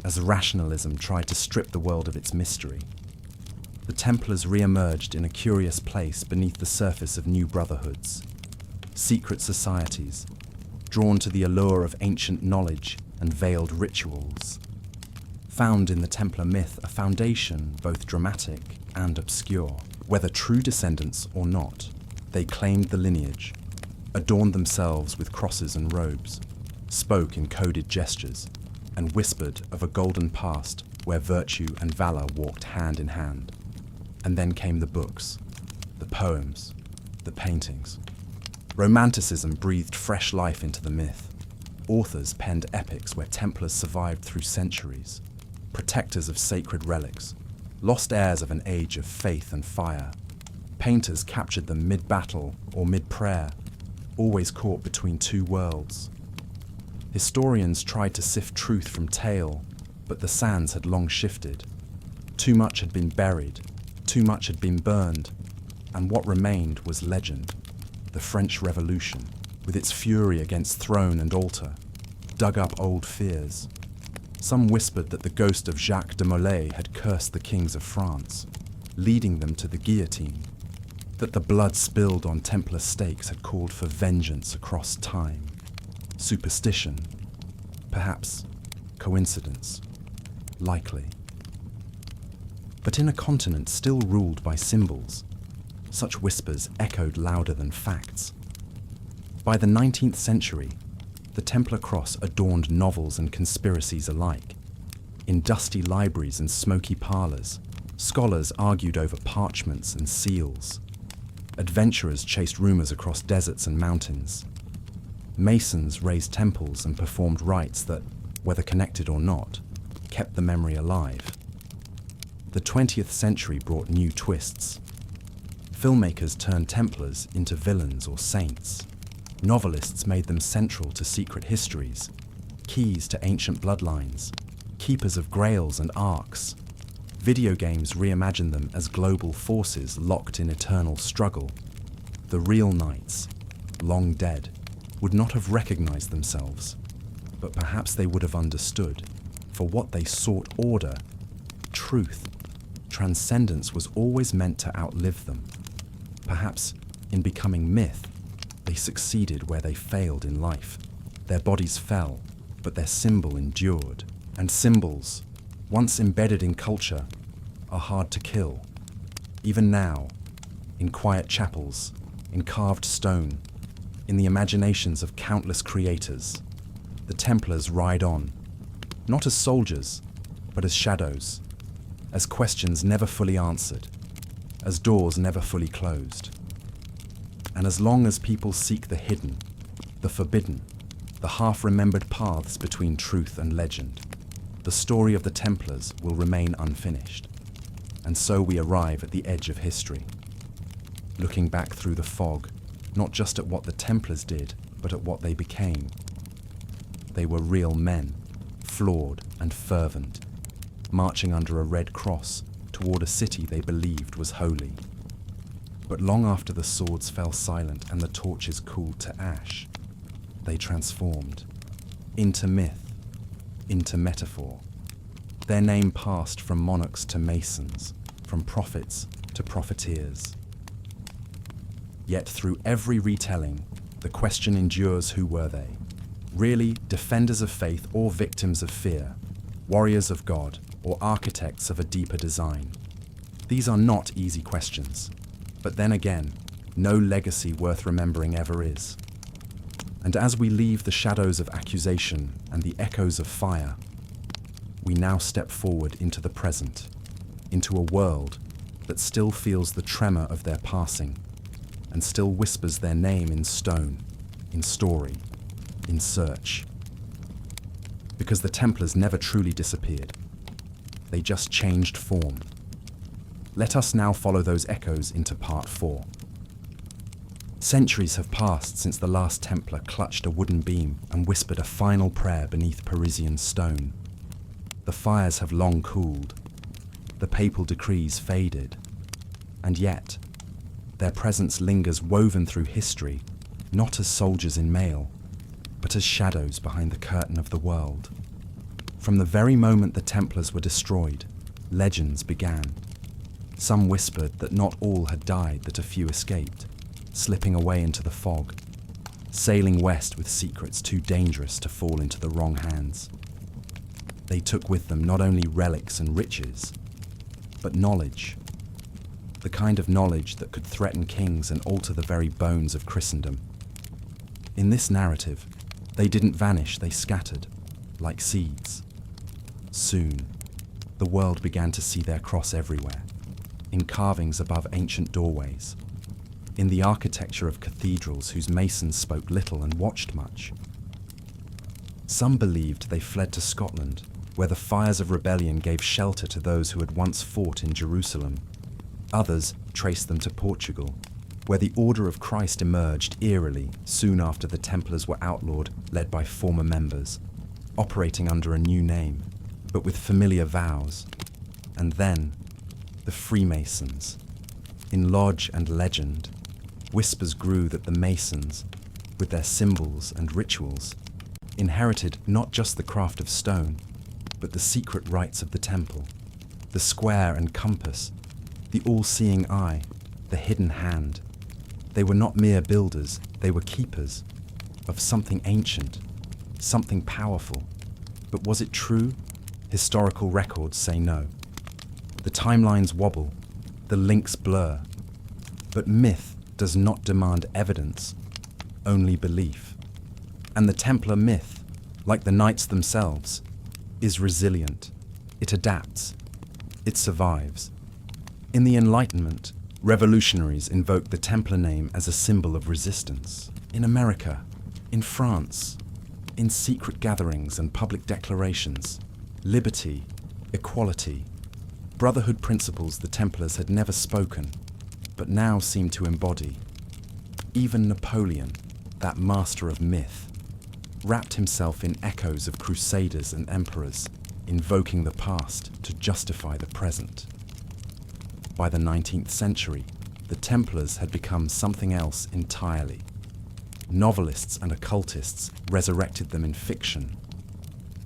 as rationalism tried to strip the world of its mystery, the Templars re-emerged in a curious place beneath the surface of new brotherhoods, secret societies, drawn to the allure of ancient knowledge and veiled rituals. Found in the Templar myth a foundation both dramatic and obscure. Whether true descendants or not, they claimed the lineage, adorned themselves with crosses and robes, spoke in coded gestures, and whispered of a golden past where virtue and valor walked hand in hand. And then came the books, the poems, the paintings. Romanticism breathed fresh life into the myth. Authors penned epics where Templars survived through centuries, protectors of sacred relics, lost heirs of an age of faith and fire. Painters captured them mid-battle or mid-prayer, always caught between two worlds. Historians tried to sift truth from tale, but the sands had long shifted. Too much had been buried, too much had been burned, and what remained was legend. The French Revolution, with its fury against throne and altar, dug up old fears. Some whispered that the ghost of Jacques de Molay had cursed the kings of France, leading them to the guillotine, that the blood spilled on Templar stakes had called for vengeance across time. Superstition, perhaps coincidence, likely. But in a continent still ruled by symbols, such whispers echoed louder than facts. By the 19th century, the Templar cross adorned novels and conspiracies alike. In dusty libraries and smoky parlors, scholars argued over parchments and seals. Adventurers chased rumors across deserts and mountains. Masons raised temples and performed rites that, whether connected or not, kept the memory alive. The 20th century brought new twists. Filmmakers turned Templars into villains or saints. Novelists made them central to secret histories, keys to ancient bloodlines, keepers of grails and arcs. Video games reimagined them as global forces locked in eternal struggle. The real knights, long dead, would not have recognized themselves, but perhaps they would have understood. For what they sought order, truth, transcendence was always meant to outlive them. Perhaps, in becoming myth, they succeeded where they failed in life. Their bodies fell, but their symbol endured. And symbols, once embedded in culture, are hard to kill. Even now, in quiet chapels, in carved stone, in the imaginations of countless creators, the Templars ride on, not as soldiers, but as shadows, as questions never fully answered, as doors never fully closed. And as long as people seek the hidden, the forbidden, the half-remembered paths between truth and legend, the story of the Templars will remain unfinished. And so we arrive at the edge of history, looking back through the fog, not just at what the Templars did, but at what they became. They were real men, flawed and fervent, marching under a red cross toward a city they believed was holy. But long after the swords fell silent and the torches cooled to ash, they transformed into myth, into metaphor. Their name passed from monarchs to masons, from prophets to profiteers. Yet through every retelling, the question endures: who were they? Really defenders of faith or victims of fear, warriors of God or architects of a deeper design? These are not easy questions, but then again, no legacy worth remembering ever is. And as we leave the shadows of accusation and the echoes of fire, we now step forward into the present, into a world that still feels the tremor of their passing and still whispers their name in stone, in story, in search. Because the Templars never truly disappeared. They just changed form. Let us now follow those echoes into part 4. Centuries have passed since the last Templar clutched a wooden beam and whispered a final prayer beneath Parisian stone. The fires have long cooled. The papal decrees faded. And yet, their presence lingers woven through history, not as soldiers in mail, but as shadows behind the curtain of the world. From the very moment the Templars were destroyed, legends began. Some whispered that not all had died, that a few escaped, slipping away into the fog, sailing west with secrets too dangerous to fall into the wrong hands. They took with them not only relics and riches, but knowledge. The kind of knowledge that could threaten kings and alter the very bones of Christendom. In this narrative, they didn't vanish, they scattered, like seeds. Soon, the world began to see their cross everywhere, in carvings above ancient doorways, in the architecture of cathedrals whose masons spoke little and watched much. Some believed they fled to Scotland, where the fires of rebellion gave shelter to those who had once fought in Jerusalem. Others traced them to Portugal, where the Order of Christ emerged eerily soon after the Templars were outlawed, led by former members, operating under a new name, but with familiar vows. And then, the Freemasons. In lodge and legend, whispers grew that the Masons, with their symbols and rituals, inherited not just the craft of stone, but the secret rites of the temple, the square and compass, the all-seeing eye, the hidden hand. They were not mere builders, they were keepers of something ancient, something powerful. But was it true? Historical records say no. The timelines wobble, the links blur. But myth does not demand evidence, only belief. And the Templar myth, like the knights themselves, is resilient. It adapts. It survives. In the Enlightenment, revolutionaries invoked the Templar name as a symbol of resistance. In America, in France, in secret gatherings and public declarations, liberty, equality, brotherhood principles the Templars had never spoken, but now seemed to embody. Even Napoleon, that master of myth, wrapped himself in echoes of crusaders and emperors, invoking the past to justify the present. By the 19th century, the Templars had become something else entirely. Novelists and occultists resurrected them in fiction.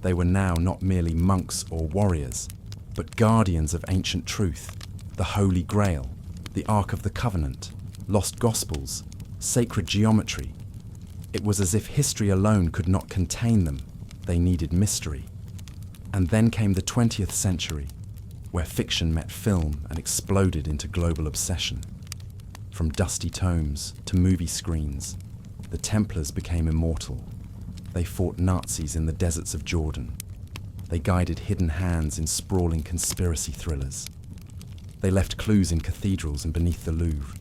They were now not merely monks or warriors, but guardians of ancient truth, the Holy Grail, the Ark of the Covenant, lost Gospels, sacred geometry. It was as if history alone could not contain them. They needed mystery. And then came the 20th century, where fiction met film and exploded into global obsession. From dusty tomes to movie screens, the Templars became immortal. They fought Nazis in the deserts of Jordan. They guided hidden hands in sprawling conspiracy thrillers. They left clues in cathedrals and beneath the Louvre.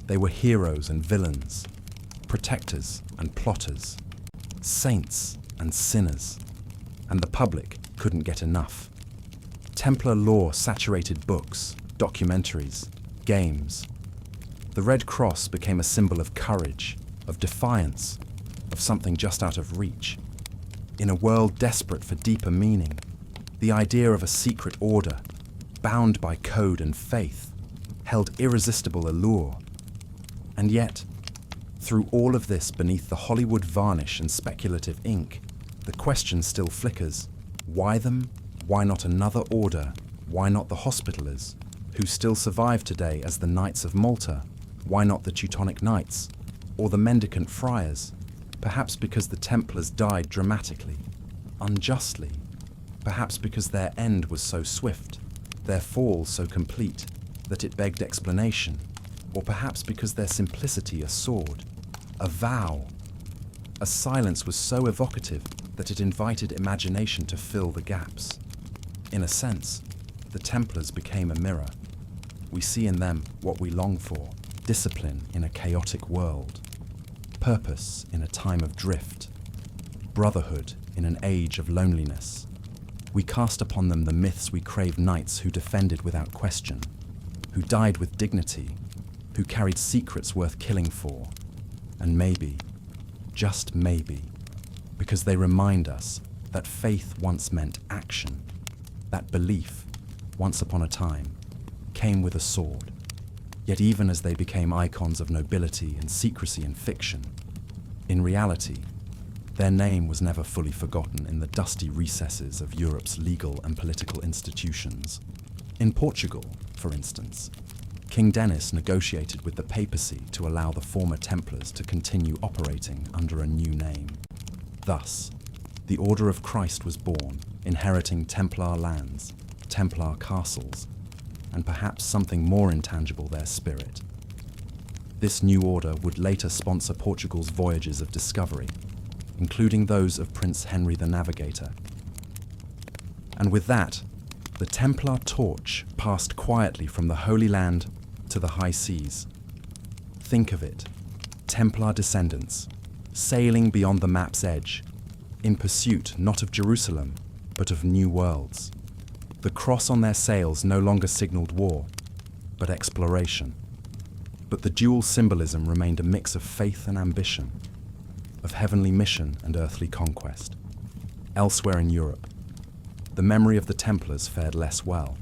They were heroes and villains, protectors and plotters, saints and sinners, and the public couldn't get enough. Templar lore saturated books, documentaries, games. The Red Cross became a symbol of courage, of defiance, of something just out of reach. In a world desperate for deeper meaning, the idea of a secret order, bound by code and faith, held irresistible allure. And yet, through all of this beneath the Hollywood varnish and speculative ink, the question still flickers. Why them? Why not another order? Why not the Hospitallers, who still survive today as the Knights of Malta? Why not the Teutonic Knights? Or the Mendicant Friars? Perhaps because the Templars died dramatically, unjustly. Perhaps because their end was so swift, their fall so complete, that it begged explanation. Or perhaps because their simplicity a sword, a vow. A silence was so evocative that it invited imagination to fill the gaps. In a sense, the Templars became a mirror. We see in them what we long for: discipline in a chaotic world, purpose in a time of drift, brotherhood in an age of loneliness. We cast upon them the myths we crave: knights who defended without question, who died with dignity, who carried secrets worth killing for. And maybe, just maybe, because they remind us that faith once meant action, that belief, once upon a time, came with a sword. Yet even as they became icons of nobility and secrecy in fiction, in reality, their name was never fully forgotten in the dusty recesses of Europe's legal and political institutions. In Portugal, for instance, King Denis negotiated with the papacy to allow the former Templars to continue operating under a new name. Thus, the Order of Christ was born, inheriting Templar lands, Templar castles, and perhaps something more intangible, their spirit. This new order would later sponsor Portugal's voyages of discovery, including those of Prince Henry the Navigator. And with that, the Templar torch passed quietly from the Holy Land to the high seas. Think of it, Templar descendants, sailing beyond the map's edge, in pursuit not of Jerusalem, but of new worlds. The cross on their sails no longer signaled war, but exploration. But the dual symbolism remained a mix of faith and ambition, of heavenly mission and earthly conquest. Elsewhere in Europe, the memory of the Templars fared less well.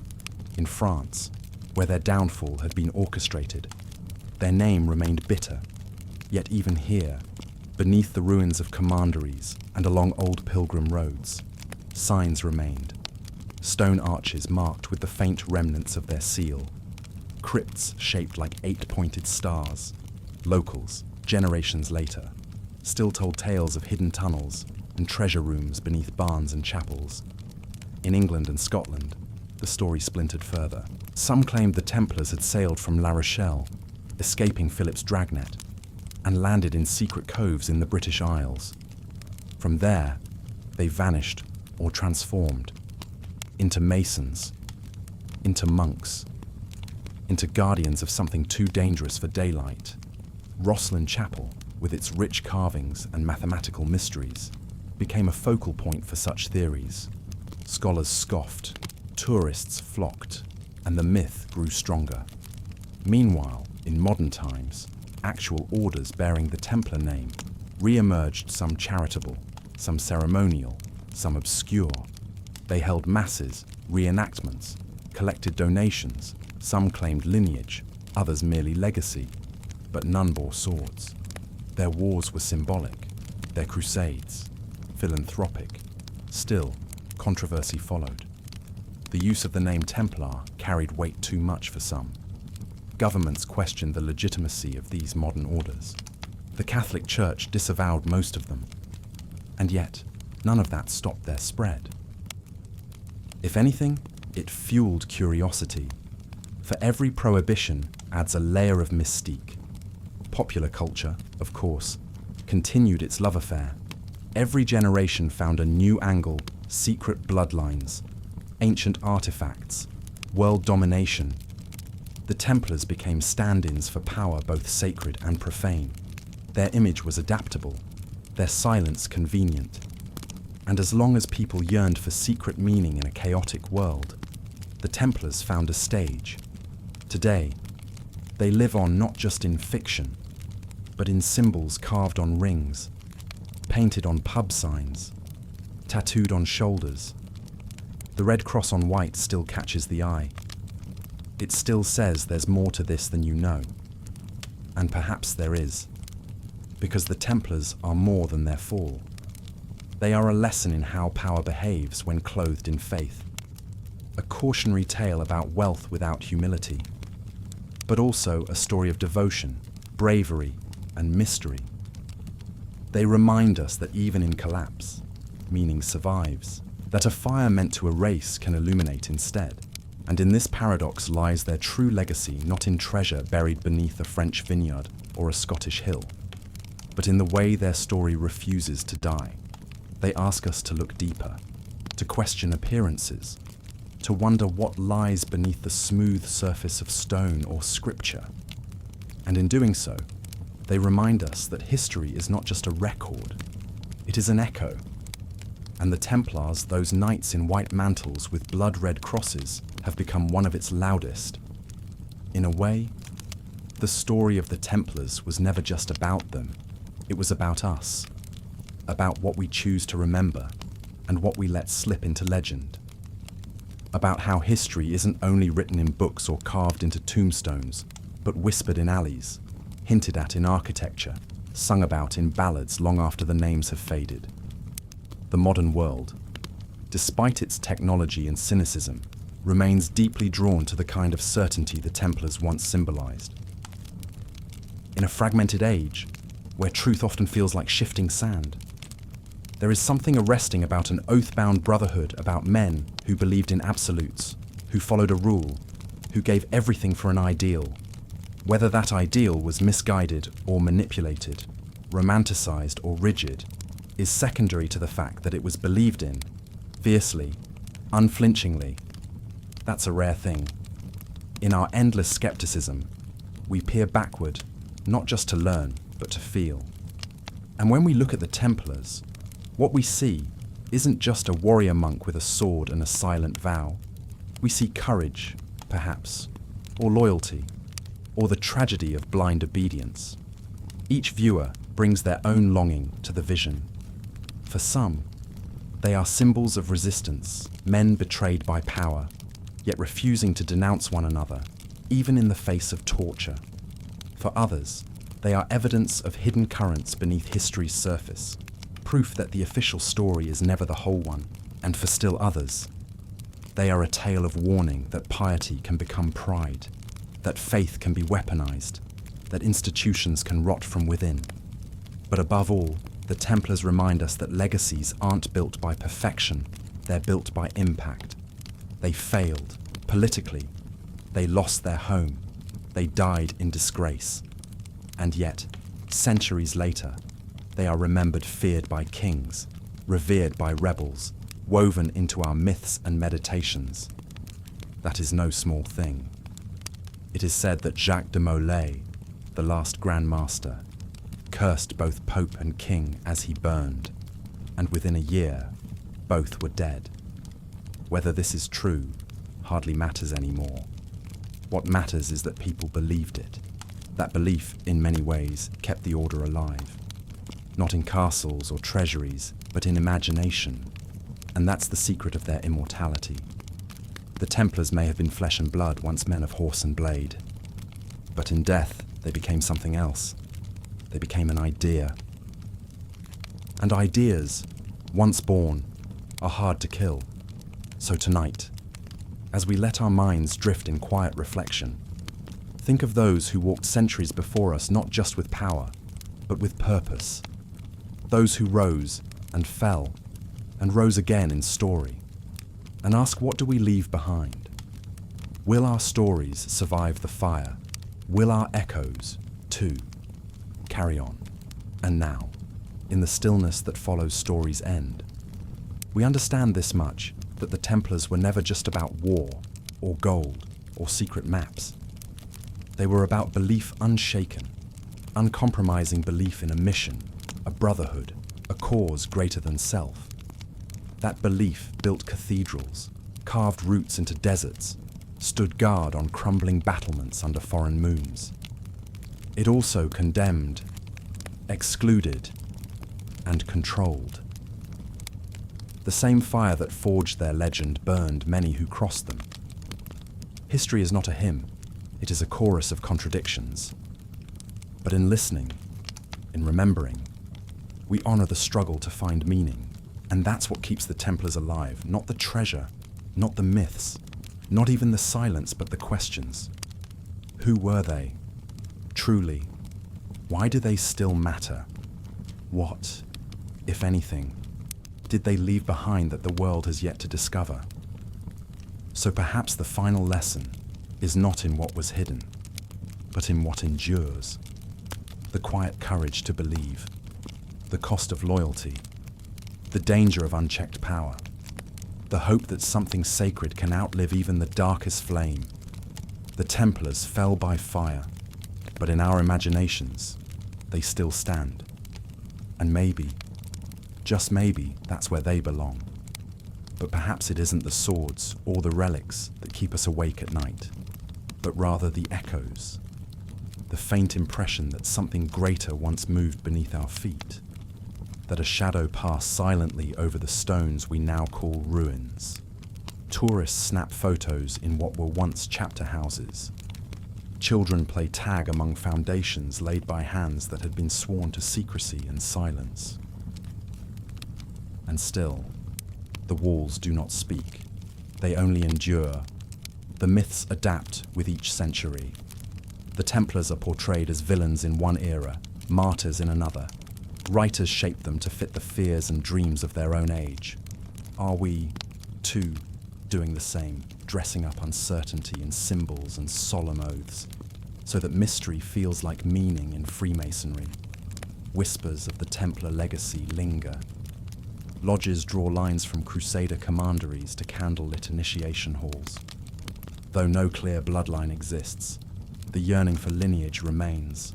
In France, where their downfall had been orchestrated, their name remained bitter. Yet even here, beneath the ruins of commanderies and along old pilgrim roads, signs remained. Stone arches marked with the faint remnants of their seal, crypts shaped like 8-pointed stars. Locals, generations later, still told tales of hidden tunnels and treasure rooms beneath barns and chapels. In England and Scotland, the story splintered further. Some claimed the Templars had sailed from La Rochelle, escaping Philip's dragnet, and landed in secret coves in the British Isles. From there, they vanished or transformed into masons, into monks, into guardians of something too dangerous for daylight. Rosslyn Chapel, with its rich carvings and mathematical mysteries, became a focal point for such theories. Scholars scoffed, tourists flocked, and the myth grew stronger. Meanwhile, in modern times, actual orders bearing the Templar name re-emerged, some charitable, some ceremonial, some obscure. They held masses, reenactments, collected donations. Some claimed lineage, others merely legacy, but none bore swords. Their wars were symbolic, their crusades philanthropic. Still, controversy followed. The use of the name Templar carried weight too much for some. Governments questioned the legitimacy of these modern orders. The Catholic Church disavowed most of them. And yet, none of that stopped their spread. If anything, it fueled curiosity. For every prohibition adds a layer of mystique. Popular culture, of course, continued its love affair. Every generation found a new angle, secret bloodlines, ancient artifacts, world domination. The Templars became stand-ins for power both sacred and profane. Their image was adaptable, their silence convenient. And as long as people yearned for secret meaning in a chaotic world, the Templars found a stage. Today, they live on not just in fiction, but in symbols carved on rings, painted on pub signs, tattooed on shoulders. The red cross on white still catches the eye. It still says there's more to this than you know. And perhaps there is, because the Templars are more than their fall. They are a lesson in how power behaves when clothed in faith, a cautionary tale about wealth without humility, but also a story of devotion, bravery, and mystery. They remind us that even in collapse, meaning survives, that a fire meant to erase can illuminate instead. And in this paradox lies their true legacy, not in treasure buried beneath a French vineyard or a Scottish hill, but in the way their story refuses to die. They ask us to look deeper, to question appearances, to wonder what lies beneath the smooth surface of stone or scripture. And in doing so, they remind us that history is not just a record, it is an echo. And the Templars, those knights in white mantles with blood-red crosses, have become one of its loudest. In a way, the story of the Templars was never just about them, it was about us, about what we choose to remember and what we let slip into legend, about how history isn't only written in books or carved into tombstones, but whispered in alleys, hinted at in architecture, sung about in ballads long after the names have faded. The modern world, despite its technology and cynicism, remains deeply drawn to the kind of certainty the Templars once symbolized. In a fragmented age, where truth often feels like shifting sand, there is something arresting about an oath-bound brotherhood, about men who believed in absolutes, who followed a rule, who gave everything for an ideal. Whether that ideal was misguided or manipulated, romanticized or rigid, is secondary to the fact that it was believed in, fiercely, unflinchingly. That's a rare thing. In our endless skepticism, we peer backward, not just to learn, but to feel. And when we look at the Templars, what we see isn't just a warrior monk with a sword and a silent vow. We see courage, perhaps, or loyalty, or the tragedy of blind obedience. Each viewer brings their own longing to the vision. For some, they are symbols of resistance, men betrayed by power, yet refusing to denounce one another, even in the face of torture. For others, they are evidence of hidden currents beneath history's surface, proof that the official story is never the whole one. And for still others, they are a tale of warning that piety can become pride, that faith can be weaponized, that institutions can rot from within. But above all, the Templars remind us that legacies aren't built by perfection, they're built by impact. They failed, politically. They lost their home. They died in disgrace. And yet, centuries later, they are remembered feared by kings, revered by rebels, woven into our myths and meditations. That is no small thing. It is said that Jacques de Molay, the last Grand Master, cursed both Pope and King as he burned, and within a year, both were dead. Whether this is true hardly matters anymore. What matters is that people believed it. That belief, in many ways, kept the order alive. Not in castles or treasuries, but in imagination. And that's the secret of their immortality. The Templars may have been flesh and blood, once men of horse and blade. But in death, they became something else. They became an idea. And ideas, once born, are hard to kill. So tonight, as we let our minds drift in quiet reflection, think of those who walked centuries before us not just with power, but with purpose. Those who rose and fell and rose again in story. And ask, what do we leave behind? Will our stories survive the fire? Will our echoes, too, carry on? And now, in the stillness that follows story's end, We understand this much, that the Templars were never just about war, or gold, or secret maps. They were about belief unshaken, uncompromising belief in a mission, a brotherhood, a cause greater than self. That belief built cathedrals, carved routes into deserts, stood guard on crumbling battlements under foreign moons. It also condemned, excluded, and controlled. The same fire that forged their legend burned many who crossed them. History is not a hymn, it is a chorus of contradictions. But in listening, in remembering, we honor the struggle to find meaning. And that's what keeps the Templars alive, not the treasure, not the myths, not even the silence, but the questions. Who were they? Truly, why do they still matter? What, if anything, did they leave behind that the world has yet to discover? So perhaps the final lesson is not in what was hidden, but in what endures. The quiet courage to believe, the cost of loyalty, the danger of unchecked power, the hope that something sacred can outlive even the darkest flame. The Templars fell by fire, but in our imaginations, they still stand. And maybe, just maybe, that's where they belong. But perhaps it isn't the swords or the relics that keep us awake at night, but rather the echoes, the faint impression that something greater once moved beneath our feet, that a shadow passed silently over the stones we now call ruins. Tourists snap photos in what were once chapter houses. Children play tag among foundations laid by hands that had been sworn to secrecy and silence. And still, the walls do not speak. They only endure. The myths adapt with each century. The Templars are portrayed as villains in one era, martyrs in another. Writers shape them to fit the fears and dreams of their own age. Are we, too, doing the same, dressing up uncertainty in symbols and solemn oaths, so that mystery feels like meaning in Freemasonry? Whispers of the Templar legacy linger. Lodges draw lines from Crusader commanderies to candlelit initiation halls. Though no clear bloodline exists, the yearning for lineage remains,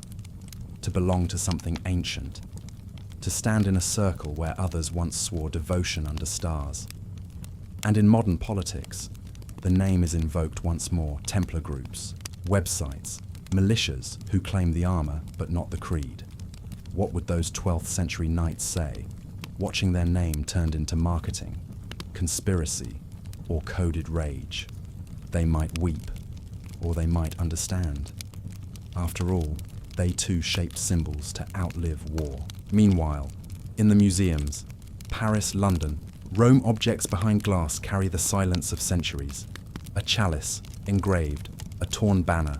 to belong to something ancient, to stand in a circle where others once swore devotion under stars. And in modern politics, the name is invoked once more: Templar groups, websites, militias who claim the armor but not the creed. What would those 12th century knights say, watching their name turned into marketing, conspiracy, or coded rage? They might weep, or they might understand. After all, they too shaped symbols to outlive war. Meanwhile, in the museums, Paris, London, Rome, objects behind glass carry the silence of centuries. A chalice, engraved, a torn banner,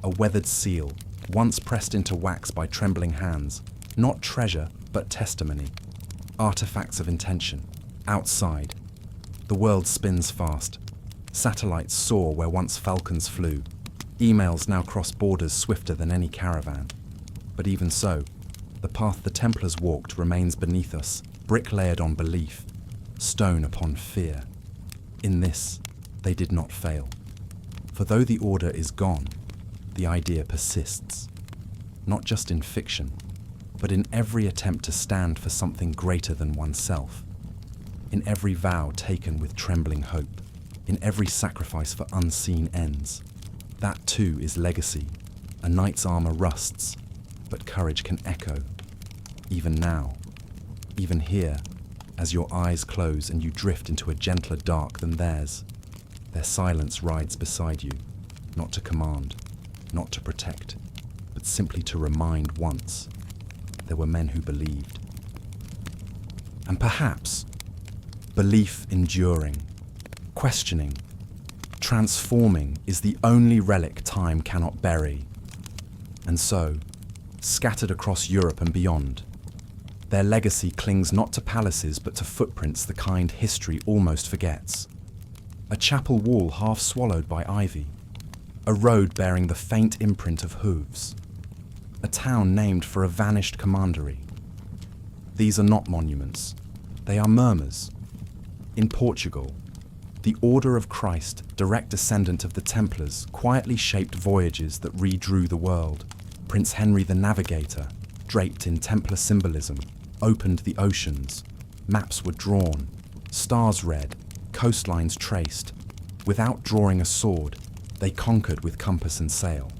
a weathered seal, once pressed into wax by trembling hands. Not treasure, but testimony. Artifacts of intention. Outside, the world spins fast. Satellites soar where once falcons flew. Emails now cross borders swifter than any caravan. But even so, the path the Templars walked remains beneath us, brick-layered on belief, stone upon fear. In this, they did not fail. For though the order is gone, the idea persists. Not just in fiction, but in every attempt to stand for something greater than oneself. In every vow taken with trembling hope. In every sacrifice for unseen ends. That too is legacy. A knight's armor rusts, but courage can echo. Even now, even here, as your eyes close and you drift into a gentler dark than theirs, their silence rides beside you, not to command, not to protect, but simply to remind once there were men who believed. And perhaps belief enduring, questioning, transforming is the only relic time cannot bury. And so, scattered across Europe and beyond, their legacy clings not to palaces but to footprints the kind history almost forgets. A chapel wall half swallowed by ivy, a road bearing the faint imprint of hooves, a town named for a vanished commandery. These are not monuments, they are murmurs, In Portugal, the Order of Christ, direct descendant of the Templars, quietly shaped voyages that redrew the world. Prince Henry the Navigator, draped in Templar symbolism, opened the oceans. Maps were drawn, stars read, coastlines traced. Without drawing a sword, they conquered with compass and sail.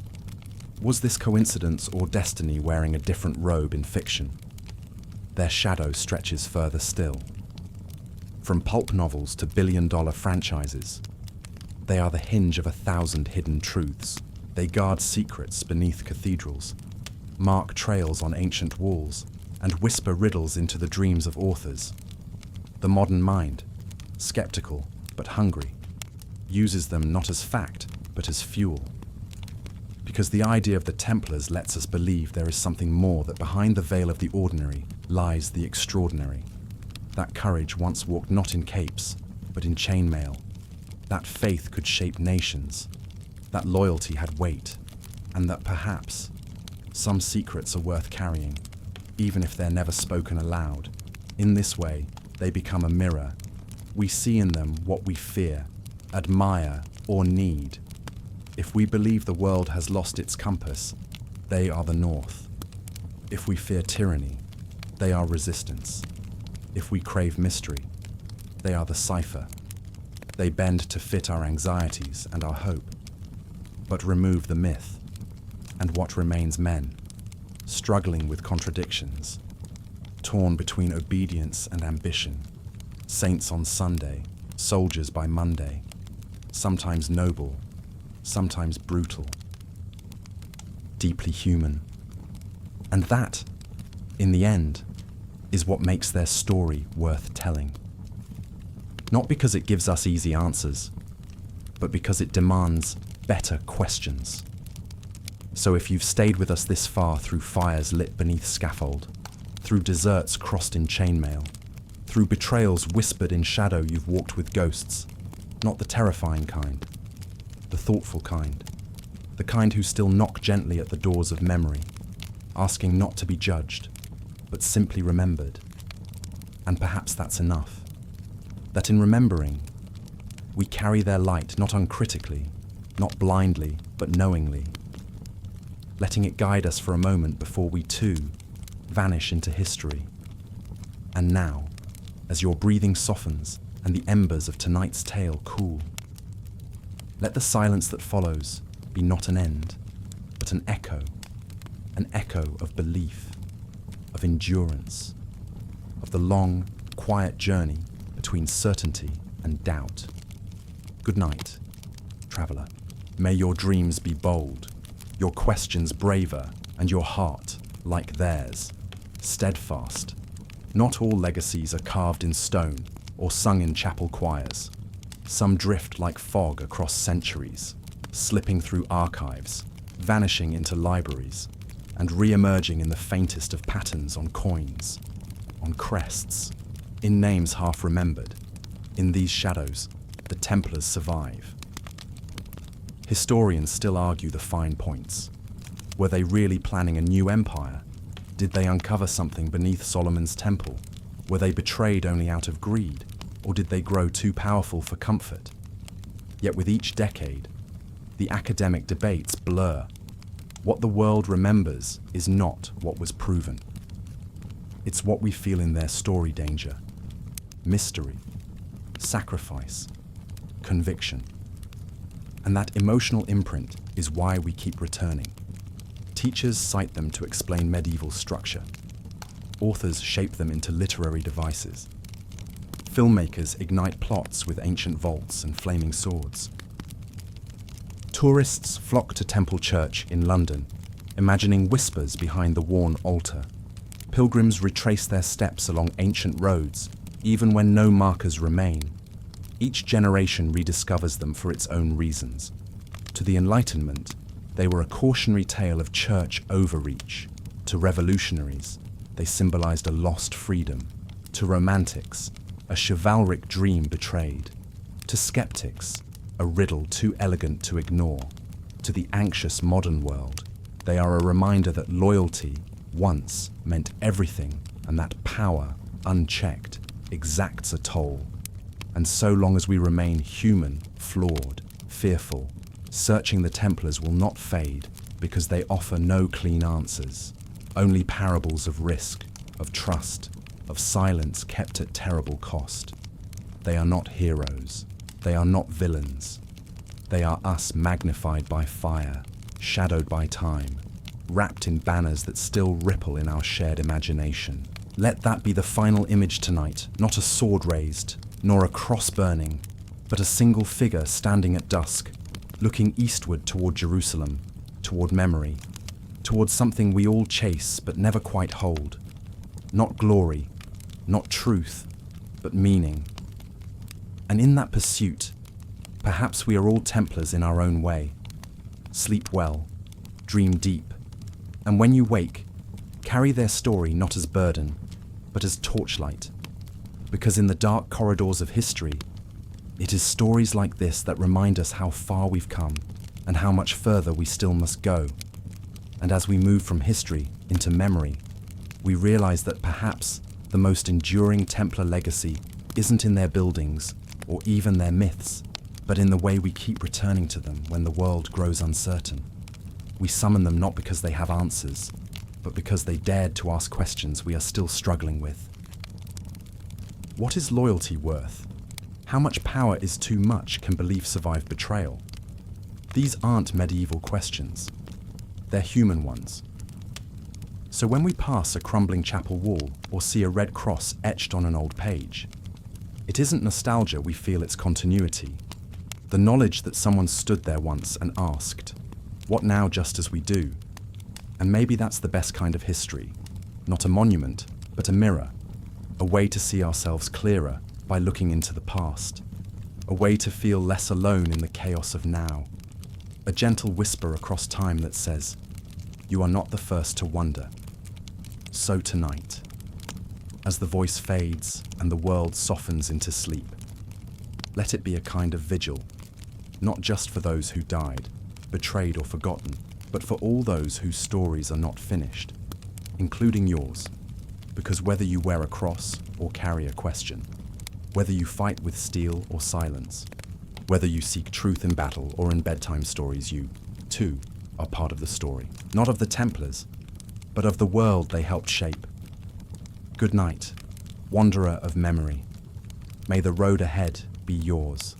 Was this coincidence or destiny wearing a different robe in fiction? Their shadow stretches further still. From pulp novels to billion-dollar franchises, they are the hinge of 1,000 hidden truths. They guard secrets beneath cathedrals, mark trails on ancient walls, and whisper riddles into the dreams of authors. The modern mind, skeptical but hungry, uses them not as fact, but as fuel. Because the idea of the Templars lets us believe there is something more, that behind the veil of the ordinary lies the extraordinary. That courage once walked not in capes, but in chainmail. That faith could shape nations. That loyalty had weight. And that perhaps some secrets are worth carrying, even if they're never spoken aloud. In this way, they become a mirror. We see in them what we fear, admire, or need. If we believe the world has lost its compass, they are the north. If we fear tyranny, they are resistance. If we crave mystery, they are the cipher. They bend to fit our anxieties and our hope, but remove the myth. And what remains men, struggling with contradictions, torn between obedience and ambition, saints on Sunday, soldiers by Monday, sometimes noble, sometimes brutal, deeply human. And that, in the end, is what makes their story worth telling. Not because it gives us easy answers, but because it demands better questions. So if you've stayed with us this far through fires lit beneath scaffold, through deserts crossed in chainmail, through betrayals whispered in shadow, you've walked with ghosts, not the terrifying kind, the thoughtful kind, the kind who still knock gently at the doors of memory, asking not to be judged, but simply remembered. And perhaps that's enough. That in remembering, we carry their light not uncritically, not blindly, but knowingly, letting it guide us for a moment before we too vanish into history. And now, as your breathing softens and the embers of tonight's tale cool, let the silence that follows be not an end, but an echo of belief, of endurance, of the long, quiet journey between certainty and doubt. Good night, traveller. May your dreams be bold, your questions braver, and your heart, like theirs, steadfast. Not all legacies are carved in stone or sung in chapel choirs. Some drift like fog across centuries, slipping through archives, vanishing into libraries, and re-emerging in the faintest of patterns on coins, on crests, in names half remembered. In these shadows, the Templars survive. Historians still argue the fine points. Were they really planning a new empire? Did they uncover something beneath Solomon's temple? Were they betrayed only out of greed? Or did they grow too powerful for comfort? Yet with each decade, the academic debates blur. What the world remembers is not what was proven. It's what we feel in their story danger. Mystery, sacrifice, conviction. And that emotional imprint is why we keep returning. Teachers cite them to explain medieval structure. Authors shape them into literary devices. Filmmakers ignite plots with ancient vaults and flaming swords. Tourists flock to Temple Church in London, imagining whispers behind the worn altar. Pilgrims retrace their steps along ancient roads, even when no markers remain. Each generation rediscovers them for its own reasons. To the Enlightenment, they were a cautionary tale of church overreach. To revolutionaries, they symbolized a lost freedom. To romantics, a chivalric dream betrayed. To skeptics, a riddle too elegant to ignore. To the anxious modern world, they are a reminder that loyalty once meant everything, and that power, unchecked, exacts a toll. And so long as we remain human, flawed, fearful, searching the Templars will not fade because they offer no clean answers, only parables of risk, of trust, of silence kept at terrible cost. They are not heroes. They are not villains. They are us magnified by fire, shadowed by time, wrapped in banners that still ripple in our shared imagination. Let that be the final image tonight, not a sword raised, nor a cross burning, but a single figure standing at dusk, looking eastward toward Jerusalem, toward memory, toward something we all chase but never quite hold. Not glory, not truth, but meaning. And in that pursuit, perhaps we are all Templars in our own way. Sleep well, dream deep, and when you wake, carry their story not as burden, but as torchlight. Because in the dark corridors of history, it is stories like this that remind us how far we've come and how much further we still must go. And as we move from history into memory, we realize that perhaps the most enduring Templar legacy isn't in their buildings or even their myths, but in the way we keep returning to them when the world grows uncertain. We summon them not because they have answers, but because they dared to ask questions we are still struggling with. What is loyalty worth? How much power is too much? Can belief survive betrayal? These aren't medieval questions. They're human ones. So when we pass a crumbling chapel wall or see a red cross etched on an old page, it isn't nostalgia we feel, it's continuity. The knowledge that someone stood there once and asked, "What now, just as we do?" And maybe that's the best kind of history. Not a monument, but a mirror. A way to see ourselves clearer by looking into the past. A way to feel less alone in the chaos of now. A gentle whisper across time that says, "You are not the first to wonder." So tonight, as the voice fades and the world softens into sleep, let it be a kind of vigil, not just for those who died, betrayed or forgotten, but for all those whose stories are not finished, including yours, because whether you wear a cross or carry a question, whether you fight with steel or silence, whether you seek truth in battle or in bedtime stories, you, too, are part of the story, not of the Templars, but of the world they helped shape. Good night, wanderer of memory. May the road ahead be yours,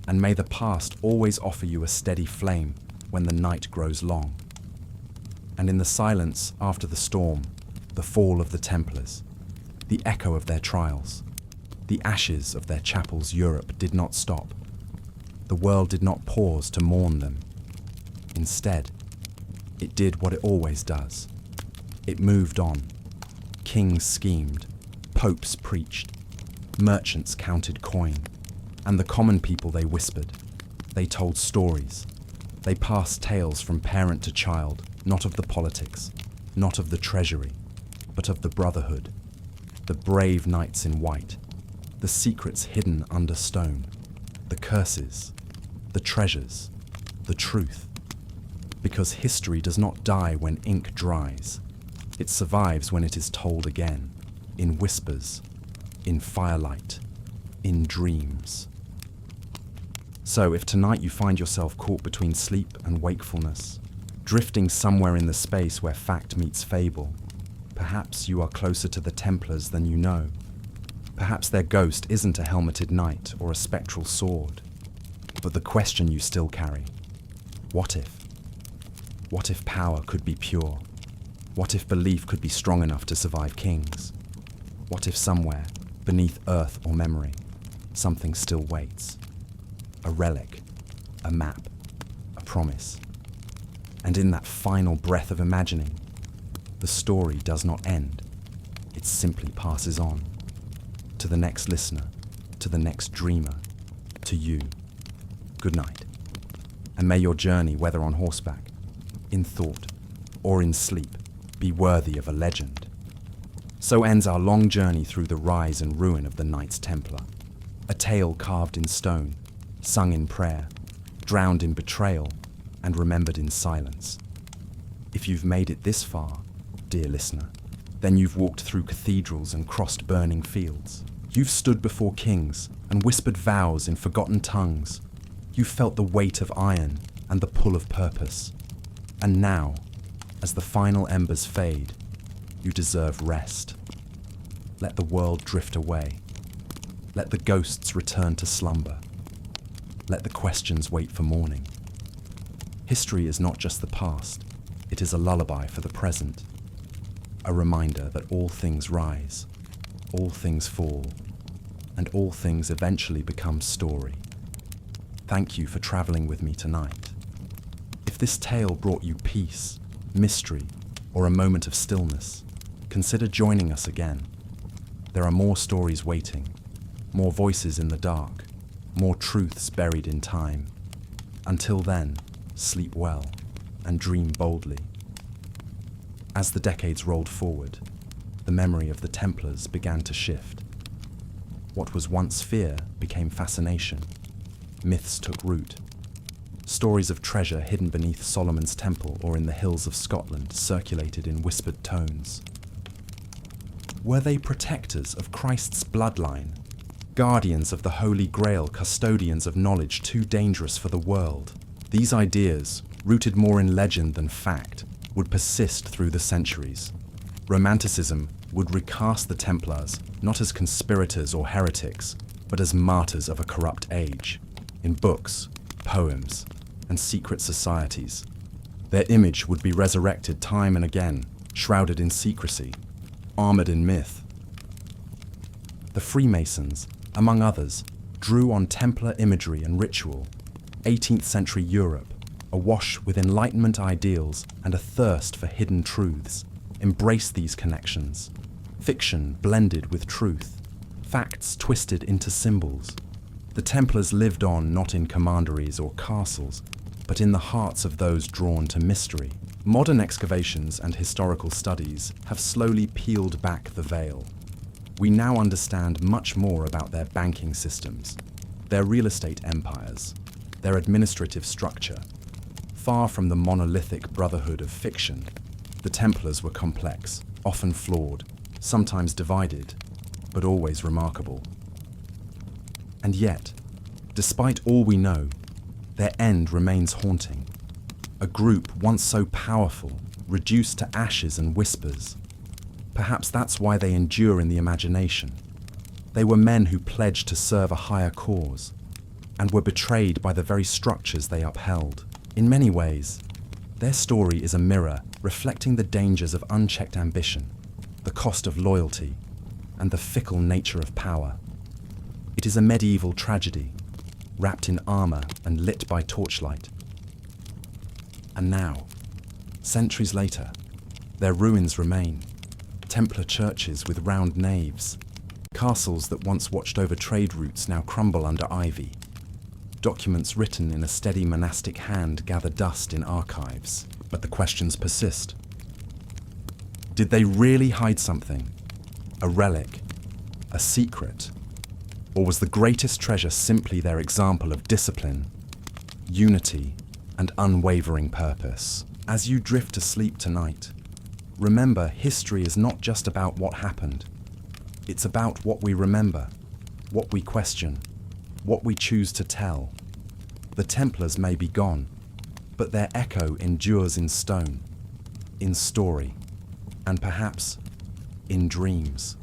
and may the past always offer you a steady flame when the night grows long. And in the silence after the storm, the fall of the Templars, the echo of their trials, the ashes of their chapels, Europe did not stop. The world did not pause to mourn them. Instead, it did what it always does. It moved on. Kings schemed, popes preached, merchants counted coin, and the common people they whispered. They told stories. They passed tales from parent to child, not of the politics, not of the treasury, but of the brotherhood, the brave knights in white, the secrets hidden under stone, the curses, the treasures, the truth. Because history does not die when ink dries. It survives when it is told again, in whispers, in firelight, in dreams. So if tonight you find yourself caught between sleep and wakefulness, drifting somewhere in the space where fact meets fable, perhaps you are closer to the Templars than you know. Perhaps their ghost isn't a helmeted knight or a spectral sword, but the question you still carry. What if? What if power could be pure? What if belief could be strong enough to survive kings? What if somewhere, beneath earth or memory, something still waits? A relic, a map, a promise. And in that final breath of imagining, the story does not end. It simply passes on. To the next listener, to the next dreamer, to you. Good night. And may your journey, whether on horseback, in thought, or in sleep, be worthy of a legend. So ends our long journey through the rise and ruin of the Knights Templar. A tale carved in stone, sung in prayer, drowned in betrayal, and remembered in silence. If you've made it this far, dear listener, then you've walked through cathedrals and crossed burning fields. You've stood before kings and whispered vows in forgotten tongues. You've felt the weight of iron and the pull of purpose. And now, as the final embers fade, you deserve rest. Let the world drift away. Let the ghosts return to slumber. Let the questions wait for morning. History is not just the past, it is a lullaby for the present. A reminder that all things rise, all things fall, and all things eventually become story. Thank you for traveling with me tonight. If this tale brought you peace, mystery, or a moment of stillness, consider joining us again. There are more stories waiting, more voices in the dark, more truths buried in time. Until then, sleep well and dream boldly. As the decades rolled forward, the memory of the Templars began to shift. What was once fear became fascination. Myths took root. Stories of treasure hidden beneath Solomon's temple or in the hills of Scotland circulated in whispered tones. Were they protectors of Christ's bloodline? Guardians of the Holy Grail, custodians of knowledge too dangerous for the world? These ideas, rooted more in legend than fact, would persist through the centuries. Romanticism would recast the Templars not as conspirators or heretics, but as martyrs of a corrupt age, in books, poems, and secret societies. Their image would be resurrected time and again, shrouded in secrecy, armored in myth. The Freemasons, among others, drew on Templar imagery and ritual. 18th century Europe, awash with Enlightenment ideals and a thirst for hidden truths, embraced these connections. Fiction blended with truth, facts twisted into symbols. The Templars lived on not in commanderies or castles, but in the hearts of those drawn to mystery. Modern excavations and historical studies have slowly peeled back the veil. We now understand much more about their banking systems, their real estate empires, their administrative structure. Far from the monolithic brotherhood of fiction, the Templars were complex, often flawed, sometimes divided, but always remarkable. And yet, despite all we know, their end remains haunting. A group once so powerful, reduced to ashes and whispers. Perhaps that's why they endure in the imagination. They were men who pledged to serve a higher cause, and were betrayed by the very structures they upheld. In many ways, their story is a mirror reflecting the dangers of unchecked ambition, the cost of loyalty, and the fickle nature of power. It is a medieval tragedy, wrapped in armor and lit by torchlight. And now, centuries later, their ruins remain. Templar churches with round naves, castles that once watched over trade routes now crumble under ivy. Documents written in a steady monastic hand gather dust in archives, but the questions persist. Did they really hide something? A relic? A secret? Or was the greatest treasure simply their example of discipline, unity, and unwavering purpose? As you drift to sleep tonight, remember, history is not just about what happened. It's about what we remember, what we question, what we choose to tell. The Templars may be gone, but their echo endures in stone, in story, and perhaps in dreams.